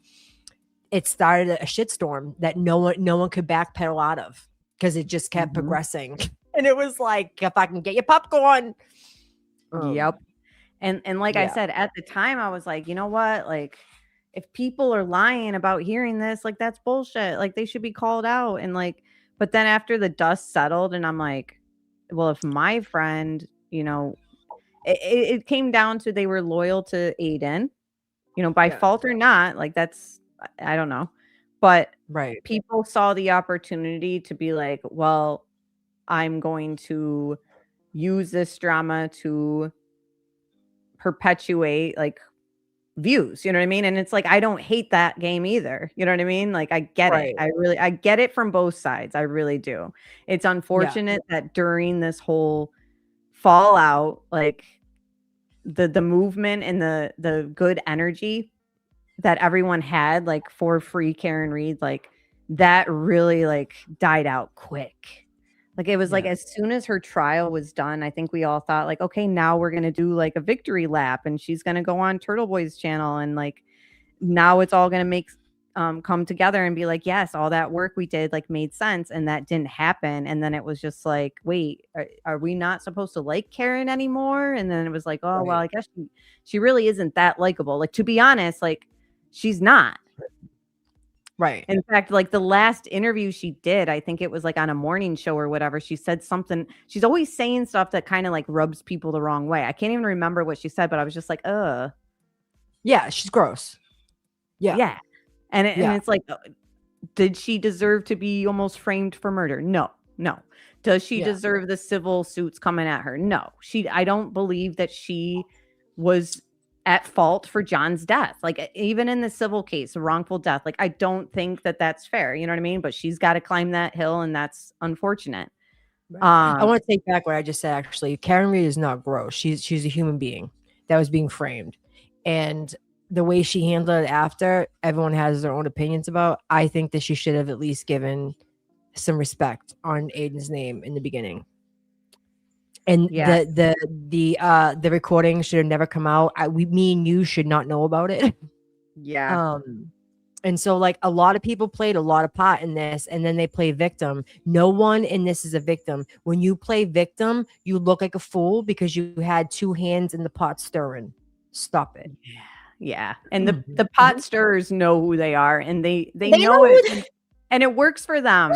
it started a shitstorm that no one could backpedal out of, because it just kept progressing. And it was like, if I can get your popcorn. Yep. And like I said, at the time, I was like, you know what? Like, if people are lying about hearing this, like, that's bullshit. Like, they should be called out. And like, but then after the dust settled, and I'm like, well, if my friend, you know, it came down to, they were loyal to Aiden, you know, by fault or not, like, that's, I don't know. But people saw the opportunity to be like, well, I'm going to use this drama to perpetuate like views, you know what I mean? And it's like, I don't hate that game either, you know what I mean? Like, I get it. I get it from both sides. I really do. It's unfortunate that during this whole fallout, like the movement and the good energy that everyone had, like, for free Karen Reed, like, that really like died out quick. Like, it was like, as soon as her trial was done, I think we all thought like, okay, now we're going to do like a victory lap, and she's going to go on Turtle Boy's channel. And like, now it's all going to make come together and be like, yes, all that work we did like made sense. And that didn't happen. And then it was just like, wait, are we not supposed to like Karen anymore? And then it was like, oh, well, I guess she really isn't that likable. Like, to be honest, like, she's not. Right. In fact, like, the last interview she did, I think it was like on a morning show or whatever, she said something. She's always saying stuff that kind of like rubs people the wrong way. I can't even remember what she said, but I was just like, yeah, she's gross. Yeah. And it's like, did she deserve to be almost framed for murder? No. Does she Yeah. deserve the civil suits coming at her? No. I don't believe that she was at fault for John's death. Like, even in the civil case, wrongful death, like, I don't think that that's fair. You know what I mean? But she's got to climb that hill, and that's unfortunate. I want to take back what I just said. Actually, Karen Reed is not gross. She's a human being that was being framed, and the way she handled it after, everyone has their own opinions about. I think that she should have at least given some respect on Aiden's name in the beginning. And Yeah. the recording should have never come out. Me and you should not know about it. Yeah. And so, like, a lot of people played a lot of part in this, and then they play victim. No one in this is a victim. When you play victim, you look like a fool because you had two hands in the pot stirring. Stop it. Yeah. And the pot stirrers know who they are, and they know it, and it works for them.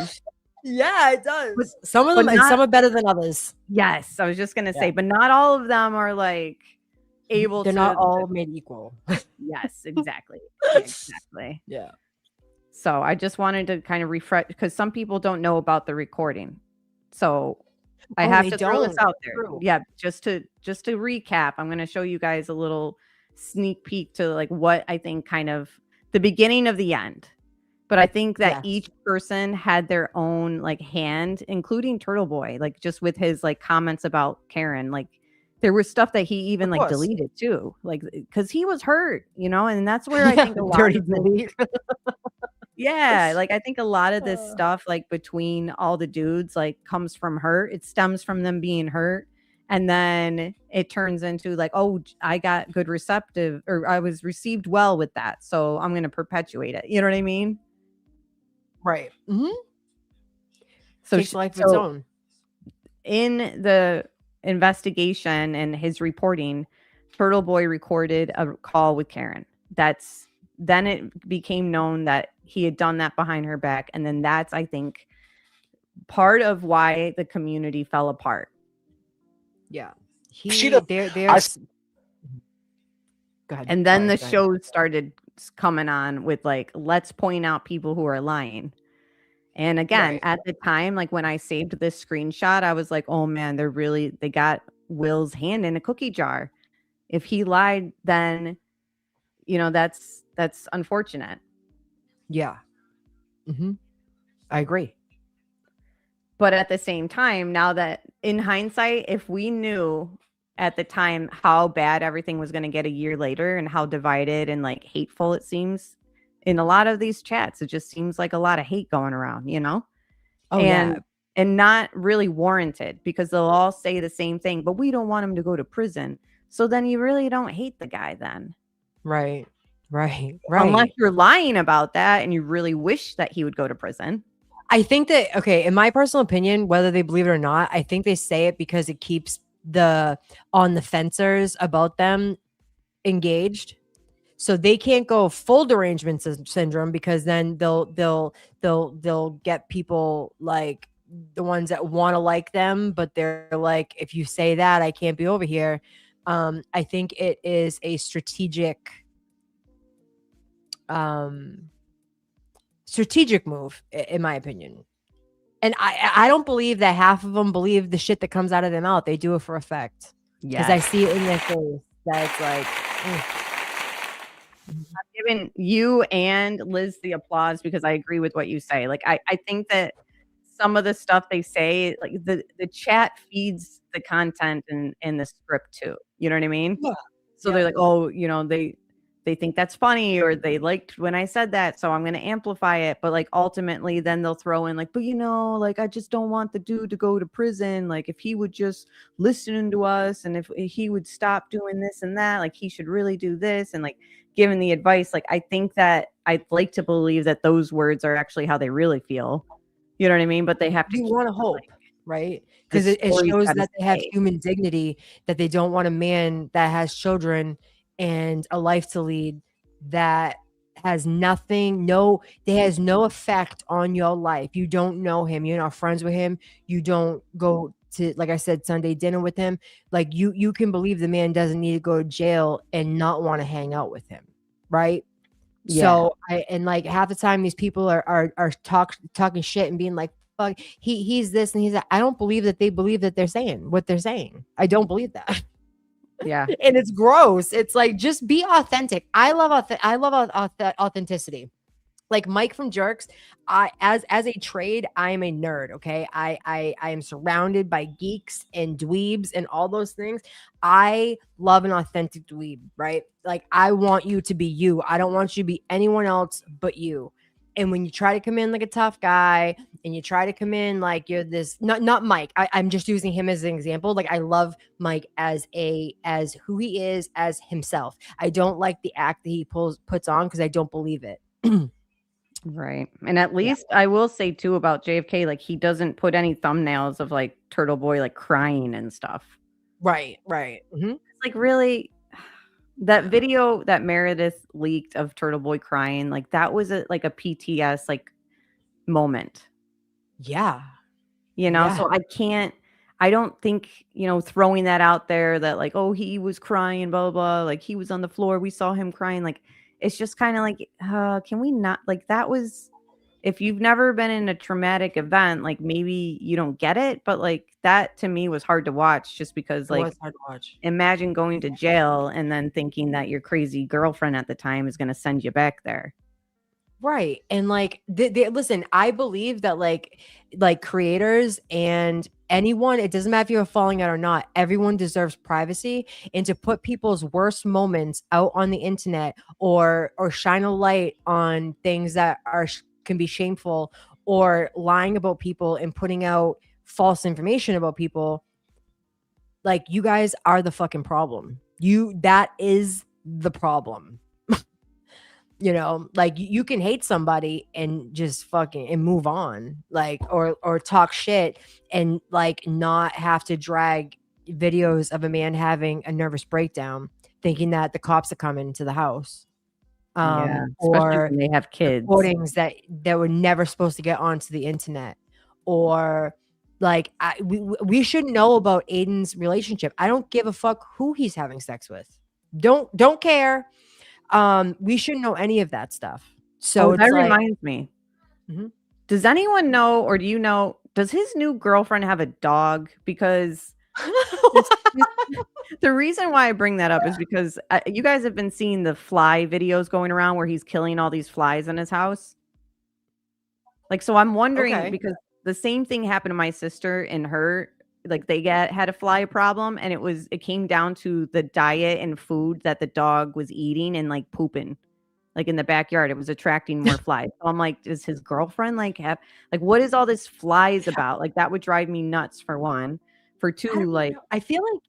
Yeah, it does. Some of them, and some are better than others. Yes, I was just gonna say, but not all of them are like able. They're not all made equal. Yes, exactly. Exactly. Yeah. So I just wanted to kind of refresh, because some people don't know about the recording. So I have to throw this out there. True. Yeah, just to recap, I'm going to show you guys a little sneak peek to like what I think kind of the beginning of the end. But I think that each person had their own like hand, including Turtle Boy, like just with his like comments about Karen. Like, there was stuff that he even like deleted too, like, because he was hurt, you know, and that's where I think a lot of yeah, like, I think a lot of this stuff, like, between all the dudes, like, comes from hurt. It stems from them being hurt, and then it turns into like, oh, I got good receptive, or I was received well with that, so I'm gonna perpetuate it. You know what I mean? Right. So takes life of its own. In the investigation and his reporting, Turtle Boy recorded a call with Karen. Then it became known that he had done that behind her back, and then that's, I think, part of why the community fell apart. Yeah. Go ahead. And then the shows started coming on with like, let's point out people who are lying. And again, at the time, like when I saved this screenshot, I was like, oh man, they got Will's hand in a cookie jar. If he lied, then, you know, that's unfortunate. Yeah. I agree. But at the same time, now that in hindsight, if we knew at the time how bad everything was going to get a year later and how divided and like hateful it seems in a lot of these chats, it just seems like a lot of hate going around, you know? And not really warranted, because they'll all say the same thing, but we don't want him to go to prison. So then you really don't hate the guy then. Right. Unless you're lying about that and you really wish that he would go to prison. I think that, okay, in my personal opinion, whether they believe it or not, I think they say it because it keeps the on the fencers about them engaged. So they can't go full derangement syndrome, because then they'll get people like the ones that want to like them, but they're like, if you say that, I can't be over here. I think it is a strategic move, in my opinion. And I don't believe that half of them believe the shit that comes out of their mouth. They do it for effect. Because I see it in their face that it's like, I'm giving you and Liz the applause, because I agree with what you say. Like, I think that some of the stuff they say, like the chat feeds the content in the script too. You know what I mean? Yeah. So they're like, oh, you know, they think that's funny, or they liked when I said that, so I'm going to amplify it. But like ultimately then they'll throw in like, but you know, like, I just don't want the dude to go to prison. Like, if he would just listen to us, and if he would stop doing this and that, like, he should really do this, and like giving the advice. Like, I think that I'd like to believe that those words are actually how they really feel. You know what I mean? But they have to. You want to hope, right? Because it shows that they have human dignity, that they don't want a man that has children and a life to lead that has nothing, has no effect on your life. You don't know him. You're not friends with him. You don't go to, like I said, Sunday dinner with him. Like, you can believe the man doesn't need to go to jail and not want to hang out with him. Right. Yeah. So like half the time these people are talking shit and being like, fuck, he's this and he's that. I don't believe that they believe that they're saying what they're saying. I don't believe that. Yeah. And it's gross. It's like, just be authentic. I love authenticity. Like Mike from Jerks, as a trade, I am a nerd. Okay, I am surrounded by geeks and dweebs and all those things. I love an authentic dweeb, right? Like, I want you to be you. I don't want you to be anyone else but you. And when you try to come in like a tough guy, and you try to come in like you're this, not Mike. I'm just using him as an example. Like, I love Mike as who he is, as himself. I don't like the act that he puts on, because I don't believe it. Right. And at least I will say too about JFK, like, he doesn't put any thumbnails of like Turtle Boy like crying and stuff. Right. Mm-hmm. Like, really, that video that Meredith leaked of Turtle Boy crying, like, that was a PTS like moment. Yeah. So I don't think, throwing that out there that like, oh, he was crying, blah, blah, blah, like he was on the floor, we saw him crying, like, it's just kind of like, can we not, like, that was, if you've never been in a traumatic event, like, maybe you don't get it, but like, that to me was hard to watch, just because, like, hard to watch. Imagine going to jail and then thinking that your crazy girlfriend at the time is going to send you back there. Right. And like, listen, I believe that like creators and anyone, it doesn't matter if you're falling out or not, everyone deserves privacy. And to put people's worst moments out on the internet, or shine a light on things that can be shameful, or lying about people and putting out false information about people, like, you guys are the fucking problem. That is the problem. Like, you can hate somebody and just fucking and move on, like, or talk shit and like not have to drag videos of a man having a nervous breakdown thinking that the cops are coming to the house. Especially Or when they have kids. recordings that were never supposed to get onto the internet. Or like, we should know about Aiden's relationship. I don't give a fuck who he's having sex with. Don't care. We shouldn't know any of that stuff. So that reminds me. Mhm. Does anyone know, or do you know, does his new girlfriend have a dog? Because the reason why I bring that up is because you guys have been seeing the fly videos going around where he's killing all these flies in his house. Like, so I'm wondering, because the same thing happened to my sister and her, like, they had a fly problem, and it came down to the diet and food that the dog was eating and like pooping, like, in the backyard. It was attracting more flies. So I'm like, does his girlfriend like have, like, what is all this flies about? Like, that would drive me nuts, for one. For two, like, I feel like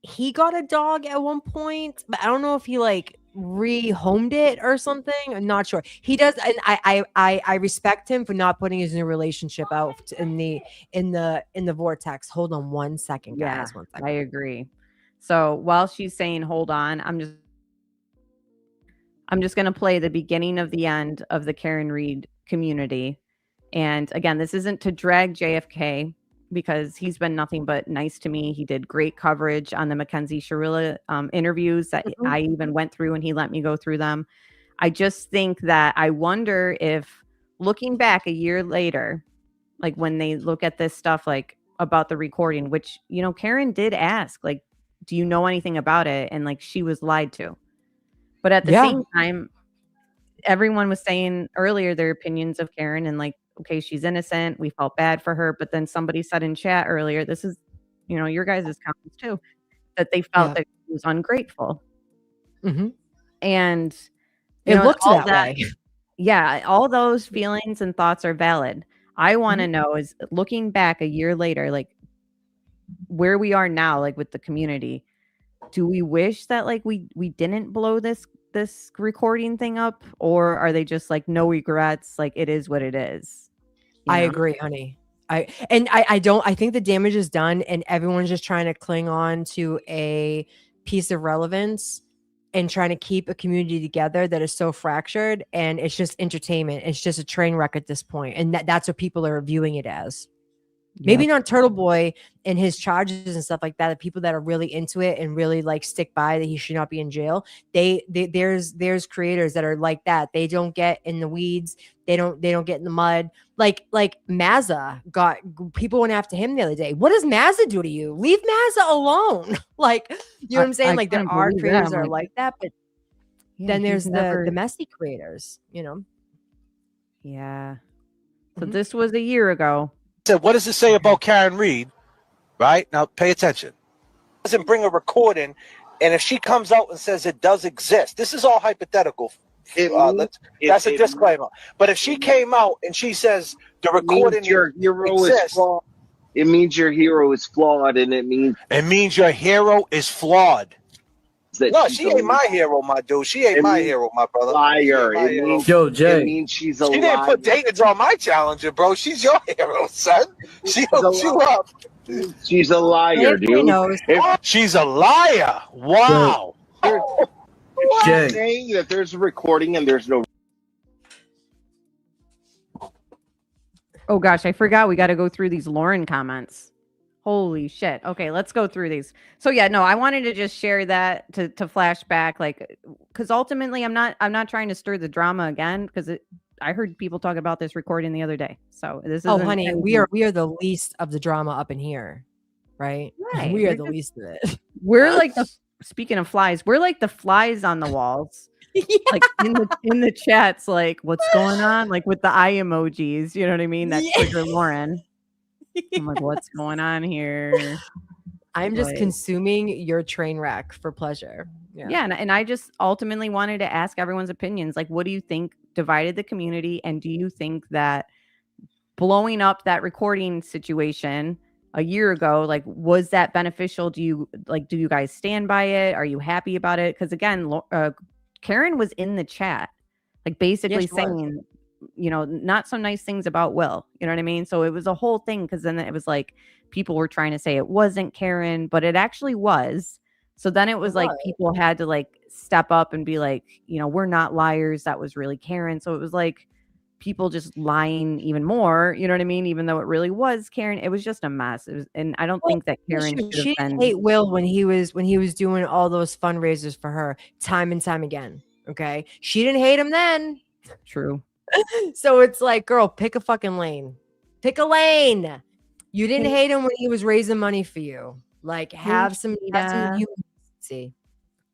he got a dog at one point, but I don't know if he like rehomed it or something. I'm not sure. He does, and I respect him for not putting his new relationship out in the vortex. Hold on one second, guys. yeah, One second. I agree. So while she's saying hold on, I'm just going to play the beginning of the end of the Karen Reed community. And again, this isn't to drag JFK, because he's been nothing but nice to me. He did great coverage on the Mackenzie Sharilla interviews that I even went through, and he let me go through them. I just think that I wonder if, looking back a year later, like, when they look at this stuff, like, about the recording, which, Karen did ask, like, do you know anything about it? And like, she was lied to. But at the same time, everyone was saying earlier their opinions of Karen, and like, okay, she's innocent. We felt bad for her. But then somebody said in chat earlier, this is, your guys' comments too, that they felt that she was ungrateful. Mm-hmm. And it looks that way. Yeah, all those feelings and thoughts are valid. I want to know is, looking back a year later, like, where we are now, like, with the community, do we wish that like we didn't blow this recording thing up, or are they just like, no regrets, like, it is what it is? I agree, honey. I think the damage is done, and everyone's just trying to cling on to a piece of relevance and trying to keep a community together that is so fractured, and it's just entertainment. It's just a train wreck at this point, and that's what people are viewing it as. Maybe not Turtle Boy and his charges and stuff like that. The people that are really into it and really like stick by that he should not be in jail. There's creators that are like that. They don't get in the weeds. They don't get in the mud. Like Mazza got people went after him the other day. What does Mazza do to you? Leave Mazza alone. Like, you know what I'm saying? Like there are creators that are like that, but then there's the messy creators, you know? Yeah. So this was a year ago. So what does it say about Karen Reed? Right? Now pay attention. Doesn't bring a recording, and if she comes out and says it does exist, this is all hypothetical. That's a disclaimer. But if she came out and she says the recording your hero exists, is flawed, it means your hero is flawed, and it means your hero is flawed. No, she ain't my liar. hero, my dude. She ain't my hero, my brother. Liar. It means, it means she's a liar. She didn't put Dayton's on my challenger, bro. She's your hero, son. She hooked you up. She's a liar, dude. She's a liar. Wow. She's saying that there's a recording and there's no. Oh gosh, I forgot we got to go through these Lauren comments. Holy shit. Okay, let's go through these. So yeah, no, I wanted to just share that to flash back, like, because ultimately I'm not trying to stir the drama again, because I heard people talk about this recording the other day. So this is honey, we are the least of the drama up in here, right? We are the least of it. We're like speaking of flies, we're like the flies on the walls. Like in the chats, like what's going on, like with the eye emojis, you know what I mean? That trigger Lauren. I'm like, what's going on here? I'm just consuming your train wreck for pleasure. Yeah, and I just ultimately wanted to ask everyone's opinions. Like, what do you think divided the community? And do you think that blowing up that recording situation a year ago, like, was that beneficial? Do you guys stand by it? Are you happy about it? Because again, Karen was in the chat, like basically saying, you know, not so nice things about Will, you know what I mean? So it was a whole thing, because then it was like people were trying to say it wasn't Karen, but it actually was. So then it was like people had to like step up and be like, you know, we're not liars, that was really Karen. So it was like people just lying even more, you know what I mean? Even though it really was Karen, it was just a mess. It was, and I don't think that Karen she didn't hate Will when he was doing all those fundraisers for her time and time again. Okay, she didn't hate him then. True. So it's like, girl, pick a fucking lane. Pick a lane. You didn't hate him when he was raising money for you. Like, have some humanity.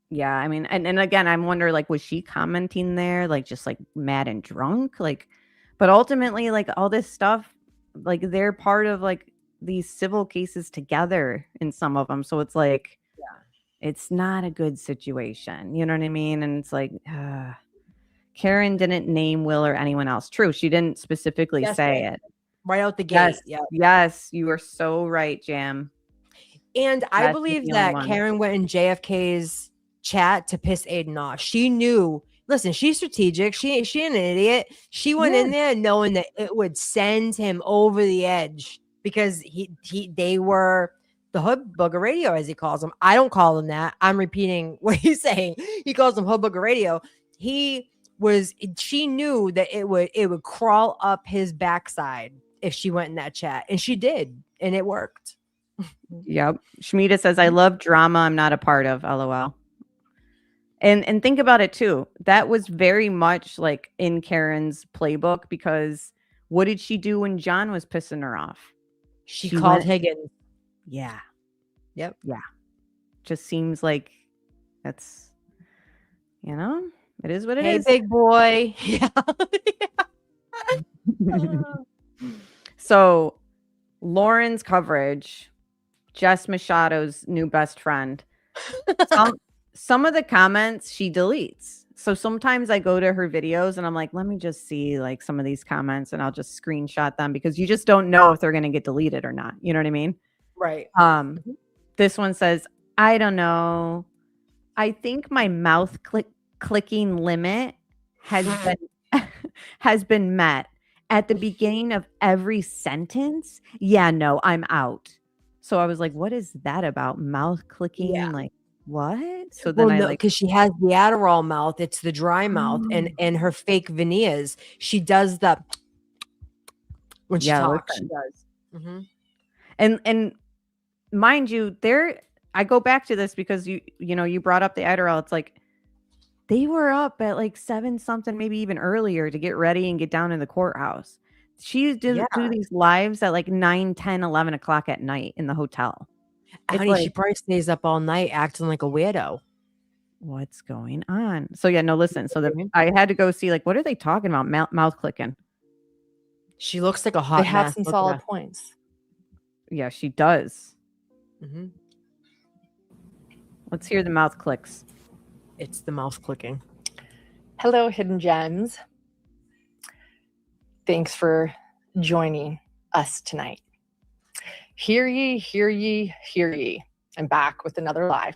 Yeah, I mean, and again, I'm wondering, like, was she commenting there, like, just like mad and drunk, like? But ultimately, like, all this stuff, like, they're part of like these civil cases together in some of them. So it's like, it's not a good situation. You know what I mean? And it's like, Karen didn't name Will or anyone else. True, she didn't specifically say it right out the gate. Yes, you are so right, Jam. And I believe that Karen went in JFK's chat to piss Aiden off. She knew. Listen, she's strategic. She ain't an idiot. She went in there knowing that it would send him over the edge, because they were the hood booger radio, as he calls them. I don't call them that. I'm repeating what he's saying. He calls them hood booger radio. She knew that it would crawl up his backside if she went in that chat, and she did, and it worked. Yep. Shmita says, I love drama I'm not a part of, LOL. And think about it too. That was very much like in Karen's playbook, because what did she do when John was pissing her off? She called Higgins. Yeah. Yep. Yeah. Just seems like that's, you know, it is what it is. Hey, big boy. Yeah. So Lauren's coverage, Jess Machado's new best friend. Some of the comments she deletes. So sometimes I go to her videos and I'm like, let me just see like some of these comments, and I'll just screenshot them, because you just don't know if they're going to get deleted or not. You know what I mean? Right. This one says, I don't know. I think my mouth clicking limit has been met at the beginning of every sentence. Yeah, no, I'm out. So I was like, what is that about? Mouth clicking? Yeah. Like, what? So then because she has the Adderall mouth, it's the dry mouth, and her fake veneers. She does the when she talks. She does. And mind you, I go back to this because you brought up the Adderall. It's like they were up at like 7 something, maybe even earlier to get ready and get down in the courthouse. She do these lives at like 9, 10, 11 o'clock at night in the hotel. It's Honey, like, she probably stays up all night acting like a weirdo. what's going on? So yeah, no, listen. So I had to go see, like, what are they talking about? Mouth clicking. She looks like a hot They have mess. some Look at solid her. points. Yeah, she does. Mm-hmm. Let's hear the mouth clicks. It's the mouth clicking. Hello, Hidden Gems. Thanks for joining us tonight. Hear ye, hear ye, hear ye. I'm back with another live,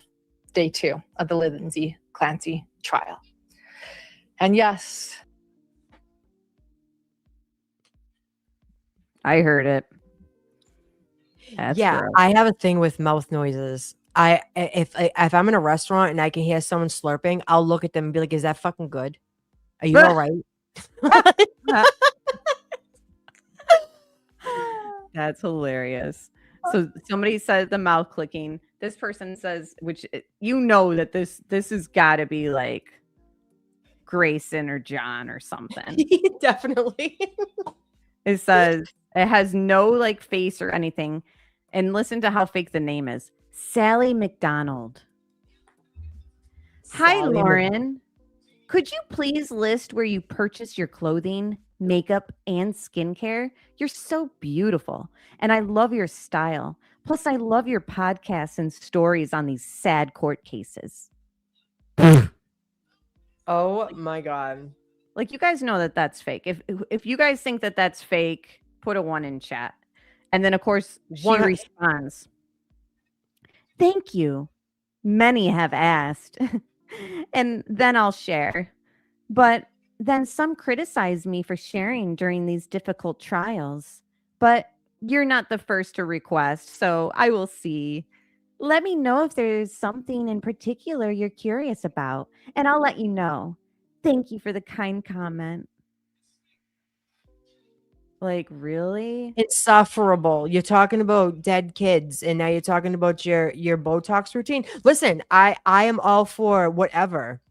day 2 of the Lindsay Clancy trial. And yes, I heard it. That's yeah, gross. I have a thing with mouth noises. If I'm in a restaurant and I can hear someone slurping, I'll look at them and be like, "Is that fucking good? Are you all right?" That's hilarious. So somebody said the mouth clicking. This person says, which that this has got to be like Grayson or John or something. Definitely. It says it has no like face or anything. And listen to how fake the name is. Sally McDonald. Hi, Sally Lauren. Could you please list where you purchase your clothing, makeup, and skincare? You're so beautiful. And I love your style. Plus, I love your podcasts and stories on these sad court cases. Oh my God. Like, you guys know that that's fake. If you guys think that that's fake, put a 1 in chat. And then, of course, she responds, "Thank you. Many have asked." And then I'll share. But then some criticize me for sharing during these difficult trials. But you're not the first to request, so I will see. Let me know if there's something in particular you're curious about, and I'll let you know. Thank you for the kind comment. Like, really? Insufferable. You're talking about dead kids, and now you're talking about your Botox routine. Listen, I am all for whatever.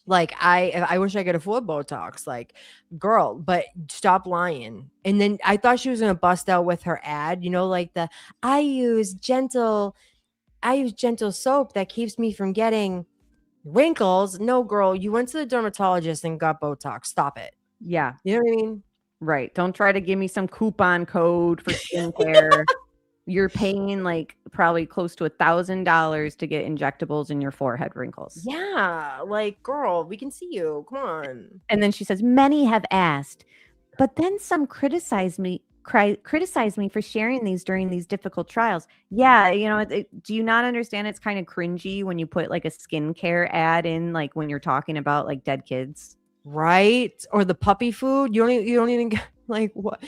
Like, I wish I could afford Botox, like, girl, but stop lying. And then I thought she was gonna bust out with her ad, like I use gentle soap that keeps me from getting wrinkles. No, girl, you went to the dermatologist and got Botox. Stop it. Yeah. You know what I mean? Right. Don't try to give me some coupon code for skincare. You're paying like probably close to $1,000 to get injectables in your forehead wrinkles. Yeah. Like, girl, we can see you. Come on. And then she says, many have asked, but then some criticize me for sharing these during these difficult trials. Yeah. Do you not understand? It's kind of cringy when you put like a skincare ad in, like when you're talking about like dead kids. Right? Or the puppy food. You don't even get, like, what?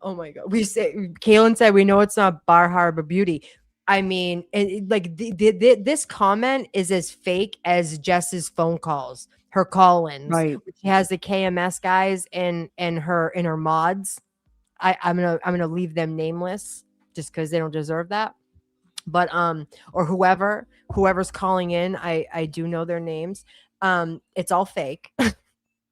Oh my God. Kaylin said, we know it's not Bar Harbor Beauty. I mean, this comment is as fake as Jess's phone calls, her call-ins. Right. She has the KMS guys and her mods. I'm gonna leave them nameless just because they don't deserve that. But or whoever's calling in, I do know their names. It's all fake.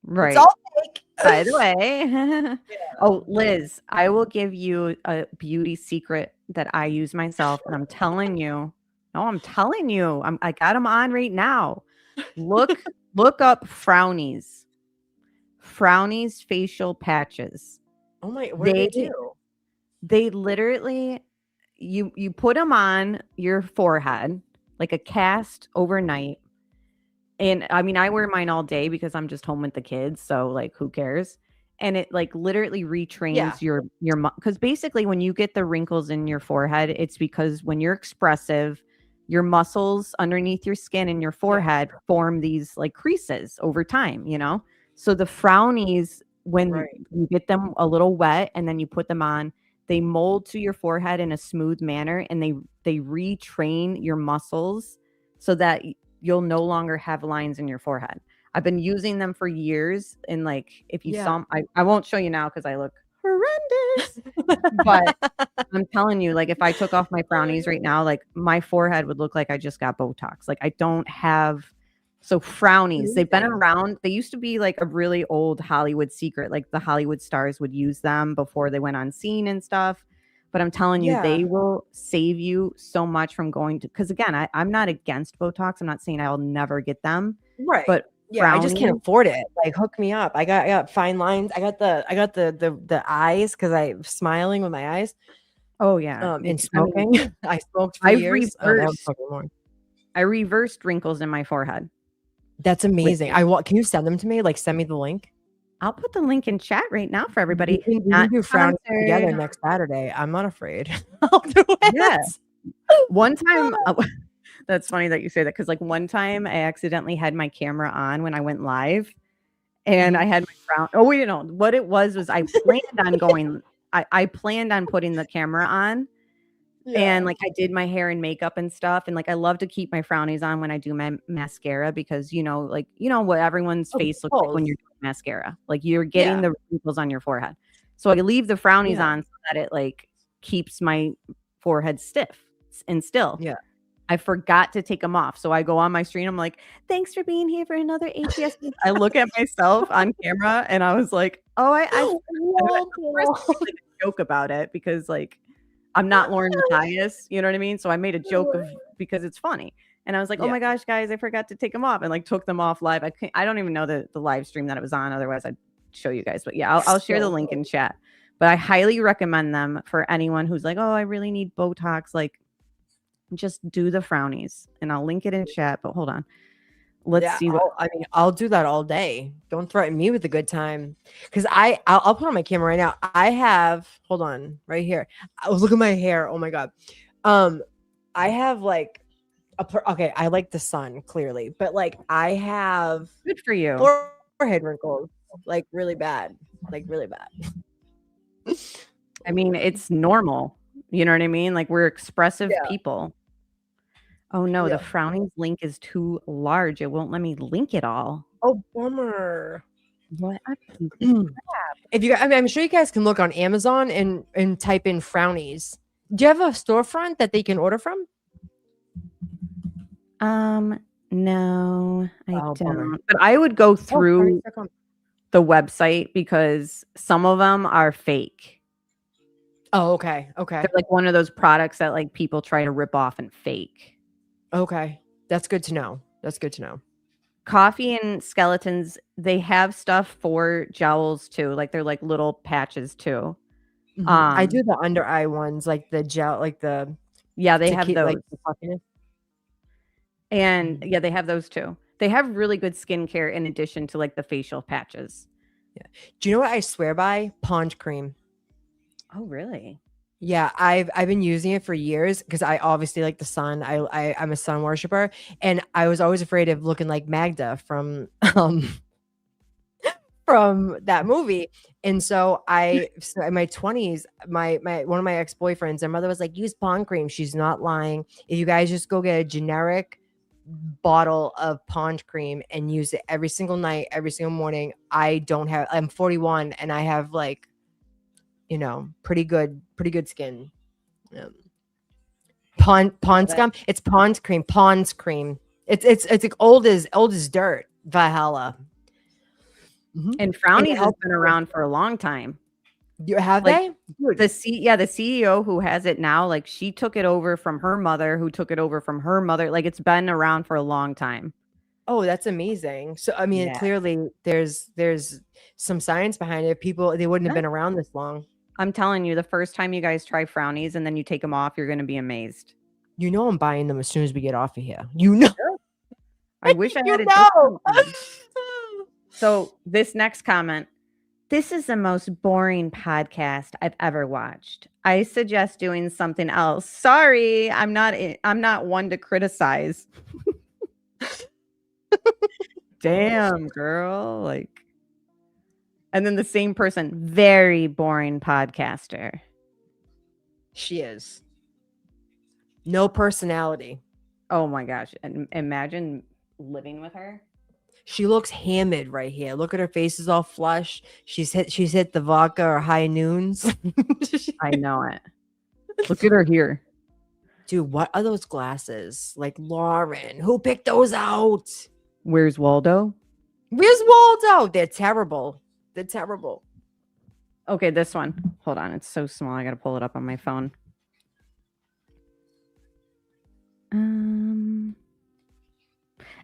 Right. It's all fake. By the way. Oh, Liz, I will give you a beauty secret that I use myself. And I'm telling you, I got them on right now. Look up Frownies facial patches. Oh my, what do they do? They literally, you put them on your forehead like a cast overnight. And I mean, I wear mine all day because I'm just home with the kids. So like, who cares? And it like literally retrains your because basically when you get the wrinkles in your forehead, it's because when you're expressive, your muscles underneath your skin and your forehead form these like creases over time, So the Frownies, when you get them a little wet and then you put them on, they mold to your forehead in a smooth manner and they retrain your muscles so that you'll no longer have lines in your forehead. I've been using them for years. And like, if you saw them, I won't show you now because I look horrendous. But I'm telling you, like, if I took off my frownies right now, like, my forehead would look like I just got Botox. Like, I don't have so frownies. They've been around. They used to be like a really old Hollywood secret. Like the Hollywood stars would use them before they went on scene and stuff. But I'm telling you, they will save you so much from going to, because again, I'm not against Botox. I'm not saying I'll never get them. Right. But yeah, I just can't afford it. Like, hook me up. I got fine lines. I got the eyes because I'm smiling with my eyes. Oh yeah. And smoking. I smoked for years. I reversed wrinkles in my forehead. That's amazing. Can you send them to me? Like, send me the link. I'll put the link in chat right now for everybody. We can do frowns together next Saturday. I'm not afraid. I'll do it. Yeah. One time, that's funny that you say that, because like one time I accidentally had my camera on when I went live, and I had my frown. Oh, wait, no. What it was I planned on going. I planned on putting the camera on. Yeah. And like I did my hair and makeup and stuff. And like I love to keep my frownies on when I do my mascara, because you know what everyone's face looks like when you're doing mascara. Like you're getting the wrinkles on your forehead. So I leave the frownies on so that it like keeps my forehead stiff and still. Yeah. I forgot to take them off. So I go on my stream. I'm like, thanks for being here for another ATS. I look at myself on camera and I was like, oh, I like a joke about it, because like I'm not Lauren Matthias, you know what I mean? So I made a joke because it's funny. And I was like, oh my gosh, guys, I forgot to take them off, and like took them off live. I don't even know the live stream that it was on. Otherwise I'd show you guys. But yeah, I'll share the link in chat. But I highly recommend them for anyone who's like, oh, I really need Botox. Like, just do the frownies, and I'll link it in chat. But hold on. Let's see what I'll do that all day. Don't threaten me with a good time, because I'll put on my camera right now. I have, hold on, right here. Look at my hair. Oh my god. I have like okay, I like the sun clearly, but like I have, good for you, forehead wrinkles, like really bad. I mean, it's normal. You know what I mean? Like, we're expressive people. Oh no, the frownies link is too large. It won't let me link it all. Oh, bummer. What a piece of crap. If you, I'm sure you guys can look on Amazon and type in frownies. Do you have a storefront that they can order from? No, I don't. Bummer. But I would go through the website, because some of them are fake. Oh, okay. They're like one of those products that like people try to rip off and fake. Okay. That's good to know. Coffee and Skeletons, they have stuff for jowls too. Like they're like little patches too. Mm-hmm. I do the under eye ones, like the gel, like the they have those. Like and they have those too. They have really good skincare in addition to like the facial patches. Yeah. Do you know what I swear by? Pond cream. Oh, really? Yeah, I've been using it for years, because I obviously like the sun. I'm a sun worshiper, and I was always afraid of looking like Magda from that movie. And so in my 20s, my one of my ex-boyfriends, their mother was like, use pond cream. She's not lying. If you guys just go get a generic bottle of pond cream and use it every single night, every single morning. I'm 41 and I have like, pretty good skin. Pond scum. It's pond cream. Pond's cream. It's like old as dirt. Valhalla. Mm-hmm. And Frownies has been around for a long time. You have they? The CEO who has it now, like she took it over from her mother, who took it over from her mother. Like it's been around for a long time. Oh, that's amazing. So I mean, clearly there's some science behind it. They wouldn't have been around this long. I'm telling you, the first time you guys try Frownies and then you take them off, you're going to be amazed. I'm buying them as soon as we get off of here. I wish I had it. So this next comment, this is the most boring podcast I've ever watched. I suggest doing something else. Sorry, I'm not one to criticize. Damn, girl. Like, and then the same person, very boring podcaster. She is. No personality. Oh my gosh. And imagine living with her. She looks hammered right here. Look at her face is all flushed. She's hit the vodka or high noons. I know it. Look at her here. Dude, what are those glasses? Like, Lauren, who picked those out? Where's Waldo? Where's Waldo? They're terrible. They're terrible. Okay, this one. Hold on. It's so small. I got to pull it up on my phone.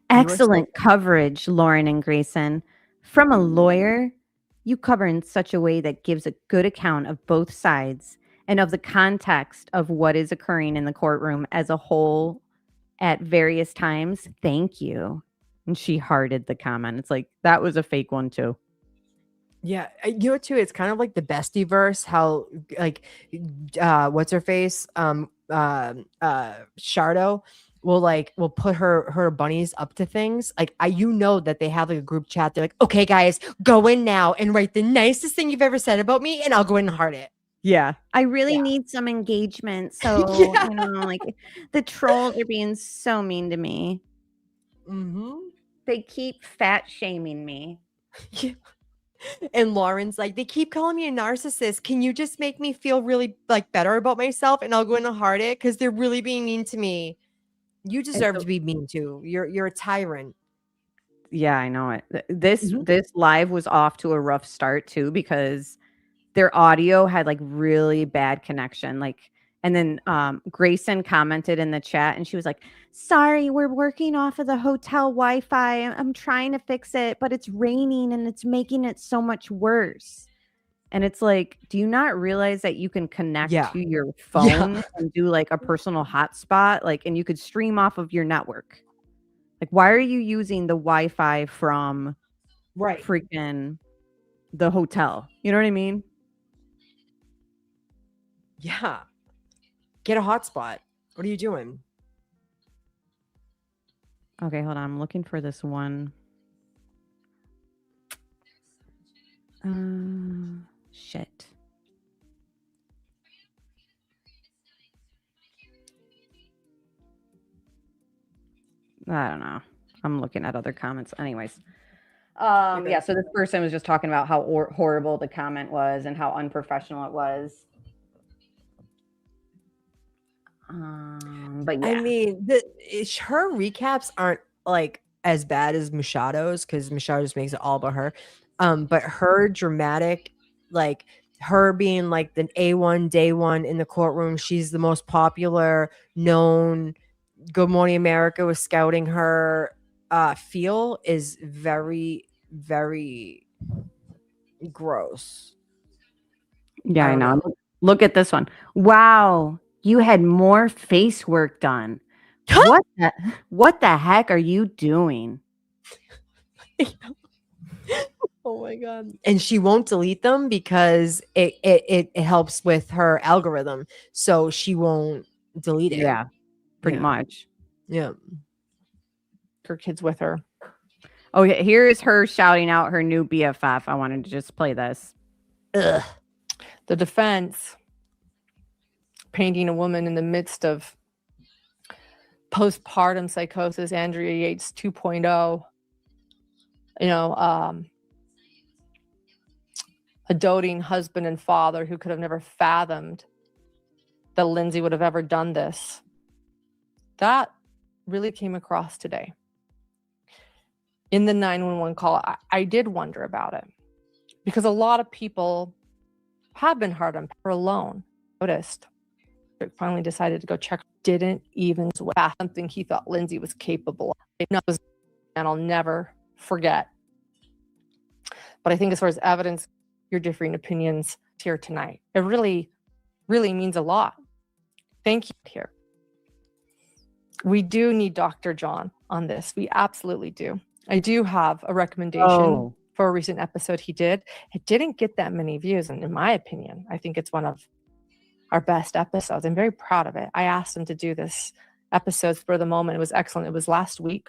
Excellent coverage, Lauren and Grayson. From a lawyer, you cover in such a way that gives a good account of both sides and of the context of what is occurring in the courtroom as a whole at various times. Thank you. And she hearted the comment. It's like, that was a fake one too. Yeah, you know too. It's kind of like the bestie verse. How like, what's her face? Shardo will put her bunnies up to things. Like that they have like a group chat. They're like, okay, guys, go in now and write the nicest thing you've ever said about me, and I'll go in and heart it. Yeah, I really need some engagement. So like the trolls are being so mean to me. Mm-hmm. They keep fat shaming me. Yeah. And Lauren's like, they keep calling me a narcissist. Can you just make me feel really like better about myself, and I'll go in and heart it because they're really being mean to me. You deserve to be mean too. You're a tyrant. Yeah, I know it. This live was off to a rough start too because their audio had like really bad connection. Like, and then Grayson commented in the chat and she was like, sorry, we're working off of the hotel Wi-Fi. I'm trying to fix it, but it's raining and it's making it so much worse. And it's like, do you not realize that you can connect to your phone and do like a personal hotspot? Like, and you could stream off of your network. Like, why are you using the Wi-Fi from freaking the hotel? You know what I mean? Yeah. Get a hotspot. What are you doing? Okay, hold on. I'm looking for this one. Shit. I don't know. I'm looking at other comments. Anyways. Yeah, so this person was just talking about how horrible the comment was and how unprofessional it was. But yeah. I mean, her recaps aren't like as bad as Machado's because Machado just makes it all about her. But her dramatic, like her being like the A1 day one in the courtroom, she's the most popular, known. Good Morning America was scouting her. Feel is very, very gross. Yeah, I know. Look at this one. Wow. You had more face work done. What the heck are you doing? Oh my God. And she won't delete them because it helps with her algorithm. So she won't delete it. Yeah, pretty much. Yeah. Her kids with her. Oh, yeah. Here is her shouting out her new BFF. I wanted to just play this. Ugh. The defense painting a woman in the midst of postpartum psychosis, Andrea Yates 2.0, a doting husband and father who could have never fathomed that Lindsay would have ever done this. That really came across today. In the 911 call, I did wonder about it because a lot of people have been hard on her alone. Noticed. Finally decided to go check. Didn't even sweat. Something he thought Lindsay was capable of. And I'll never forget. But I think as far as evidence, your differing opinions here tonight, it really, really means a lot. Thank you here. We do need Dr. John on this. We absolutely do. I do have a recommendation for a recent episode he did. It didn't get that many views. And in my opinion, I think it's one of our best episodes. I'm very proud of it. I asked him to do this episode for the moment. It was excellent. It was last week.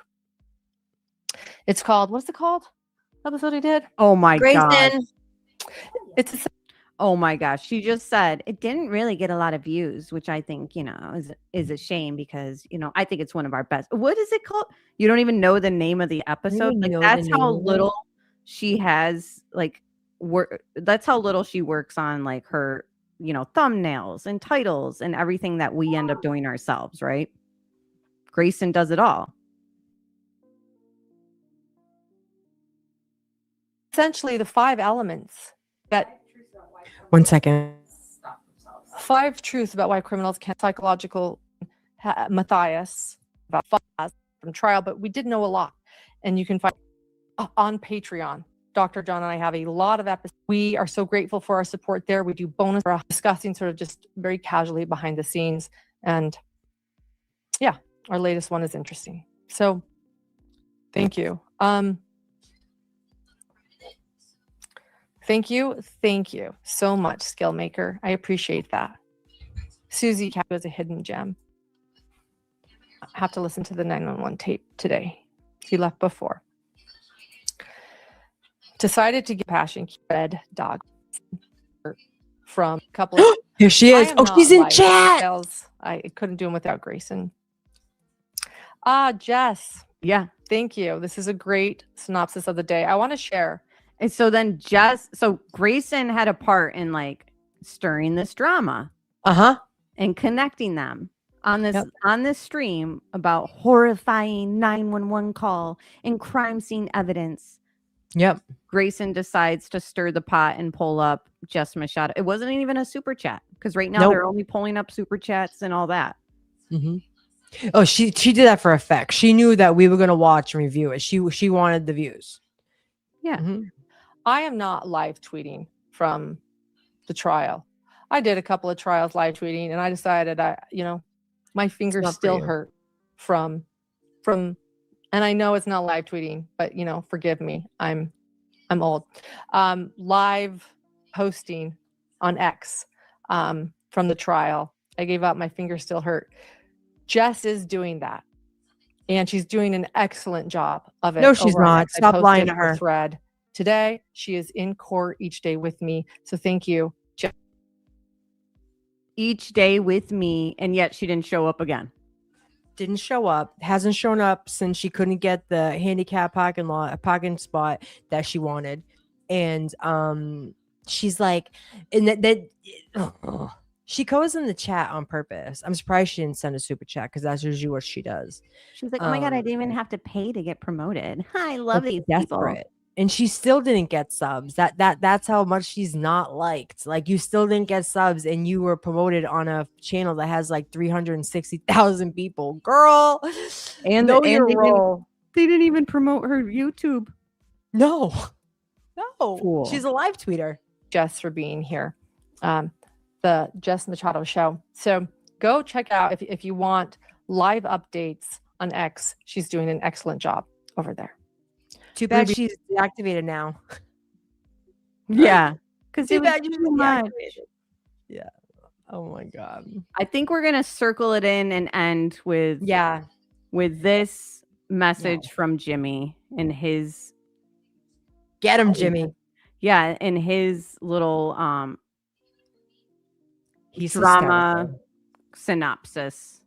It's called, what's it called? Episode he did? Oh my God. It's Oh my gosh. She just said it didn't really get a lot of views, which I think, is a shame because, I think it's one of our best. What is it called? You don't even know the name of the episode. Like that's how little she has like work. That's how little she works on like her, thumbnails and titles and everything that we end up doing ourselves, right? Grayson does it all. Essentially, the 5 elements that 1 second. 5 truths about why criminals can't psychological Matthias about from trial, but we did know a lot, and you can find on Patreon. Dr. John and I have a lot of episodes. We are so grateful for our support there. We do bonus discussing sort of just very casually behind the scenes, and yeah, our latest one is interesting. So, thank you. Thank you so much, Skill Maker. I appreciate that. Susie Cat was a hidden gem. I have to listen to the 911 tape today. He left before. Decided to get passion red dog from a couple of Here she is. Oh, she's in chat. Details. I couldn't do them without Grayson. Jess. Yeah. Thank you. This is a great synopsis of the day. I want to share. And so then Grayson had a part in like stirring this drama. And connecting them on this stream about horrifying 911 call and crime scene evidence. Yep. Grayson decides to stir the pot and pull up Jess Machado. It wasn't even a super chat because right now they're only pulling up super chats and all that. Mm-hmm. Oh, she did that for effect. She knew that we were going to watch and review it. She wanted the views. Yeah. Mm-hmm. I am not live tweeting from the trial. I did a couple of trials live tweeting, and I decided my fingers still hurt from, and I know it's not live tweeting, but forgive me. I'm old. Live posting on X from the trial. I gave up. My fingers still hurt. Jess is doing that, and she's doing an excellent job of it. No, she's not. Stop lying to her. Thread today. She is in court each day with me. So thank you, Jess. Each day with me, and yet she didn't show up again. Didn't show up. Hasn't shown up since she couldn't get the handicap parking spot that she wanted. And she's like, and she goes in the chat on purpose. I'm surprised she didn't send a super chat because that's usually what she does. She's like, oh my God, I didn't even have to pay to get promoted. I love these people. And she still didn't get subs. That's how much she's not liked. Like, you still didn't get subs, and you were promoted on a channel that has like 360,000 people. Girl, and know your role. They didn't even promote her YouTube. No. Cool. She's a live tweeter. Jess for being here. The Jess Machado Show. So go check out if you want live updates on X. She's doing an excellent job over there. Too bad she's deactivated now. Yeah. Because too bad she's deactivated. Yeah. Oh my God. I think we're gonna circle it in and end with this message from Jimmy and his get him, Jimmy. Yeah, and his little he's drama hysterical. Synopsis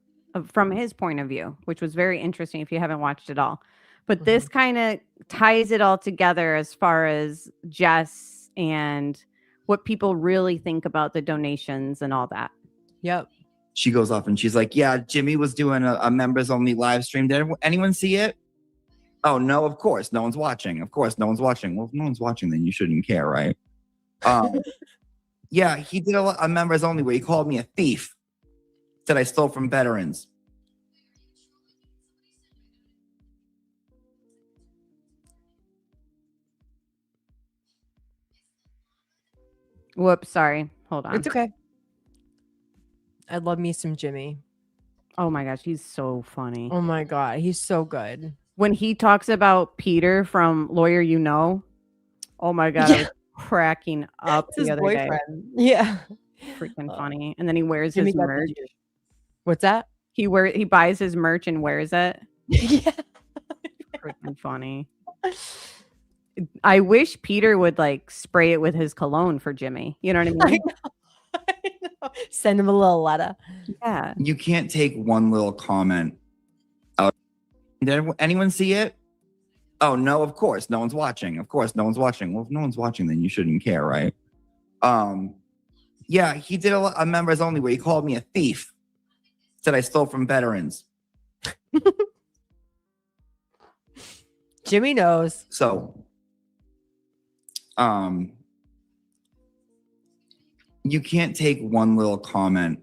from his point of view, which was very interesting if you haven't watched it all. But this kind of ties it all together as far as Jess and what people really think about the donations and all that. Yep. She goes off and she's like, yeah, Jimmy was doing a members only live stream. Did anyone see it? Oh, no, of course. No one's watching. Of course, no one's watching. Well, if no one's watching, then you shouldn't care, right? Yeah, he did a members only where he called me a thief. Said I stole from veterans. Whoops, sorry. Hold on. It's okay. I love me some Jimmy. Oh my gosh, he's so funny. Oh my God, he's so good. When he talks about Peter from Lawyer You Know, oh my God, I was cracking up the other day. Yeah. Freaking funny. And then he wears Jimmy his merch. What's that? He buys his merch and wears it. Yeah. Freaking funny. I wish Peter would like spray it with his cologne for Jimmy. You know what I mean? I know. Send him a little letter. Yeah. You can't take one little comment out. Did anyone see it? Oh, no, of course. No one's watching. Of course, no one's watching. Well, if no one's watching, then you shouldn't care, right? Yeah, he did a members only where he called me a thief. Said I stole from veterans. Jimmy knows. So, you can't take one little comment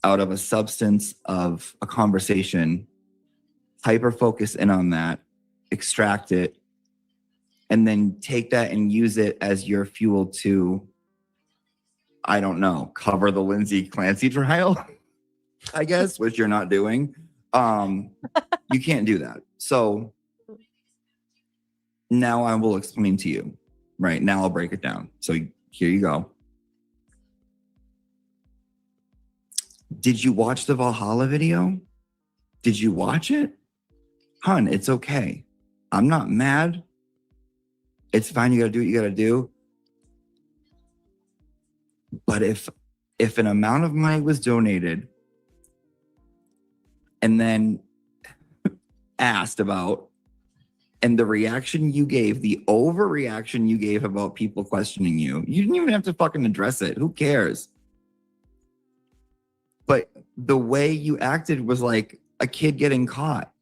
out of a substance of a conversation, hyper focus in on that, extract it, and then take that and use it as your fuel to, I don't know, cover the Lindsay Clancy trial, I guess, which you're not doing. You can't do that. So now I will explain to you. Right now I'll break it down. So here you go. Did you watch the Valhalla video? Did you watch it? Hun, it's okay. I'm not mad. It's fine. You got to do what you got to do. But if an amount of money was donated and then asked about, and the reaction you gave, the overreaction you gave about people questioning you, you didn't even have to fucking address it. Who cares? But the way you acted was like a kid getting caught.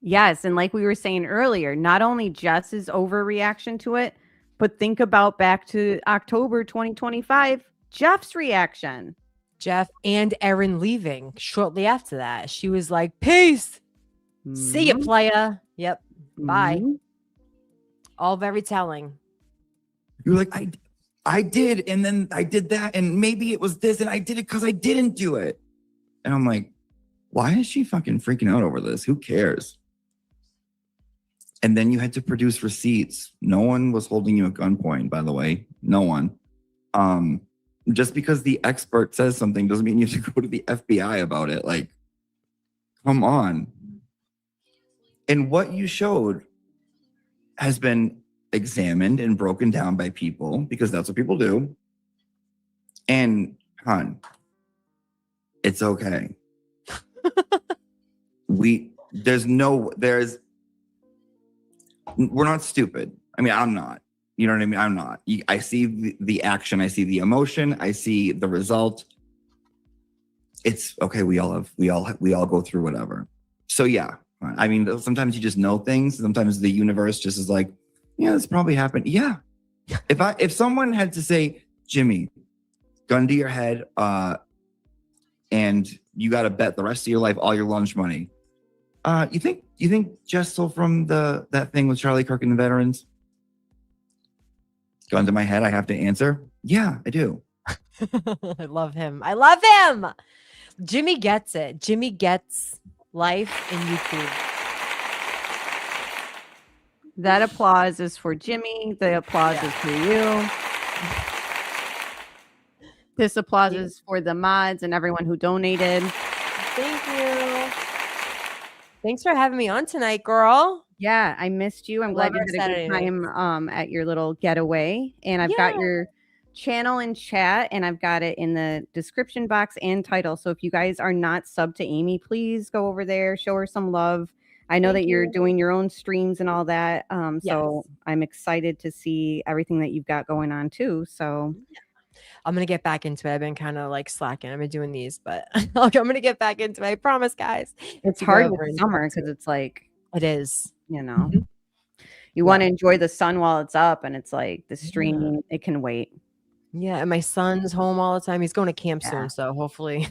Yes. And like we were saying earlier, not only Jess's overreaction to it, but think about back to October 2025, Jeff's reaction. Jeff and Erin leaving shortly after that. She was like, peace. See ya, playa. Yep. Bye. All very telling. You're like, I did, and then I did that, and maybe it was this, and I did it because I didn't do it. And I'm like, why is she fucking freaking out over this? Who cares? And then you had to produce receipts. No one was holding you at gunpoint, by the way. No one. Just because the expert says something doesn't mean you have to go to the FBI about it. Like, come on. And what you showed has been examined and broken down by people, because that's what people do. And hon, it's okay. We're not stupid. I mean, I'm not. You know what I mean? I'm not. I see the action. I see the emotion. I see the result. It's okay. We all go through whatever. So yeah. I mean, sometimes you just know things. Sometimes the universe just is like, yeah, this probably happened. Yeah. If someone had to say, Jimmy, gun to your head, and you got to bet the rest of your life all your lunch money. You think Jess stole from that thing with Charlie Kirk and the veterans? Gun to my head, I have to answer. Yeah, I do. I love him. I love him. Jimmy gets it. Jimmy gets life in YouTube. That applause is for Jimmy. The applause is for you. This applause is for the mods and everyone who donated. Thank you. Thanks for having me on tonight, girl. Yeah, I missed you. I'm glad you had a good time at your little getaway. And I've got your channel in chat, and I've got it in the description box and title. So if you guys are not subbed to Amy, please go over there, show her some love. I know that you're doing your own streams and all that. So I'm excited to see everything that you've got going on too. So I'm going to get back into it. I've been kind of like slacking. I've been doing these, but I'm going to get back into it. I promise, guys. It's hard with summer because it's like, it is, you know, you want to enjoy the sun while it's up, and it's like the streaming, it can wait. Yeah. And my son's home all the time. He's going to camp soon. So hopefully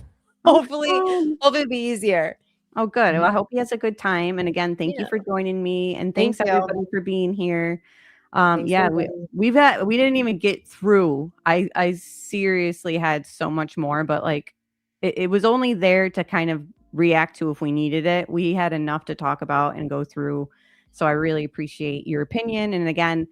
it'll be easier. Oh, good. Well, I hope he has a good time. And again, thank you for joining me, and thanks everybody for being here. We didn't even get through. I seriously had so much more, but like it was only there to kind of react to if we needed it. We had enough to talk about and go through. So I really appreciate your opinion. And again,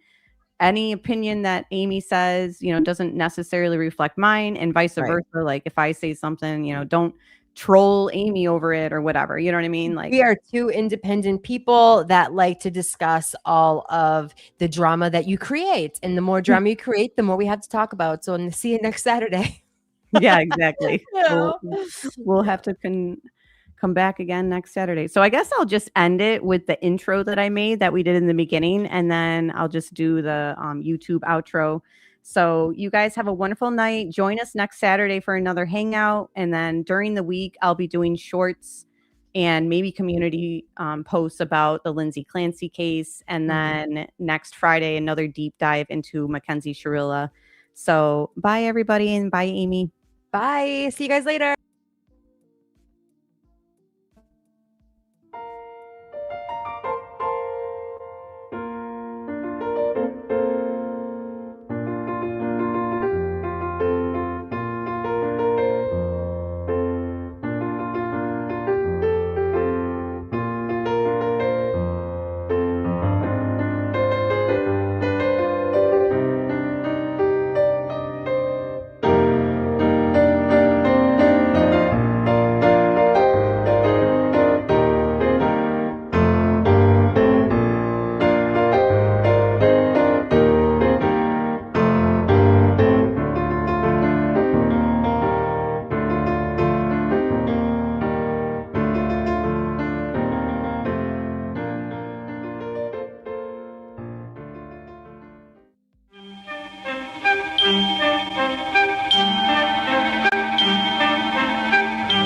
any opinion that Amy says, doesn't necessarily reflect mine, and vice versa. Like if I say something, don't troll Amy over it or whatever. You know what I mean? Like, we are two independent people that like to discuss all of the drama that you create. And the more drama you create, the more we have to talk about. So see you next Saturday. yeah, exactly. Yeah. We'll have to come back again next Saturday. So I guess I'll just end it with the intro that I made that we did in the beginning, and then I'll just do the YouTube outro. So you guys have a wonderful night. Join us next Saturday for another hangout, and then during the week I'll be doing shorts and maybe community posts about the Lindsay Clancy case, and then next Friday another deep dive into Mackenzie Sharilla. So bye everybody, and bye Amy. Bye. See you guys later.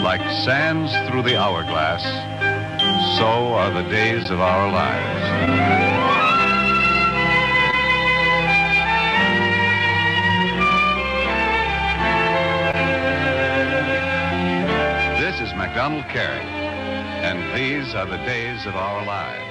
Like sands through the hourglass, so are the days of our lives. This is MacDonald Carey, and these are the days of our lives.